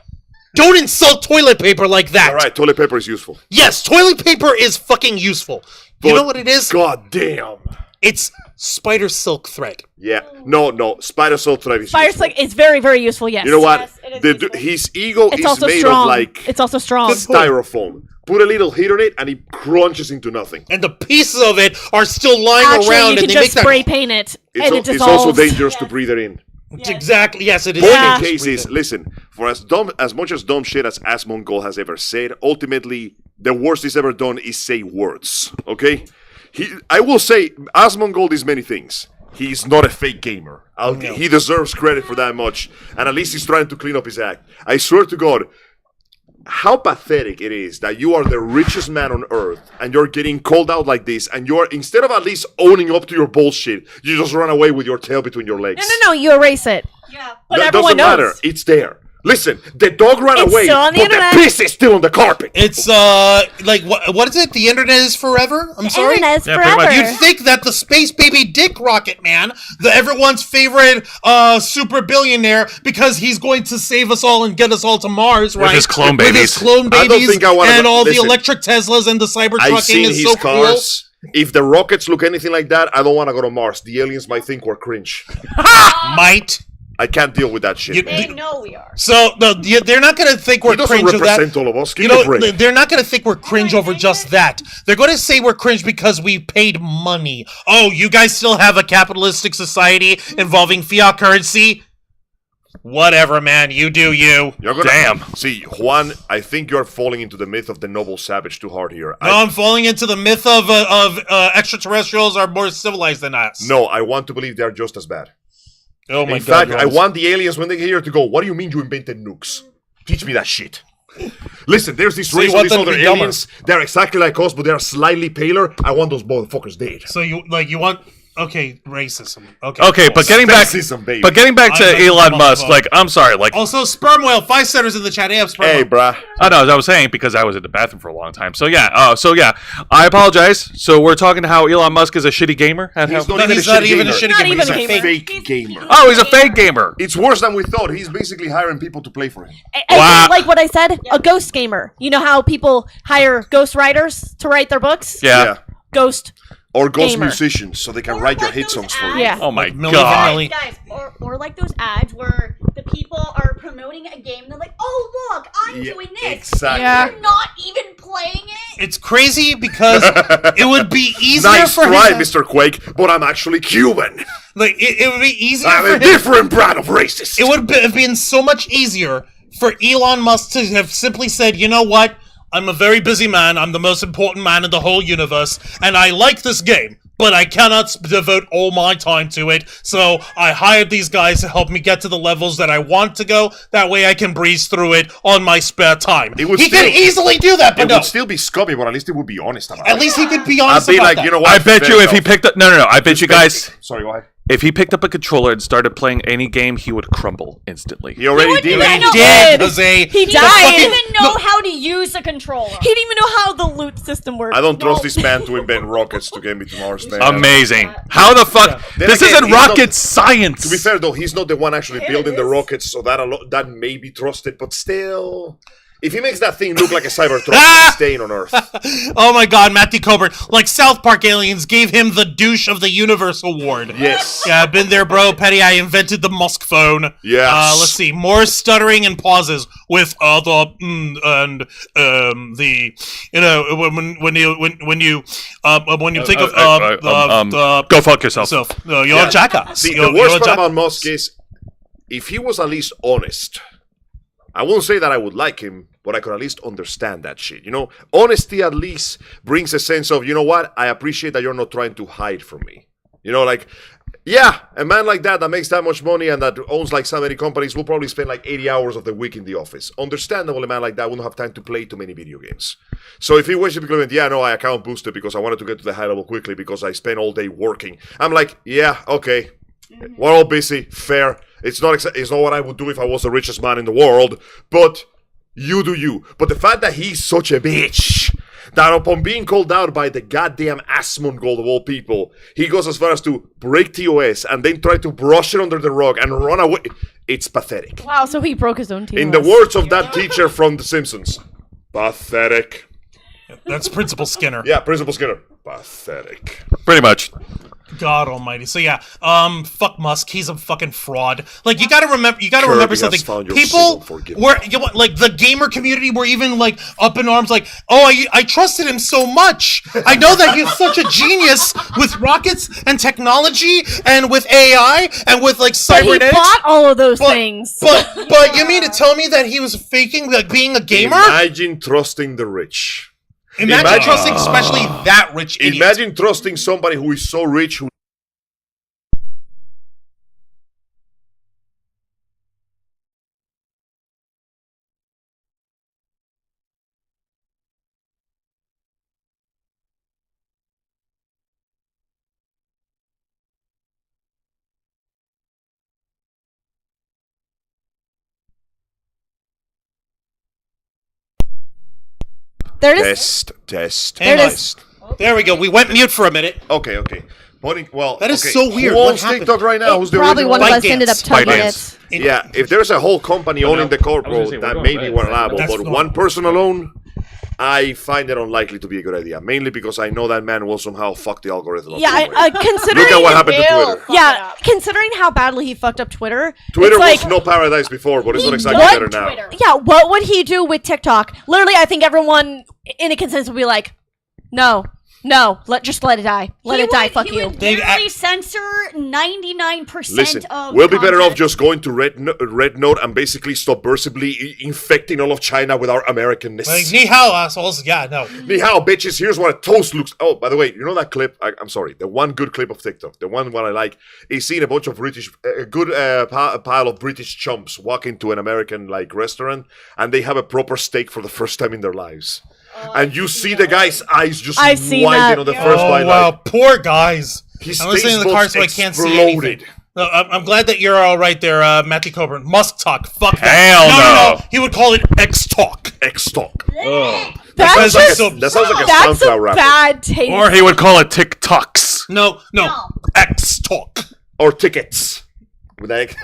don't insult toilet paper like that. All right, toilet paper is useful. Yes, toilet paper is fucking useful. You But know what it is? God damn. It's spider silk thread. Yeah. No. Spider silk thread is Fire useful. Slick is very, very useful. Yes. You know what? Yes, it is useful. His ego It's is also made strong. of like It's also strong. styrofoam. Put a little heat on it and it crunches into nothing. And the pieces of it are still lying Actually, around, you can and they just make spray that. paint it, It's, and it it's dissolves. also dangerous to breathe it in. Exactly. Yes, it is. Point Yeah. in case is, listen, for as much as dumb shit as Asmongold has ever said, ultimately the worst he's ever done is say words. Okay? I will say Asmongold is many things. He's not a fake gamer. He deserves credit for that much. And at least he's trying to clean up his act. I swear to God, how pathetic it is that you are the richest man on earth and you're getting called out like this, and you're, instead of at least owning up to your bullshit, you just run away with your tail between your legs. No, you erase it. Yeah. But That everyone doesn't knows. matter. It's there. Listen, the dog ran It's away, still on the but internet. the piss is still on the carpet. It's like what is it? The internet is forever. I'm sorry. Internet is Yeah, pretty much. forever. You'd think that the space baby dick rocket man, everyone's favorite super billionaire, because he's going to save us all and get us all to Mars, right? his clone With his babies. clone I don't babies think I wanna and go- all listen. the electric Teslas and the cyber I've trucking seen is his so cars. If the rockets look anything like that, I don't want to go to Mars. The aliens might think we're cringe. cool. Might. I can't deal with that shit. You- man. They know we are. So they're not going to think He we're doesn't cringe of that. represent all of us. Give You me a know, break. they're not going to think we're cringe over just that. They're going to say we're cringe because we paid money. Oh, you guys still have a capitalistic society involving fiat currency? Whatever, man. You do you. You're gonna, Damn. See, Juan, I think you're falling into the myth of the noble savage too hard here. No, I'm falling into the myth of extraterrestrials are more civilized than us. No, I want to believe they're just as bad. Oh my In god. fact, I Rose. want the aliens when they get here to go, what do you mean you invented nukes? Teach me that shit. Listen, there's this So you race of want these them to other be dumber. aliens. They're exactly like us, but they're slightly paler. I want those motherfuckers dead. So you want Okay, racism. Okay. Okay, but getting back, Sexism, baby. but getting back to I'm Elon not Musk, above. like, I'm sorry, like, Also, Sperm Whale, 5 centers in the chat. Hey, up, Sperm Hey, Whale. bruh. I know, as I was saying, because I was in the bathroom for a long time. So yeah, I apologize. So we're talking to how Elon Musk is a shitty gamer. And He's how, not He's even not a even a shitty shitty Not gamer. even He's a a gamer. fake gamer. oh, he's a fake gamer. It's worse than we thought. He's basically hiring people to play for him. Wow. Like what I said, a ghost gamer. You know how people hire ghost writers to write their books? Yeah. Ghost. Or ghost Gamer. musicians, so they can Or write your like hit those songs for ads. you. Yeah. Oh my Milli god. Vanilli. Guys, or like those ads where the people are promoting a game and they're like, oh, look, I'm Yeah, doing this. exactly. Yeah. You're not even playing it. It's crazy because it would be easier Nice for try, him. Mr. Quake, but I'm actually Cuban. Like it would be easier I'm for a him. different brand of racist. It would have been so much easier for Elon Musk to have simply said, you know what? I'm a very busy man. I'm the most important man in the whole universe, and I like this game, but I cannot devote all my time to it. So I hired these guys to help me get to the levels that I want to go. That way I can breeze through it on my spare time. It would He still- can easily do that, but It no. would still be scummy, but at least it would be honest about At it. least he could be I'd honest be about like, that. you know what? I bet you fair if he enough. picked up, no, I bet you guys, Sorry, go ahead. if he picked up a controller and started playing any game, he would crumble instantly. He already did. even He know- did, did. Jose. He He died. doesn't Fucking- even know how to use a controller. He didn't even know how the loot system works. I don't trust this man to invent rockets to get me to Mars, man. Amazing. How the fuck? Then This again, isn't he's not- rocket science. To be fair, though, he's not the one actually Here building it the is. rockets, so that may be trusted, but still... If he makes that thing look like a Cybertruck, he's staying on Earth. Oh my god, Matthew Coburn. Like South Park aliens gave him the douche of the universe award. Yes. Yeah, I've been there, bro. Petty, I invented the Musk phone. Yes. Let's see. More stuttering and pauses with and the when you think of Go fuck yourself. you're Yeah. a jackass. See, You're the worst a part about jackass. Musk is, if he was at least honest, I won't say that I would like him, but I could at least understand that shit. You know, honesty at least brings a sense of, you know what, I appreciate that you're not trying to hide from me. You know, like, yeah, a man like that makes that much money and that owns like so many companies will probably spend like 80 hours of the week in the office. Understandable, a man like that wouldn't have time to play too many video games. So if he was to went, yeah, no, I account boosted because I wanted to get to the high level quickly because I spent all day working. I'm like, yeah, okay. We're all busy, fair. It's not what I would do if I was the richest man in the world, but you do you. But the fact that he's such a bitch, that upon being called out by the goddamn asmongold of all people, he goes as far as to break TOS and then try to brush it under the rug and run away. It's pathetic. Wow, so he broke his own team. In the words of that teacher from The Simpsons, pathetic. That's Principal Skinner. Yeah, Principal Skinner. Pathetic. Pretty much. God almighty. So yeah, fuck Musk. He's a fucking fraud. Like you gotta remember Kirby has something. found your People signal for giving. were like the gamer community were even like up in arms, like, oh, I trusted him so much. I know that he's such a genius with rockets and technology and with AI and with like But he cybernetics. bought all of those But- things. But you mean to tell me that he was faking like being a gamer? Imagine trusting the rich. Imagine trusting especially that rich idiot. Imagine trusting somebody who is so rich who There it is. test. There it is. There we go. We went mute for a minute. Okay. Well, That is okay. so weird. Who What owns happened? TikTok right now? Who's the Probably original one of one? us ended up ByteDance. tugging ByteDance. it. Yeah, if there's a whole company owning the corporate, that may be one allowable, That's but not- one person alone, I find it unlikely to be a good idea. Mainly because I know that man will somehow fuck the algorithm. up Yeah, somewhere. considering Look at what happened to Bill Twitter. fucked yeah, up. considering how badly he fucked up Twitter, Twitter it's like, was no paradise before, but it's not exactly what? better now. Twitter. yeah, what would he do with TikTok? Literally, I think everyone in a consensus would be like, no, just let it die. Let it die, fuck He you. would They literally censor 99% Listen, of we'll be better off content. just going to Red Note and basically subversively infecting all of China with our Americanness. Like, ni hao, assholes. Yeah, no. Ni hao, bitches. Here's what a toast looks. Oh, by the way, you know that clip? I'm sorry. The one good clip of TikTok, the one I like, is seeing a bunch of British, a good pile of British chumps walk into an American like restaurant, and they have a proper steak for the first time in their lives. And you see the guy's eyes just I've seen widen that. on the first Oh, bite. wow. Like, Poor guys. His I'm listening to the taste car buds so I can't see exploded. anything. No, I'm glad that you're all right there, Matthew Coburn. Musk talk. Fuck that. Hell no. He would call it X talk. X-Talk. That's like just That sounds like a that's SoundCloud a rapper. bad taste. Or he would call it TikToks. No. No. X talk. Or tickets. With egg.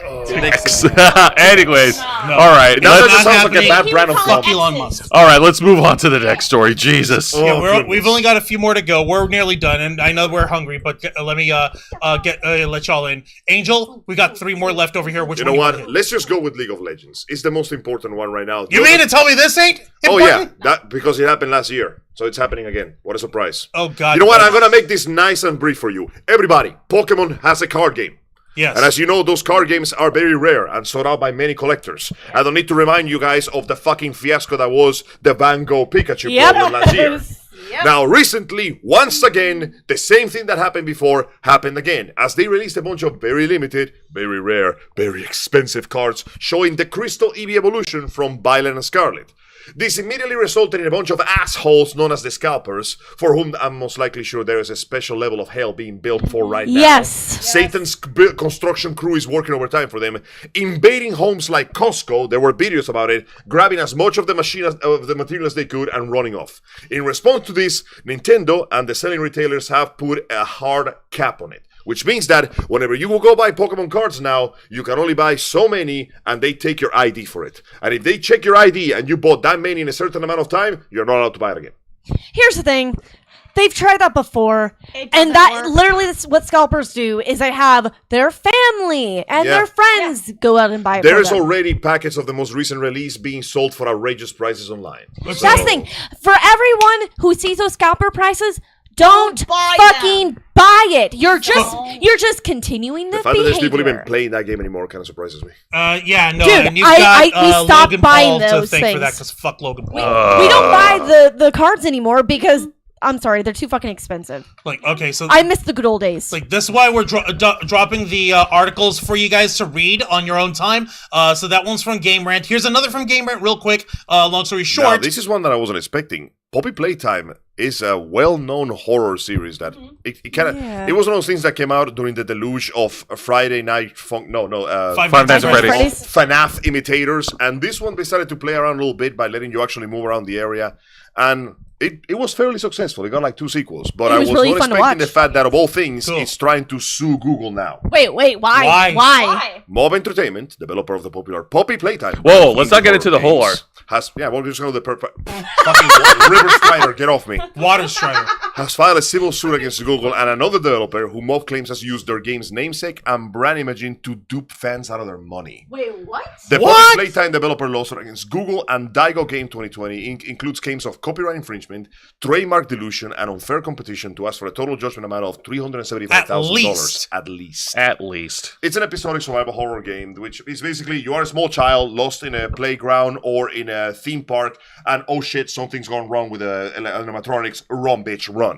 Anyways, No. all right. Now that not just sounds like a happening. bad He brand would of call flop. it Elon X's. Musk. All right, let's move on to the next story. Jesus. Oh, Yeah, goodness. we've only got a few more to go. We're nearly done, and I know we're hungry, but let me let y'all in. Angel, we got 3 more left over here. Which You one know wanna what? hit? Let's just go with League of Legends. It's the most important one right now. You mean to tell me this ain't Oh important? yeah, that because it happened last year, so it's happening again. What a surprise! Oh God. You know what? I'm gonna make this nice and brief for you. Everybody, Pokemon has a card game. Yes. And as you know, those card games are very rare and sought out by many collectors. I don't need to remind you guys of the fucking fiasco that was the Van Gogh Pikachu problem last year. Now, recently, once again, the same thing that happened before happened again, as they released a bunch of very limited, very rare, very expensive cards showing the Crystal Eevee evolution from Violet and Scarlet. This immediately resulted in a bunch of assholes known as the Scalpers, for whom I'm most likely sure there is a special level of hell being built for right now. Yes. Satan's construction crew is working overtime for them, invading homes like Costco. There were videos about it, grabbing as much of the material as they could and running off. In response to this, Nintendo and the selling retailers have put a hard cap on it. Which means that whenever you will go buy Pokemon cards now, you can only buy so many and they take your ID for it. And if they check your ID and you bought that many in a certain amount of time, you're not allowed to buy it again. Here's the thing. They've tried that before, It and doesn't that work. literally that's what scalpers do is they have their family and Yeah. their friends go out and buy it There for is them. already packets of the most recent release being sold for outrageous prices online. That's the thing. For everyone who sees those scalper prices, don't buy fucking buy it. You're just continuing the The fact that there's people behavior. even playing that game anymore kind of surprises me. Yeah, no, Dude, and you've we got stopped Logan buying Paul to those thank for that things. because fuck Logan Paul. We don't buy the cards anymore because I'm sorry, they're too fucking expensive. Like, okay, so I miss the good old days. like this is why we're dropping the articles for you guys to read on your own time. So that one's from Game Rant. Here's another from Game Rant, real quick. Long story Now, short. this is one that I wasn't expecting. Poppy Playtime is a well-known horror series that it kind of Yeah. it was one of those things that came out during the deluge of Friday Night Funk. Five Five Nights Nights at at Freddy's. FNAF imitators, and this one decided to play around a little bit by letting you actually move around the area, and it was fairly successful. It got like 2 sequels, but It I was was really not fun to expecting the watch. fact that of all things, Cool. it's trying to sue Google now. Wait, why? Why? Why? Mob Entertainment, developer of the popular Poppy Playtime. Whoa, let's not get horror into the whole games, we're just going to the fucking River Strider, get off me. Water Strider. Has filed a civil suit against Google and another developer who Mob claims has used their game's namesake and brand imaging to dupe fans out of their money. Wait, what? The What? Poppy Playtime developer lawsuit against Google and Daigo Game 2020 includes claims of copyright infringement, trademark dilution, and unfair competition to ask for a total judgment amount of $375,000 at least. At least. It's an episodic survival horror game, which is basically you are a small child lost in a playground or in a theme park, and oh shit, something's gone wrong with the animatronics. Run, bitch, run!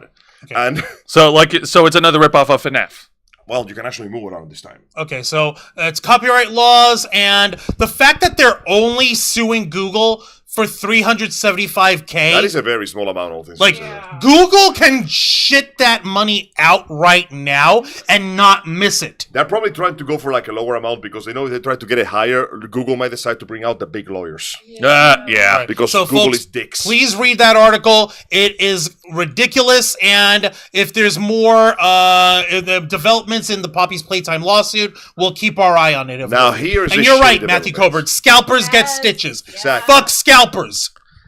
And So it's another ripoff of FNAF. well, you can actually move around this time. Okay, so it's copyright laws, and the fact that they're only suing Google for $375K. That is a very small amount of things. Like, Google can shit that money out right now and not miss it. They're probably trying to go for like a lower amount because they know if they try to get it higher, Google might decide to bring out the big lawyers Yeah. Right. because So, Google folks, is dicks. Please read that article. It is ridiculous, and if there's more the developments in the Poppy's Playtime lawsuit, we'll keep our eye on it. Now here's and a you're shitty right, Matthew development. Cobert. Scalpers get stitches. Exactly. Fuck scalpers.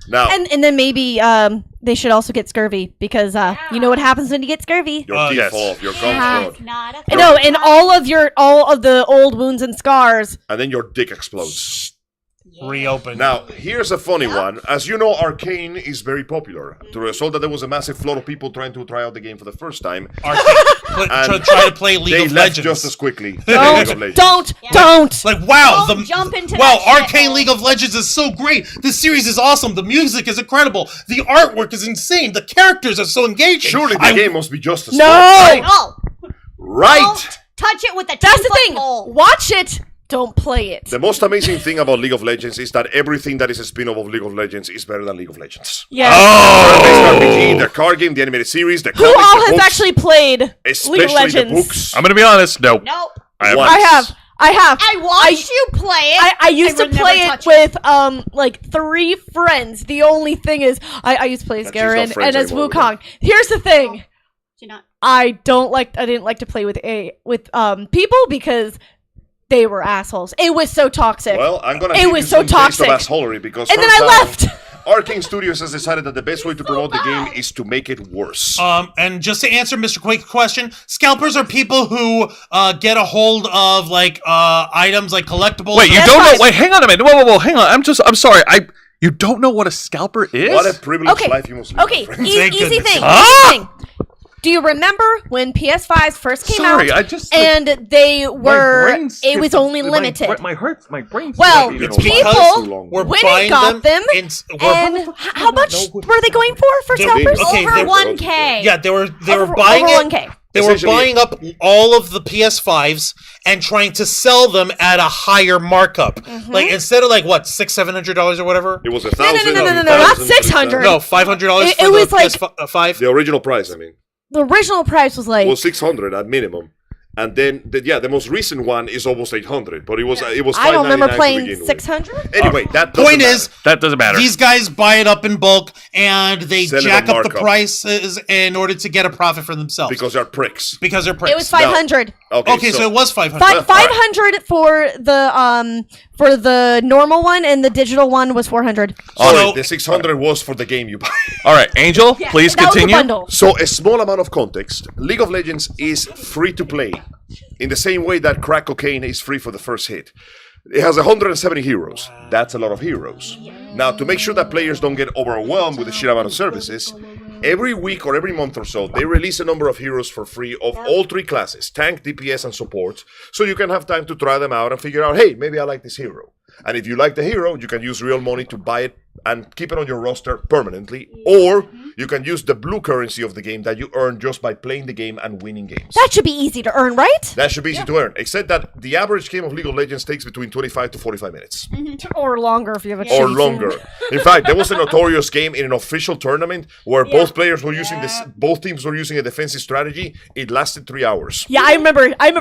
Now And then maybe they should also get scurvy because you know what happens when you get scurvy. your teeth yes. fall off, your gums Yeah. float, Not a I know, and all of the old wounds and scars. and then your dick explodes. Reopen. Now, here's a funny one. As you know, Arcane is very popular. To the result that there was a massive flood of people trying to try out the game for the first time. Try to play League They of left Legends. just as quickly. League of Legends. Don't. Like, wow, Don't jump into wow, that Arcane shithole. League of Legends is so great. This series is awesome. The music is incredible. The artwork is insane. The characters are so engaging. Surely the game must be just as No. fun. Oh, Right. don't touch it with a 10-foot That's the thing. pole. Watch it. don't play it. The most amazing thing about League of Legends is that everything that is a spin-off of League of Legends is better than League of Legends. Yeah. Oh! The RPG, the card game, the animated series, the Who comics, all the has books, actually played League of especially Legends? the books. I'm gonna be honest. No. Nope. I Once. I have. I watched you play it. I used to would never play it touch with like 3 friends. The only thing is I used to play as But she's not Garen friends and as anymore with Wukong. Here's the thing. Do you not? I didn't like to play with people because they were assholes. It was so toxic. Well, I'm gonna It give was you so some taste of toxic. assholery because And then turns I out left. Arcane Studios has decided that the best way to promote the game is to make it worse. And just to answer Mr. Quake's question, scalpers are people who get a hold of like items like collectibles. Wait, you That's don't know? right. Wait, hang on a minute. Whoa, hang on. I'm sorry. You don't know what a scalper is? What a privileged Okay. life you must live. Okay, my friend. Thank easy goodness. thing. Huh? Easy thing. Do you remember when PS5s first came Sorry, out? I just, and they were. It was only limited. My brain's Well, not even It's alive. because people too long. We're when buying it got them, in, and how much were they going for They're scalpers? big. Okay, Over they're- 1K. yeah, they were Over buying it. 1K. They were Essentially- buying up all of the PS5s and trying to sell them at a higher markup. Like instead of like what $600-700 or whatever. It was No, $1,000. not 600. No, $500 It for was the like- PS5. The original price, I mean, The original price was like was 600 at minimum. And then, the most recent one is almost 800, but it was I don't remember $599 to playing begin with. 600. Anyway, that doesn't Point matter. is, That doesn't matter. these guys buy it up in bulk and they Sell it jack on up the markup. prices in order to get a profit for themselves. because they're pricks. Because they're pricks. It was 500. Okay, so it was 500. 500 for the normal one, and the digital one was 400. Sorry, So- the 600 was for the game you buy. All right, Angel, please That was a continue. bundle. So, a small amount of context. League of Legends is free to play in the same way that crack cocaine is free for the first hit. It has 170 heroes. That's a lot of heroes. Now, to make sure that players don't get overwhelmed with the sheer amount of services, every week or every month or so, they release a number of heroes for free of all 3 classes, tank, DPS, and support, so you can have time to try them out and figure out, hey, maybe I like this hero. And if you like the hero, you can use real money to buy it and keep it on your roster permanently, or you can use the blue currency of the game that you earn just by playing the game and winning games. That should be easy to earn, right? That should be easy to earn, except that the average game of League of Legends takes between 25 to 45 minutes. Or longer if you have a Or chase. longer. In fact, there was a notorious game in an official tournament where both players were using this. Both teams were using a defensive strategy. It lasted 3 hours. Yeah, I remember that. my I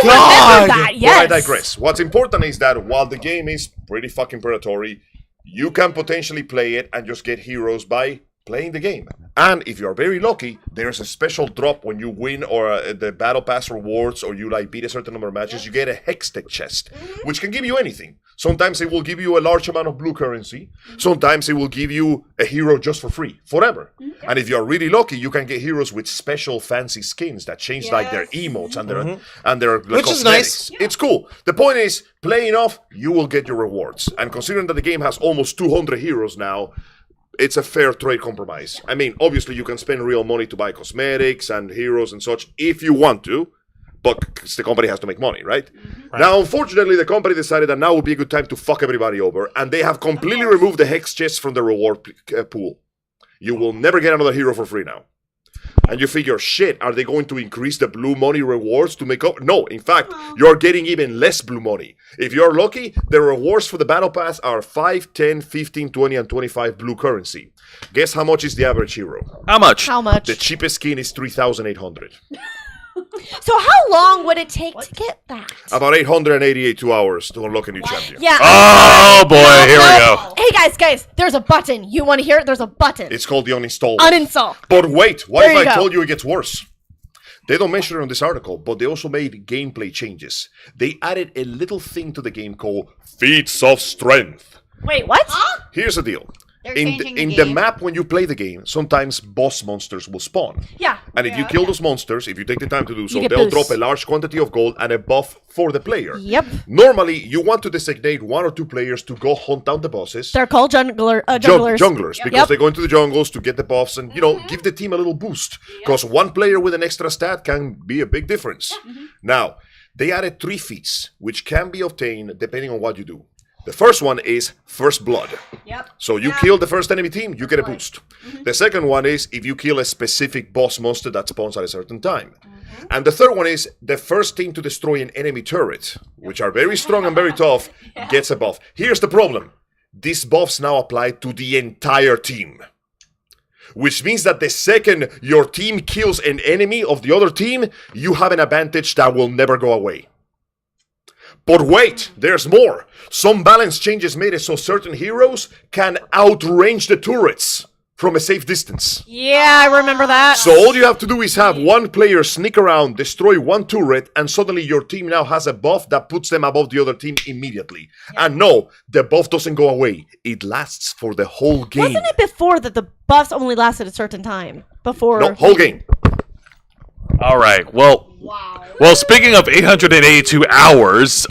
God. remember that, yes. But I digress. What's important is that while the game is pretty fucking predatory, you can potentially play it and just get heroes by playing the game. And if you're very lucky, there's a special drop when you win or the battle pass rewards, or you like beat a certain number of matches. You get a Hextech chest, which can give you anything. Sometimes it will give you a large amount of blue currency. Sometimes it will give you a hero just for free, forever. And if you're really lucky, you can get heroes with special fancy skins that change like their emotes and their like, Which is nice. cosmetics. It's cool. The point is, play enough, you will get your rewards. And considering that the game has almost 200 heroes now, it's a fair trade compromise. I mean, obviously you can spend real money to buy cosmetics and heroes and such if you want to, but the company has to make money, right? Now, unfortunately, the company decided that now would be a good time to fuck everybody over, and they have completely removed the hex chests from the reward pool. You will never get another hero for free now. And you figure, shit, are they going to increase the blue money rewards to make up? No, in fact, you're getting even less blue money. If you're lucky, the rewards for the battle pass are 5, 10, 15, 20, and 25 blue currency. Guess how much is the average hero? How much? How much? The cheapest skin is 3,800. So how long would it take to get that? About 882 hours to unlock a new champion. Yeah. Oh boy, here we go. Hey guys, there's a button. You want to hear it? There's a button. It's called the uninstall. Uninstall. But wait, what There if you I go. told you it gets worse? They don't mention it on this article, but they also made gameplay changes. They added a little thing to the game called Feats of Strength. Wait, what? Here's the deal. They're In changing the game. map, when you play the game, sometimes boss monsters will spawn. Yeah. And if you kill those monsters, if you take the time to do so, get they'll boosts. drop a large quantity of gold and a buff for the player. Yep. Normally, you want to designate 1 or 2 players to go hunt down the bosses. They're called junglers. Junglers, because Yep. they go into the jungles to get the buffs and, give the team a little boost. Because one player with an extra stat can be a big difference. Now, they added 3 feats, which can be obtained depending on what you do. The first one is First Blood. Yep. So you kill the first enemy team, you get a boost. The second one is if you kill a specific boss monster that spawns at a certain time. And the third one is the first team to destroy an enemy turret, which are very strong and very tough, gets a buff. Here's the problem. These buffs now apply to the entire team. Which means that the second your team kills an enemy of the other team, you have an advantage that will never go away. But wait, there's more. Some balance changes made it so certain heroes can outrange the turrets from a safe distance. Yeah, I remember that. So all you have to do is have one player sneak around, destroy one turret, and suddenly your team now has a buff that puts them above the other team immediately. And no, the buff doesn't go away. It lasts for the whole game. Wasn't it before that the buffs only lasted a certain time? Before. No, whole game. All right. Well, speaking of 882 hours,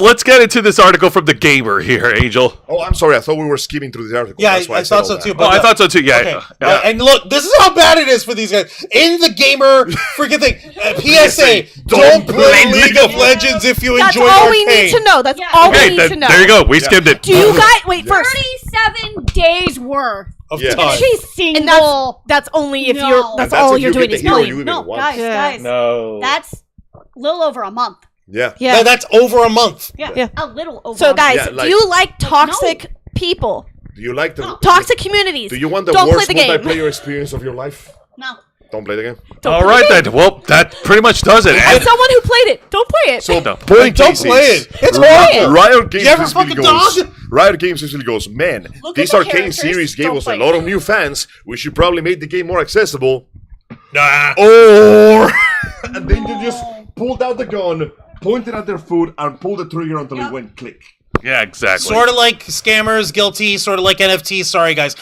let's get into this article from the Gamer here, Angel. Oh, I'm sorry. I thought we were skimming through this article. Yeah, That's why I said thought all so that. too. Oh, I thought so too. Yeah. Okay. Yeah. And look, this is how bad it is for these guys. In the Gamer freaking thing, PSA, don't play League of Legends if you That's enjoy all we arcade. need to know. That's Yeah. all Okay, we need to know. there you go. We skimmed it. Do you guys wait first? 37 days worth. Of Yeah. time. She's single. And that's only if No. you're. And That's that's all if you're you doing get is the hero playing. you even No, want. guys, Yeah. guys. No. That's a little over a month. Yeah. Yeah. That's over a month. Yeah. A little over So a guys, Yeah, like- do you like toxic people? Do you like the... Toxic communities? Do you want the Don't worst play the game. multiplayer experience of your life? month. No. Don't play the game. Don't All play right the game. then. Well, that pretty much does it. As And- someone who played it, don't play it. No. Point Don't case play is- it. It's Riot- horrible. Riot Games You ever usually fucking goes. dog? Riot Games usually goes. Man, Look this at the Arcane characters, series gave don't us a play lot it. of new fans. We should probably make the game more accessible. Nah. Or and then you just pulled out the gun, pointed at their foot, and pulled the trigger until it went click. Yeah, exactly. Sort of like scammers, guilty, sort of like NFTs. Sorry, guys.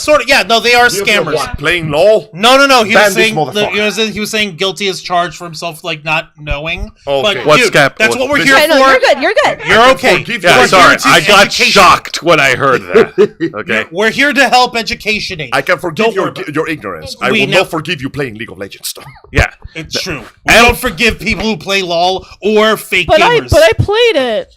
Sort of. Yeah, no, they are scammers. What, playing LOL? No. He Ban was this saying motherfucker. he was saying guilty as charged for himself, like not knowing. Okay. But, What's dude, scam- that's what we're this- here Okay, for. no, you're good. You're good. You're okay. Forgive Yeah, you. We're sorry. here to I got education. shocked when I heard that. Okay. We're here to help educationate. I can forgive Don't worry your ignorance. I We will know- not forgive you playing League of Legends. Though. Yeah. It's true. We And- don't forgive people who play LOL or fake But gamers. I played it.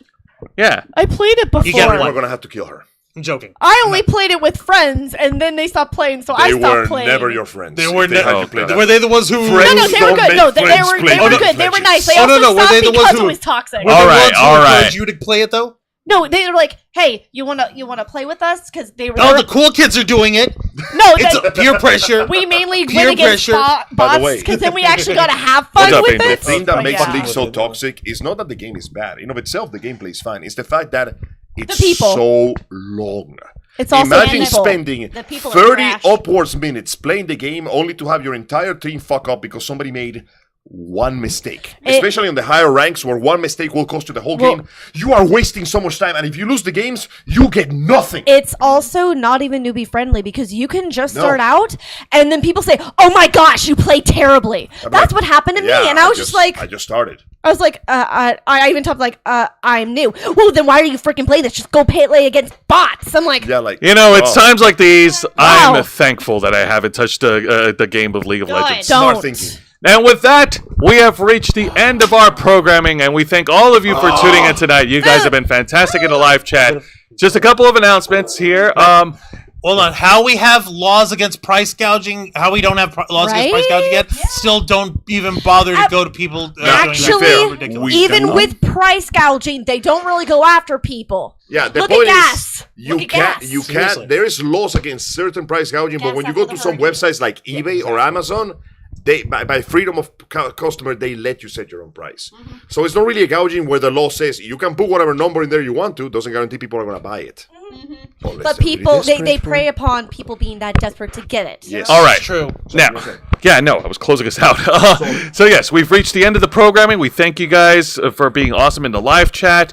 Yeah. I played it before. get We're what? gonna have to kill her. I'm joking. I only played it with friends, and then they stopped playing, so I They stopped were playing. never your friends. They were If had never. you played that. Were they the ones who? Friends No, they were don't good. make No, they friends were play good. League of They were Legends. nice. They Oh, also no, were they stopped the ones because who- it was toxic. Were All the right, ones who all encouraged right. you to play it though? No, they were like, "Hey, you wanna play with us?" Because they were. Oh, the cool kids are doing it. no, It's they, peer pressure. we mainly peer went against pressure. By the bots way- because then we actually got to have fun What's up, with Angel? The it. thing that But makes yeah. League so toxic is not that the game is bad. In of itself, the gameplay is fine. It's the fact that it's The people. so long. It's also Imagine the people. spending The people are 30 trash. upwards minutes playing the game only to have your entire team fuck up because somebody made one mistake. Especially on the higher ranks where one mistake will cost you the whole Well- game. You are wasting so much time, and if you lose the games, you get nothing. It's also not even newbie friendly because you can just No. start out and then people say, "Oh my gosh, you play terribly." That's what happened to me, and I was just like, I just started. I even told like, I'm new. Well, then why are you freaking playing this? Just go play against bots. I'm like, Yeah, like You know, it's oh, times like these Wow. I'm thankful that I haven't touched the game of League of Good. Legends. smart don't. thinking. And with that, we have reached the end of our programming, and we thank all of you for tuning in tonight. You guys have been fantastic in the live chat. Just a couple of announcements here. Hold on. How we have laws against price gouging? How we don't have laws against price Right? gouging yet? Still don't even bother to go to people. Doing that. actually, fair, Ridiculous. we even don't. with price gouging, they don't really go after people. Yeah, the Look point at is gas. you Look at can't gas. you Seriously. can't there is laws against certain price gouging, but Gas when you after go the to some hurricane. websites like eBay or Amazon, they by freedom of customer they let you set your own price. So it's not really a gouging where the law says you can put whatever number in there you want to, doesn't guarantee people are going to buy it. Unless But they're really people, they desperate for prey it. upon people being that desperate to get it. Yes. all right. True. Now, yeah, no, I was closing us out. So yes, we've reached the end of the programming. We thank you guys for being awesome in the live chat.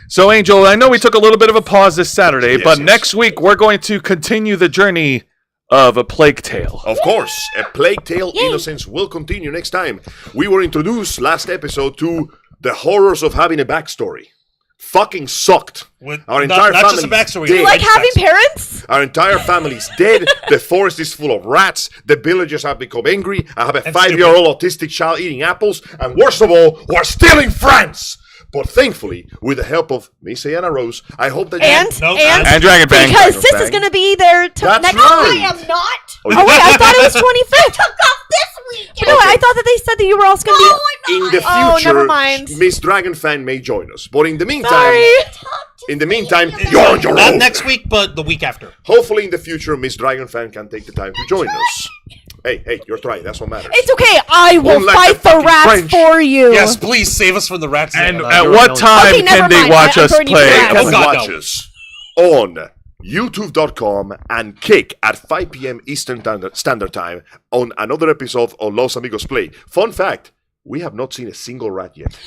So Angel, I know we took a little bit of a pause this Saturday, Yes, but yes. next week we're going to continue the journey of A Plague Tale. Of course, A Plague Tale Innocence will continue next time. We were introduced last episode to the horrors of having a backstory. Fucking sucked. With, Our not, entire not just a family backstory. dead. Like having parents? Our entire family's dead. The forest is full of rats. The villagers have become angry. I have a And 5-year-old autistic child eating apples. And worst of all, we're stealing France. But thankfully, with the help of Miss Anna Rose, I hope that And, No, and, And Dragon Bang. because Dragon Sis Bang. is going to be there That's next right. I week. am not. Oh, wait, I thought it was 25th. Took off this weekend. You know what? I thought that they said that you were also going to be. In the future, Oh, never mind. Miss Dragon Fan may join us. But in the meantime, Sorry. you're on your Not own. next week, but the week after. Hopefully, in the future, Miss Dragon Fan can take the time to join us. Hey, you're trying. That's what matters. It's okay. I will Unlike fight the the fucking rats French. for you. Yes, please save us from the rats. And You're at what really- time Okay, never can they mind. watch I'm us throwing you play? for They that. can Oh, God, watch no. us on youtube.com and Kick at 5 p.m. Eastern Standard Time on another episode of Los Amigos Play. Fun fact, we have not seen a single rat yet.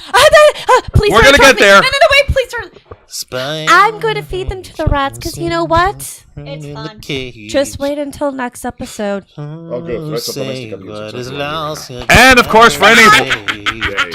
Please We're don't gonna trust get me. there. No, wait, please don't. Spy I'm going to feed them to the rats because you know what? It's in the fun. cage. Just wait until next episode. Oh, good. The rest of domestic abuse What is is successful. lost. And of course, for any Yay.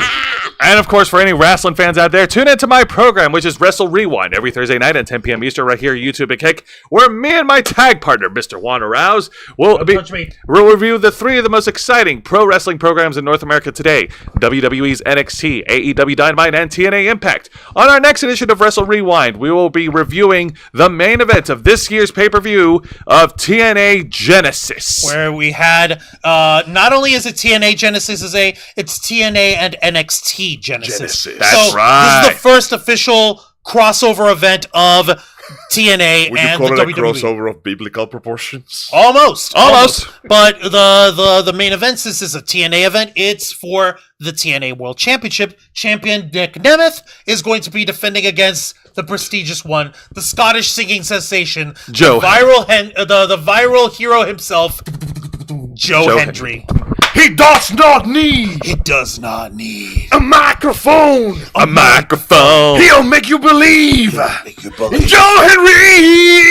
And of course, for any wrestling fans out there, tune into my program, which is Wrestle Rewind, every Thursday night at 10 p.m. Eastern, right here at YouTube at Kick, where me and my tag partner, Mr. Juan Arouse, will review the three of the most exciting pro wrestling programs in North America today: WWE's NXT, AEW Dynamite, and TNA Impact. On our next edition of Wrestle Rewind, we will be reviewing the main event of this year's pay-per-view of TNA Genesis. Where we had, not only is it TNA Genesis, it's TNA and NXT Genesis. That's so right. This is the first official crossover event of TNA Would you and call the it a WWE. crossover of biblical proportions? Almost. Almost. But the main event, since this is a TNA event, it's for the TNA World Championship. Champion Nick Nemeth is going to be defending against the prestigious one, the Scottish singing sensation, Joe. the viral hero himself, Joe Hendry. He does not need It does not need a microphone. A microphone. He'll make you believe. Joe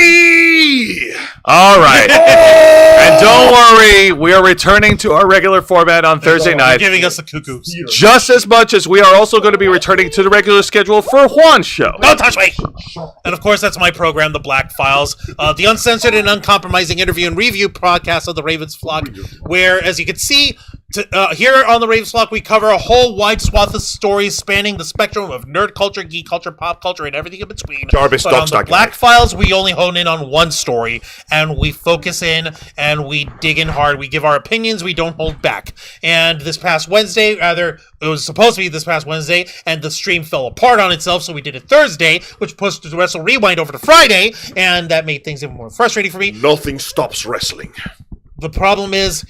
Henry! All right. And don't worry, we are returning to our regular format on Thursday They're night. giving us the cuckoos. Just as much as we are also going to be returning to the regular schedule for Juan's show. Don't touch me! And of course, that's my program, The Black Files, the uncensored and uncompromising interview and review podcast of the Ravens Flock, where, as you can see, here on the Ravens Flock, we cover a whole wide swath of stories spanning the spectrum of nerd culture, geek culture, pop culture, and everything in between. Jarvis But on Docs the document. Black Files, we only hone in on one story, and we focus in, and we dig in hard. We give our opinions, we don't hold back. And this past Wednesday, rather, it was supposed to be this past Wednesday, and the stream fell apart on itself, so we did it Thursday, which pushed the Wrestle Rewind over to Friday, and that made things even more frustrating for me. Nothing stops wrestling. The problem is,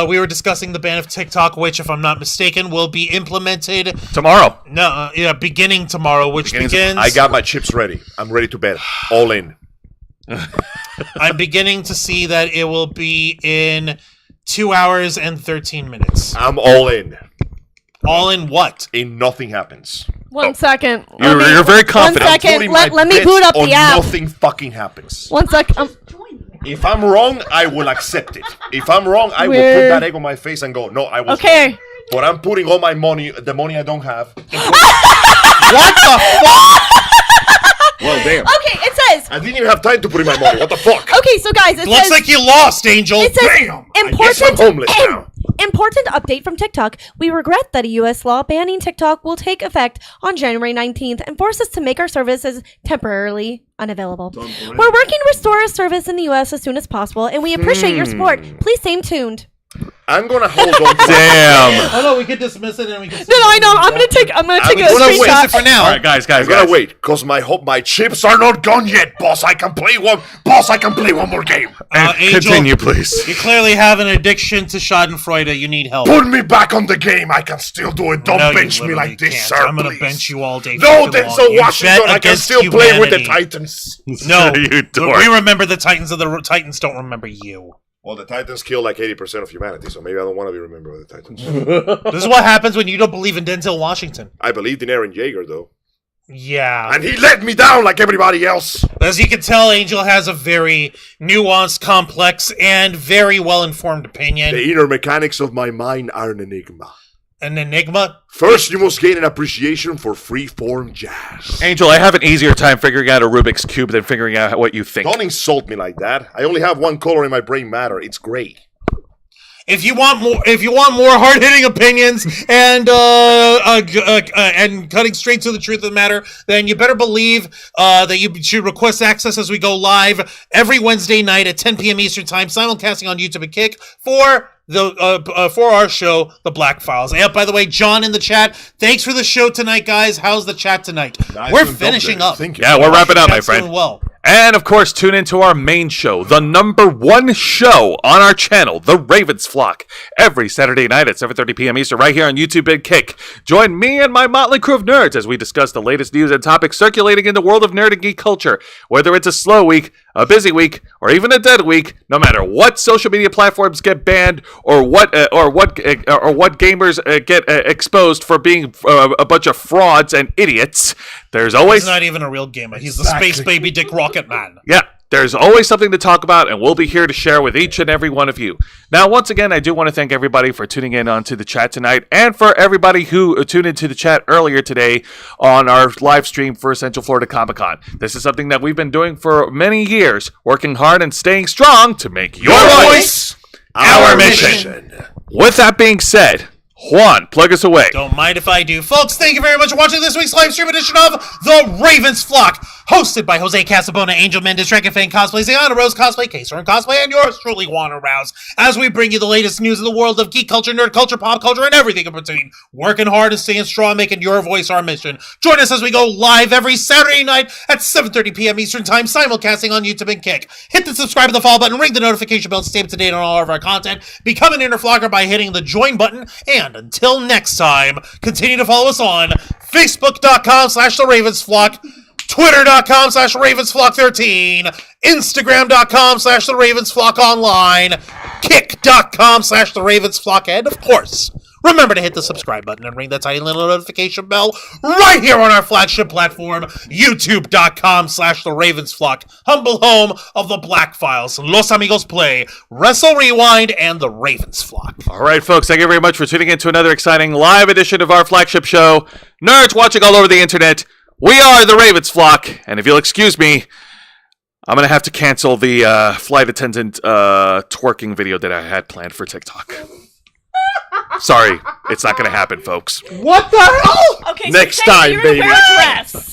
we were discussing the ban of TikTok, which, if I'm not mistaken, will be implemented Tomorrow. beginning tomorrow, which begins. I got my chips ready. I'm ready to bet. All in. I'm beginning to see that it will be in 2 hours and 13 minutes. I'm all in. All in what? In nothing happens. One second. You're very confident. 1 second. Putting my Let me bets boot up on the app. Nothing fucking happens. 1 sec. If I'm wrong, I will accept it. If I'm wrong, I will put Weird. that egg on my face and go, no, I was Okay. wrong. But I'm putting all my money, the money I don't have. What the fuck? Well, damn. Okay, it says. I didn't even have time to put in my money. What the fuck? Okay, so guys, it Looks says. like you lost, Angel. It says Damn! I guess I'm important. homeless now. Important update from TikTok. We regret that a U.S. law banning TikTok will take effect on January 19th and force us to make our services temporarily unavailable. We're working to restore our service in the U.S. as soon as possible, and we appreciate your support. Please stay tuned. I'm gonna hold on to Damn. Oh no, we could dismiss it and we can. No, I know. I'm gonna take a I'm gonna screenshot. for now. All right, guys. I'm gonna wait, cause my chips are not gone yet, boss. I can play one more game. Angel, Continue, please. You clearly have an addiction to Schadenfreude. You need help. Put me back on the game. I can still do it. Don't No, you bench me literally like this, can't. sir. I'm gonna please. bench you all day. No, fucking Denzel long. You Washington. bet I can against still play with the humanity. Titans. No, You dork. we remember the Titans, of the Titans don't remember you. Well, the Titans kill like 80% of humanity, so maybe I don't want to be remembered by the Titans. This is what happens when you don't believe in Denzel Washington. I believed in Aaron Yeager, though. Yeah. And he let me down like everybody else. As you can tell, Angel has a very nuanced, complex, and very well-informed opinion. The inner mechanics of my mind are an enigma. An enigma. First, you must gain an appreciation for free-form jazz. Angel, I have an easier time figuring out a Rubik's Cube than figuring out what you think. Don't insult me like that. I only have one color in my brain matter. It's gray. If you want more hard-hitting opinions and cutting straight to the truth of the matter, then you better believe that you should request access as we go live every Wednesday night at 10 p.m. Eastern Time, simulcasting on YouTube and Kick for for our show, The Black Files. And by the way, John in the chat, thanks for the show tonight, guys. How's the chat tonight? Nice We're and finishing double. up. Thank you. Yeah, we're wrapping up, my Chat's friend. doing well. And of course, tune into our main show, the #1 show on our channel, The Ravens Flock, every Saturday night at 7:30 p.m. Eastern, right here on YouTube and Kick. Join me and my motley crew of nerds as we discuss the latest news and topics circulating in the world of nerd and geek culture. Whether it's a slow week, a busy week, or even a dead week, no matter what social media platforms get banned or what gamers get exposed for being a bunch of frauds and idiots, there's always He's not even a real gamer. He's the space baby Dick Rocket Man. yeah, there's always something to talk about, and we'll be here to share with each and every one of you. Now, once again, I do want to thank everybody for tuning in onto the chat tonight, and for everybody who tuned into the chat earlier today on our live stream for Central Florida Comic Con. This is something that we've been doing for many years, working hard and staying strong to make your voice our mission. With that being said, Juan, plug us away. Don't mind if I do. Folks, thank you very much for watching this week's live stream edition of The Ravens Flock, hosted by Jose Casabona, Angel Mendez, Dragon Fang Cosplay, Zayana Rose Cosplay, K-Storm Cosplay, and yours truly, Juan Arouse, as we bring you the latest news in the world of geek culture, nerd culture, pop culture, and everything in between. Working hard and staying strong, making your voice our mission. Join us as we go live every Saturday night at 7:30 p.m. Eastern Time, simulcasting on YouTube and Kick. Hit the subscribe and the follow button, ring the notification bell to stay up to date on all of our content. Become an inner flocker by hitting the join button, and until next time, continue to follow us on Facebook.com/TheRavensFlock, Twitter.com/RavensFlock13, Instagram.com/TheRavensFlockOnline, Kick.com/TheRavensFlock, and of course, remember to hit the subscribe button and ring that tiny little notification bell right here on our flagship platform, YouTube.com/TheRavensFlock, humble home of the Black Files, Los Amigos Play, Wrestle Rewind, and The Ravens Flock. All right, folks, thank you very much for tuning in to another exciting live edition of our flagship show. Nerds watching all over the internet, we are the Ravens Flock, and if you'll excuse me, I'm going to have to cancel the flight attendant twerking video that I had planned for TikTok. Sorry, it's not going to happen, folks. What the hell? Okay, Next so time, you're baby. gonna wear a dress.